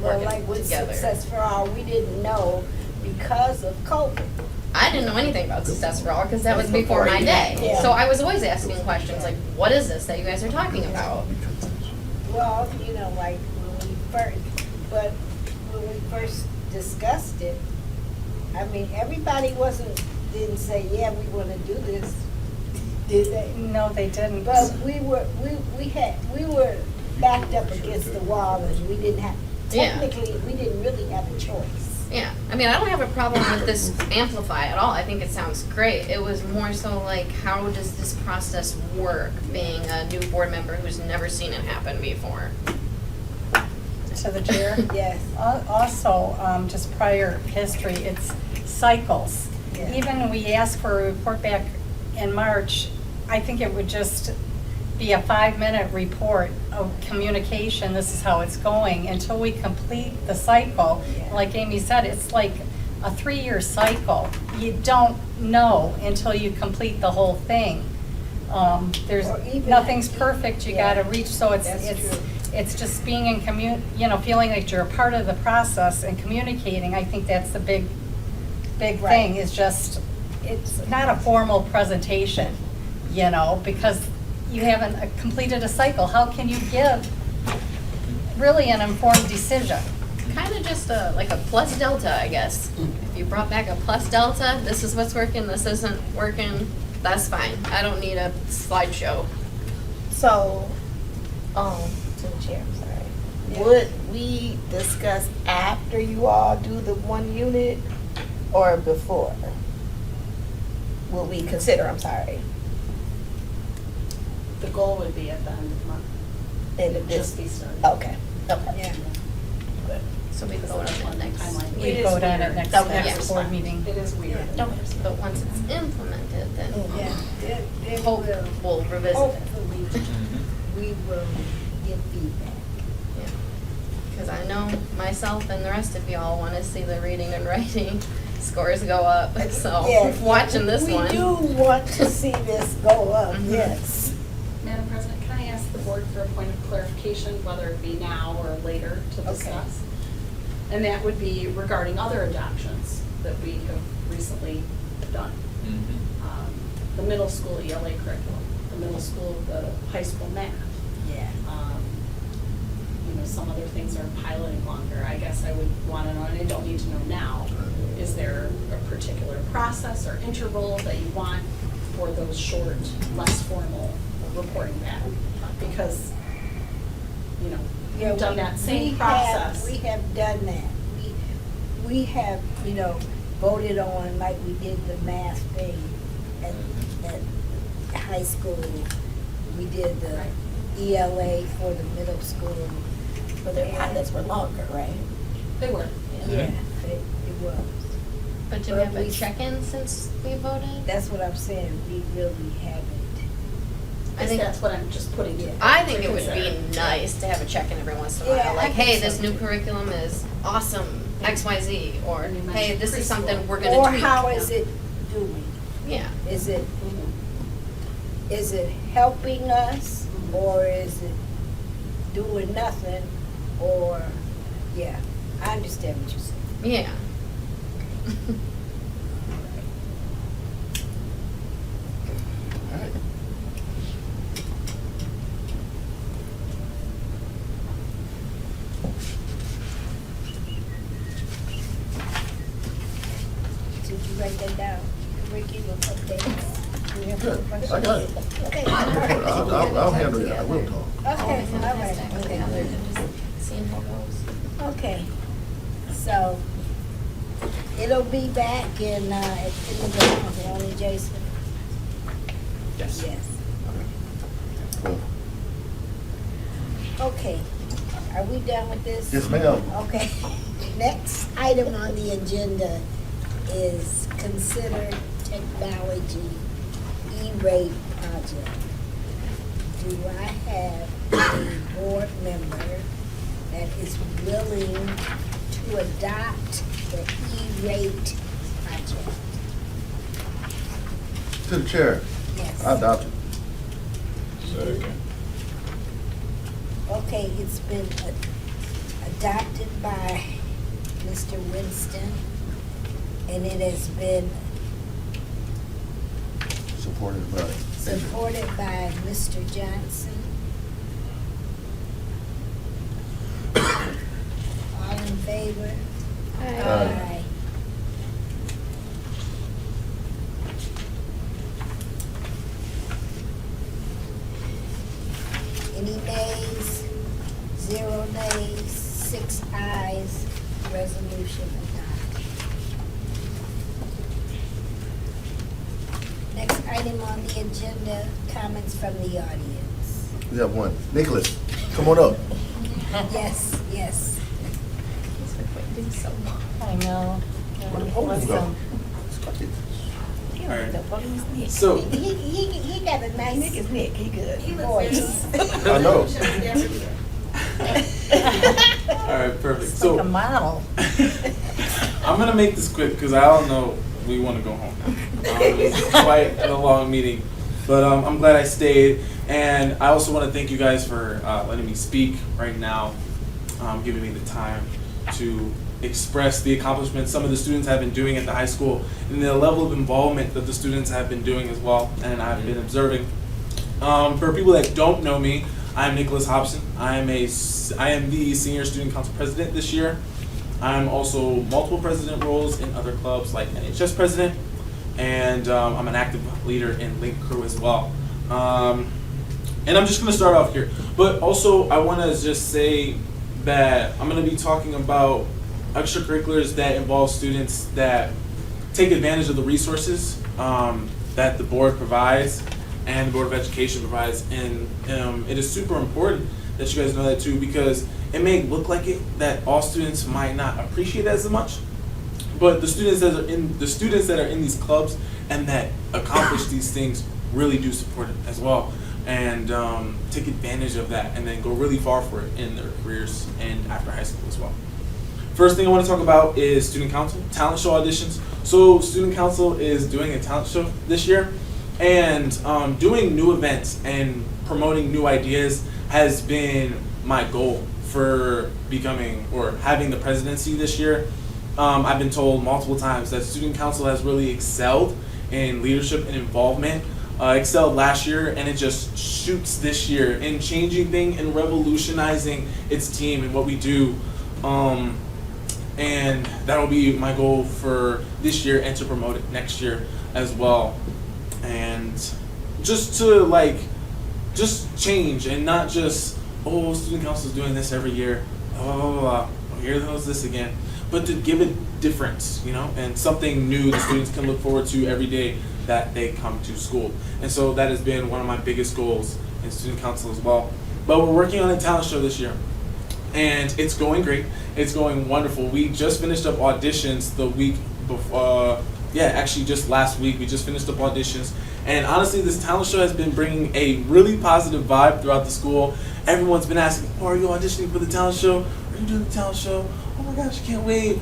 [SPEAKER 1] Well,
[SPEAKER 6] working
[SPEAKER 1] like with
[SPEAKER 6] together.
[SPEAKER 1] Success for All, we didn't know because of COVID.
[SPEAKER 6] I didn't know anything about Success for All because that was
[SPEAKER 1] That's
[SPEAKER 6] before my
[SPEAKER 1] before you.
[SPEAKER 6] day.
[SPEAKER 1] Yeah.
[SPEAKER 6] So I was always asking questions like, what is this that you guys are talking about?
[SPEAKER 1] Well, you know, like when we first discussed it, I mean, everybody didn't say, yeah, we want to do this, did they?
[SPEAKER 4] No, they didn't.
[SPEAKER 1] But we were backed up against the wall and we didn't have,
[SPEAKER 6] Yeah.
[SPEAKER 1] technically, we didn't really have a choice.
[SPEAKER 6] Yeah, I mean, I don't have a problem with this Amplify at all. I think it sounds great. It was more so like, how does this process work, being a new board member who's never seen it happen before?
[SPEAKER 4] To the chair?
[SPEAKER 1] Yes.
[SPEAKER 4] Also, just prior history, it's cycles.
[SPEAKER 1] Yeah.
[SPEAKER 4] Even when we ask for a report back in March, I think it would just be a 5-minute report of communication, this is how it's going, until we complete the cycle. Like Amy said, it's like a 3-year cycle. You don't know until you complete the whole thing. There's,
[SPEAKER 1] Or even-
[SPEAKER 4] nothing's perfect, you
[SPEAKER 1] Yeah,
[SPEAKER 4] gotta reach, so it's just being in feeling like you're a part of the process and communicating. I think that's the big thing, is just, it's not a formal presentation, because you haven't completed a cycle. How can you give really an informed decision?
[SPEAKER 6] Kind of just like a plus delta, I guess. If you brought back a plus delta, this is what's working, this isn't working, that's fine. I don't need a slideshow.
[SPEAKER 14] So, to the chair, I'm sorry. Would we discuss after you all do the 1 unit or before? Will we consider, I'm sorry.
[SPEAKER 15] The goal would be at the end of the month.
[SPEAKER 14] And
[SPEAKER 15] It'd
[SPEAKER 14] this-
[SPEAKER 15] just be started.
[SPEAKER 14] Okay, okay.
[SPEAKER 1] Yeah.
[SPEAKER 6] So we vote on it next.
[SPEAKER 15] Timeline.
[SPEAKER 4] We
[SPEAKER 15] It is
[SPEAKER 4] vote on it
[SPEAKER 15] weird.
[SPEAKER 4] next
[SPEAKER 6] Yeah.
[SPEAKER 4] board meeting.
[SPEAKER 15] It is weird.
[SPEAKER 6] But once it's implemented, then
[SPEAKER 1] Yeah, then
[SPEAKER 6] hope we'll revisit it.
[SPEAKER 1] hopefully, we will get feedback.
[SPEAKER 6] Because I know myself and the rest of y'all want to see the reading and writing scores go up. So
[SPEAKER 1] Yeah,
[SPEAKER 6] watching this one.
[SPEAKER 1] We do want to see this go up,
[SPEAKER 6] Mhm.
[SPEAKER 1] yes.
[SPEAKER 15] Madam President, can I ask the board for a point of clarification, whether it be now or later to
[SPEAKER 1] Okay.
[SPEAKER 15] discuss? And that would be regarding other adoptions that we have recently done. The middle school ELA curriculum, the middle school, the high school math.
[SPEAKER 1] Yeah.
[SPEAKER 15] Some other things are piloting longer. I guess I would want to know, and I don't need to know now, is there a particular process or interval that you want for those short, less formal reporting back? Because,
[SPEAKER 1] Yeah,
[SPEAKER 15] you've done that same
[SPEAKER 1] we
[SPEAKER 15] process.
[SPEAKER 1] We have done that. We have, voted on, like we did the math thing at high school. We did the ELA for the middle school.
[SPEAKER 14] But their pilots were longer, right?
[SPEAKER 15] They were.
[SPEAKER 1] Yeah, it was.
[SPEAKER 6] But do we have a check-in since we voted?
[SPEAKER 1] That's what I'm saying, we really haven't.
[SPEAKER 6] I think
[SPEAKER 15] that's what I'm just putting to.
[SPEAKER 6] I think it would be nice to have a check-in every once in a while.
[SPEAKER 1] Yeah, I
[SPEAKER 6] Like,
[SPEAKER 1] think
[SPEAKER 6] hey,
[SPEAKER 1] so
[SPEAKER 6] this new curriculum is awesome. XYZ, or
[SPEAKER 10] And you mentioned
[SPEAKER 6] hey, this is
[SPEAKER 10] preschool.
[SPEAKER 6] something we're gonna
[SPEAKER 1] Or
[SPEAKER 6] tweak.
[SPEAKER 1] how is it doing?
[SPEAKER 6] Yeah.
[SPEAKER 1] Is it helping us, or is it doing nothing, or, yeah, I understand what you're saying.
[SPEAKER 6] Yeah.
[SPEAKER 1] Did you write that down? Ricky will update us. Do you have
[SPEAKER 20] Good.
[SPEAKER 1] questions?
[SPEAKER 20] I got it.
[SPEAKER 1] Okay, all right.
[SPEAKER 20] I'll handle it. I will talk.
[SPEAKER 1] Okay, all right, okay.
[SPEAKER 6] Seeing how it goes.
[SPEAKER 1] Okay, so it'll be back in the month, only Jason?
[SPEAKER 5] Yes.
[SPEAKER 1] Yes. Okay, are we done with this?
[SPEAKER 20] Yes, ma'am.
[SPEAKER 1] Okay, next item on the agenda is consider technology E-rate project. Do I have a board member that is willing to adopt the E-rate project?
[SPEAKER 20] To the chair.
[SPEAKER 1] Yes.
[SPEAKER 20] I adopt it.
[SPEAKER 19] Second.
[SPEAKER 1] Okay, it's been adopted by Mr. Winston, and it has been
[SPEAKER 20] Supported by.
[SPEAKER 1] supported by Mr. Johnson. All in favor?
[SPEAKER 20] Aye.
[SPEAKER 1] Any nays? 0 nays, 6 ayes, resolution adopted. Next item on the agenda, comments from the audience.
[SPEAKER 20] We have one. Nicholas, come on up.
[SPEAKER 1] Yes, yes.
[SPEAKER 4] I know.
[SPEAKER 20] Where the podium go?
[SPEAKER 1] So he got a nice. Nick is Nick. He good. Voice.
[SPEAKER 20] I know.
[SPEAKER 21] All right, perfect.
[SPEAKER 1] Like
[SPEAKER 21] So
[SPEAKER 1] a model.
[SPEAKER 21] I'm gonna make this quick because I don't know we want to go home. It's quite a long meeting, but I'm glad I stayed, and I also want to thank you guys for letting me speak right now, giving me the time to express the accomplishments some of the students have been doing at the high school and the level of involvement that the students have been doing as well, and I've been observing. For people that don't know me, I'm Nicholas Hobson. I am the Senior Student Council President this year. I'm also multiple president roles in other clubs like NHS President, and I'm an active leader in Link Crew as well. And I'm just gonna start off here, but also I wanna just say that I'm gonna be talking about extracurriculars that involve students that take advantage of the resources that the board provides and the Board of Education provides. And it is super important that you guys know that too, because it may look like it that all students might not appreciate it as much, but the students that are in these clubs and that accomplish these things really do support it as well, and take advantage of that and then go really far for it in their careers and after high school as well. First thing I want to talk about is student council, talent show auditions. So student council is doing a talent show this year, and doing new events and promoting new ideas has been my goal for becoming or having the presidency this year. I've been told multiple times that student council has really excelled in leadership and involvement. Excelled last year, and it just shoots this year in changing things and revolutionizing its team and what we do. And that'll be my goal for this year and to promote it next year as well. And just to just change and not just, oh, student council is doing this every year, oh, here goes this again. But to give a difference, and something new the students can look forward to every day that they come to school. And so that has been one of my biggest goals in student council as well. But we're working on a talent show this year, and it's going great. It's going wonderful. We just finished up auditions the week before, actually just last week. We just finished up auditions. And honestly, this talent show has been bringing a really positive vibe throughout the school. Everyone's been asking, oh, are you auditioning for the talent show? Are you doing the talent show? Oh my gosh, I can't wait.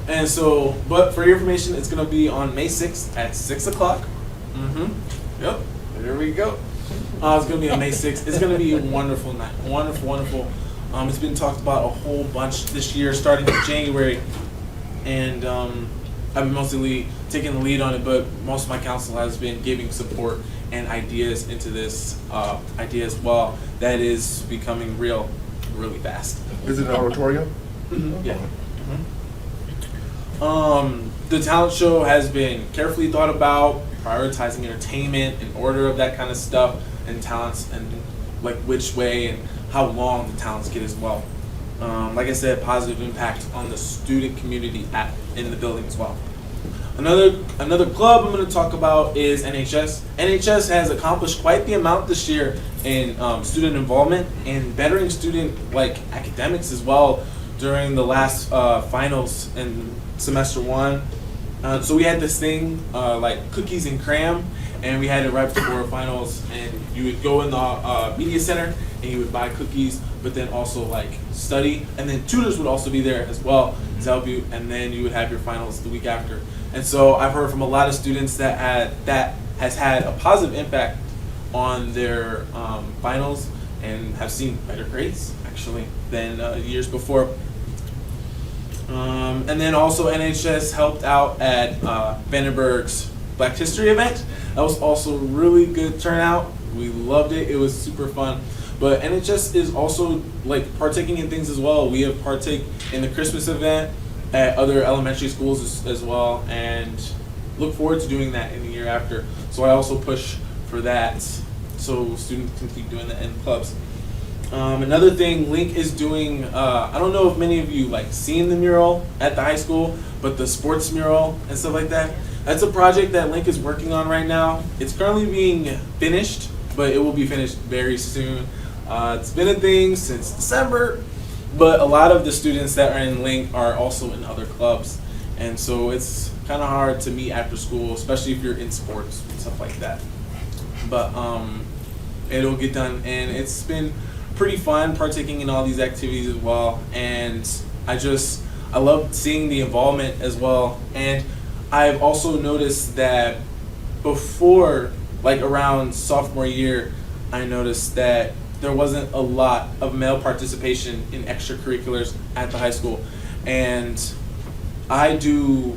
[SPEAKER 21] And so, but for your information, it's gonna be on May 6th at 6 o'clock. Yep, there we go. It's gonna be on May 6th. It's gonna be a wonderful night. Wonderful. It's been talked about a whole bunch this year, starting in January. And I've been mostly taking the lead on it, but most of my council has been giving support and ideas into this idea as well. That is becoming real really fast.
[SPEAKER 3] Is it an auditorium?
[SPEAKER 21] Yeah. The talent show has been carefully thought about, prioritizing entertainment and order of that kind of stuff, and talents, and like which way and how long the talents get as well. Like I said, positive impact on the student community in the building as well. Another club I'm going to talk about is NHS. NHS has accomplished quite the amount this year in student involvement and bettering student academics as well during the last finals in semester 1. So we had this thing like cookies and cram, and we had it right before finals, and you would go in the media center and you would buy cookies, but then also study, and then tutors would also be there as well to help you, and then you would have your finals the week after. And so I've heard from a lot of students that has had a positive impact on their finals and have seen better grades actually than years before. And then also NHS helped out at Vandenberg's Black History event. That was also really good turnout. We loved it. It was super fun. But NHS is also partaking in things as well. We have partake in the Christmas event at other elementary schools as well, and look forward to doing that in the year after. So I also push for that so students can keep doing that in clubs. Another thing Link is doing, I don't know if many of you seen the mural at the high school, but the sports mural and stuff like that. That's a project that Link is working on right now. It's currently being finished, but it will be finished very soon. It's been a thing since December, but a lot of the students that are in Link are also in other clubs. And so it's kind of hard to meet after school, especially if you're in sports and stuff like that. But it'll get done, and it's been pretty fun partaking in all these activities as well. And I love seeing the involvement as well. And I've also noticed that before, around sophomore year, I noticed that there wasn't a lot of male participation in extracurriculars at the high school. And I try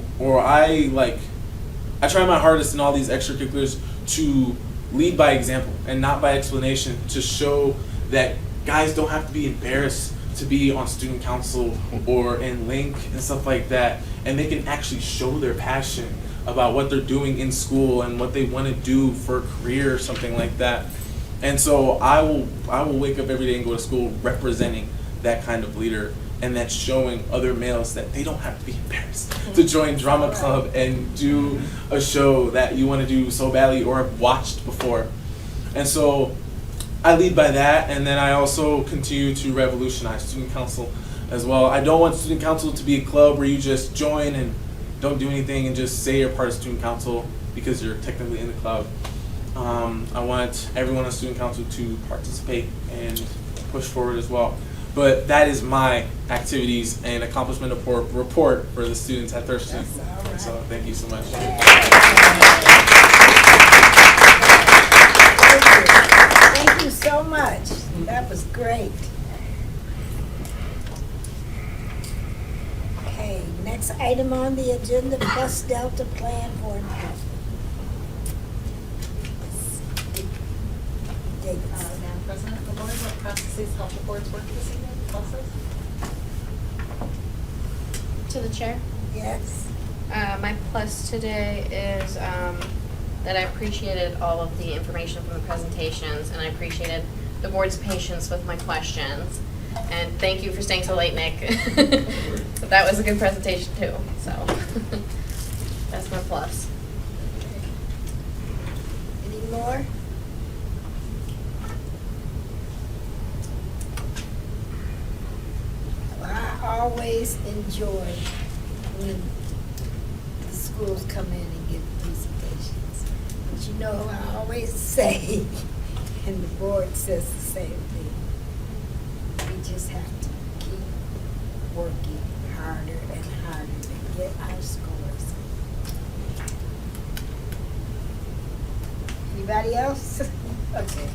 [SPEAKER 21] my hardest in all these extracurriculars to lead by example and not by explanation, to show that guys don't have to be embarrassed to be on student council or in Link and stuff like that, and they can actually show their passion about what they're doing in school and what they want to do for a career or something like that. And so I will wake up every day and go to school representing that kind of leader, and that's showing other males that they don't have to be embarrassed to join drama club and do a show that you want to do so badly or have watched before. And so I lead by that, and then I also continue to revolutionize student council as well. I don't want student council to be a club where you just join and don't do anything and just say you're part of student council because you're technically in the club. I want everyone on student council to participate and push forward as well. But that is my activities and accomplishment report for the students at Thurston. Right. So thank you so much.
[SPEAKER 1] Thank you so much. That was great. Okay, next item on the agenda, Plus Delta Plan for Enrollment.
[SPEAKER 15] Madam President, the board, what processes help the boards work this evening? Process?
[SPEAKER 6] To the chair.
[SPEAKER 1] Yes.
[SPEAKER 6] My plus today is that I appreciated all of the information from the presentations, and I appreciated the board's patience with my questions. And thank you for staying so late, Nick. But that was a good presentation too, so that's my plus.
[SPEAKER 1] Any more? Well, I always enjoy when the schools come in and give presentations. But you know, I always say, and the board says the same thing, we just have to keep working hard. harder and harder to get our scores. Anybody else? Okay.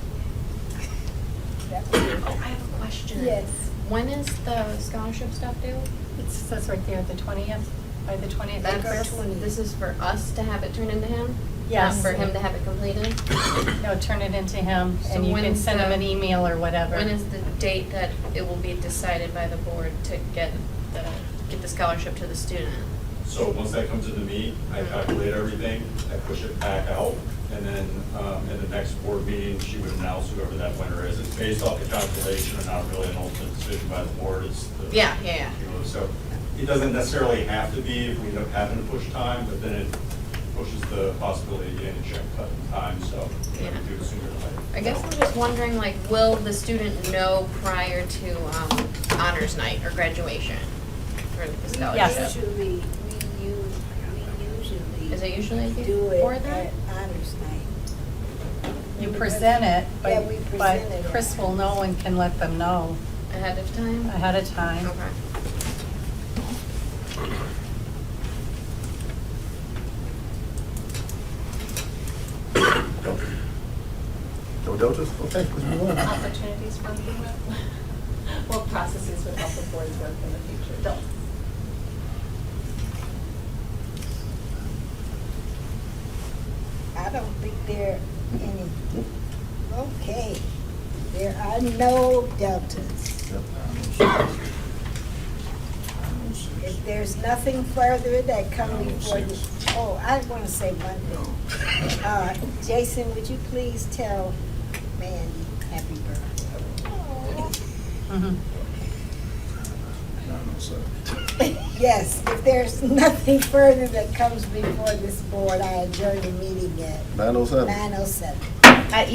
[SPEAKER 6] Oh, I have a question.
[SPEAKER 1] Yes.
[SPEAKER 6] When is the scholarship stuff due?
[SPEAKER 4] It says right there, the 20th, by the 20th.
[SPEAKER 6] That's, this is for us to have it turned into him?
[SPEAKER 4] Yes.
[SPEAKER 6] Not for him to have it completed?
[SPEAKER 4] No, turn it into him,
[SPEAKER 6] So
[SPEAKER 4] and you
[SPEAKER 6] when
[SPEAKER 4] can
[SPEAKER 6] is
[SPEAKER 4] send him
[SPEAKER 6] the-
[SPEAKER 4] an email or whatever.
[SPEAKER 6] When is the date that it will be decided by the board to get the scholarship to the student?
[SPEAKER 8] So once that comes into me, I calculate everything, I push it back out, and then in the next board meeting, she would announce whoever that winner is. It's based off the calculation and not really an ultimate decision by the board. It's the,
[SPEAKER 6] Yeah.
[SPEAKER 8] So it doesn't necessarily have to be if we end up having to push time, but then it pushes the possibility of getting a check cut in time, so we have to do it sooner than later.
[SPEAKER 6] I guess I'm just wondering, like, will the student know prior to honors night or graduation for the scholarship?
[SPEAKER 1] Usually,
[SPEAKER 6] Is it usually
[SPEAKER 1] do
[SPEAKER 6] before
[SPEAKER 1] it
[SPEAKER 6] that?
[SPEAKER 1] at honors night.
[SPEAKER 4] You present it,
[SPEAKER 1] Yeah,
[SPEAKER 4] but,
[SPEAKER 1] we
[SPEAKER 4] but
[SPEAKER 1] present it.
[SPEAKER 4] Chris will know and can let them know
[SPEAKER 6] Ahead of time?
[SPEAKER 4] ahead of time.
[SPEAKER 6] Okay.
[SPEAKER 20] No deltas? Okay, let's move on.
[SPEAKER 15] Opportunities for improvement. What processes would help the board work in the future? Don't.
[SPEAKER 1] I don't think there are any. Okay, there are no deltas. If there's nothing further that come before the, oh, I want to say one thing. Jason, would you please tell Mandy happy birthday? Yes, if there's nothing further that comes before this board, I adjourn the meeting at
[SPEAKER 20] 9:07.
[SPEAKER 1] 9:07.
[SPEAKER 14] I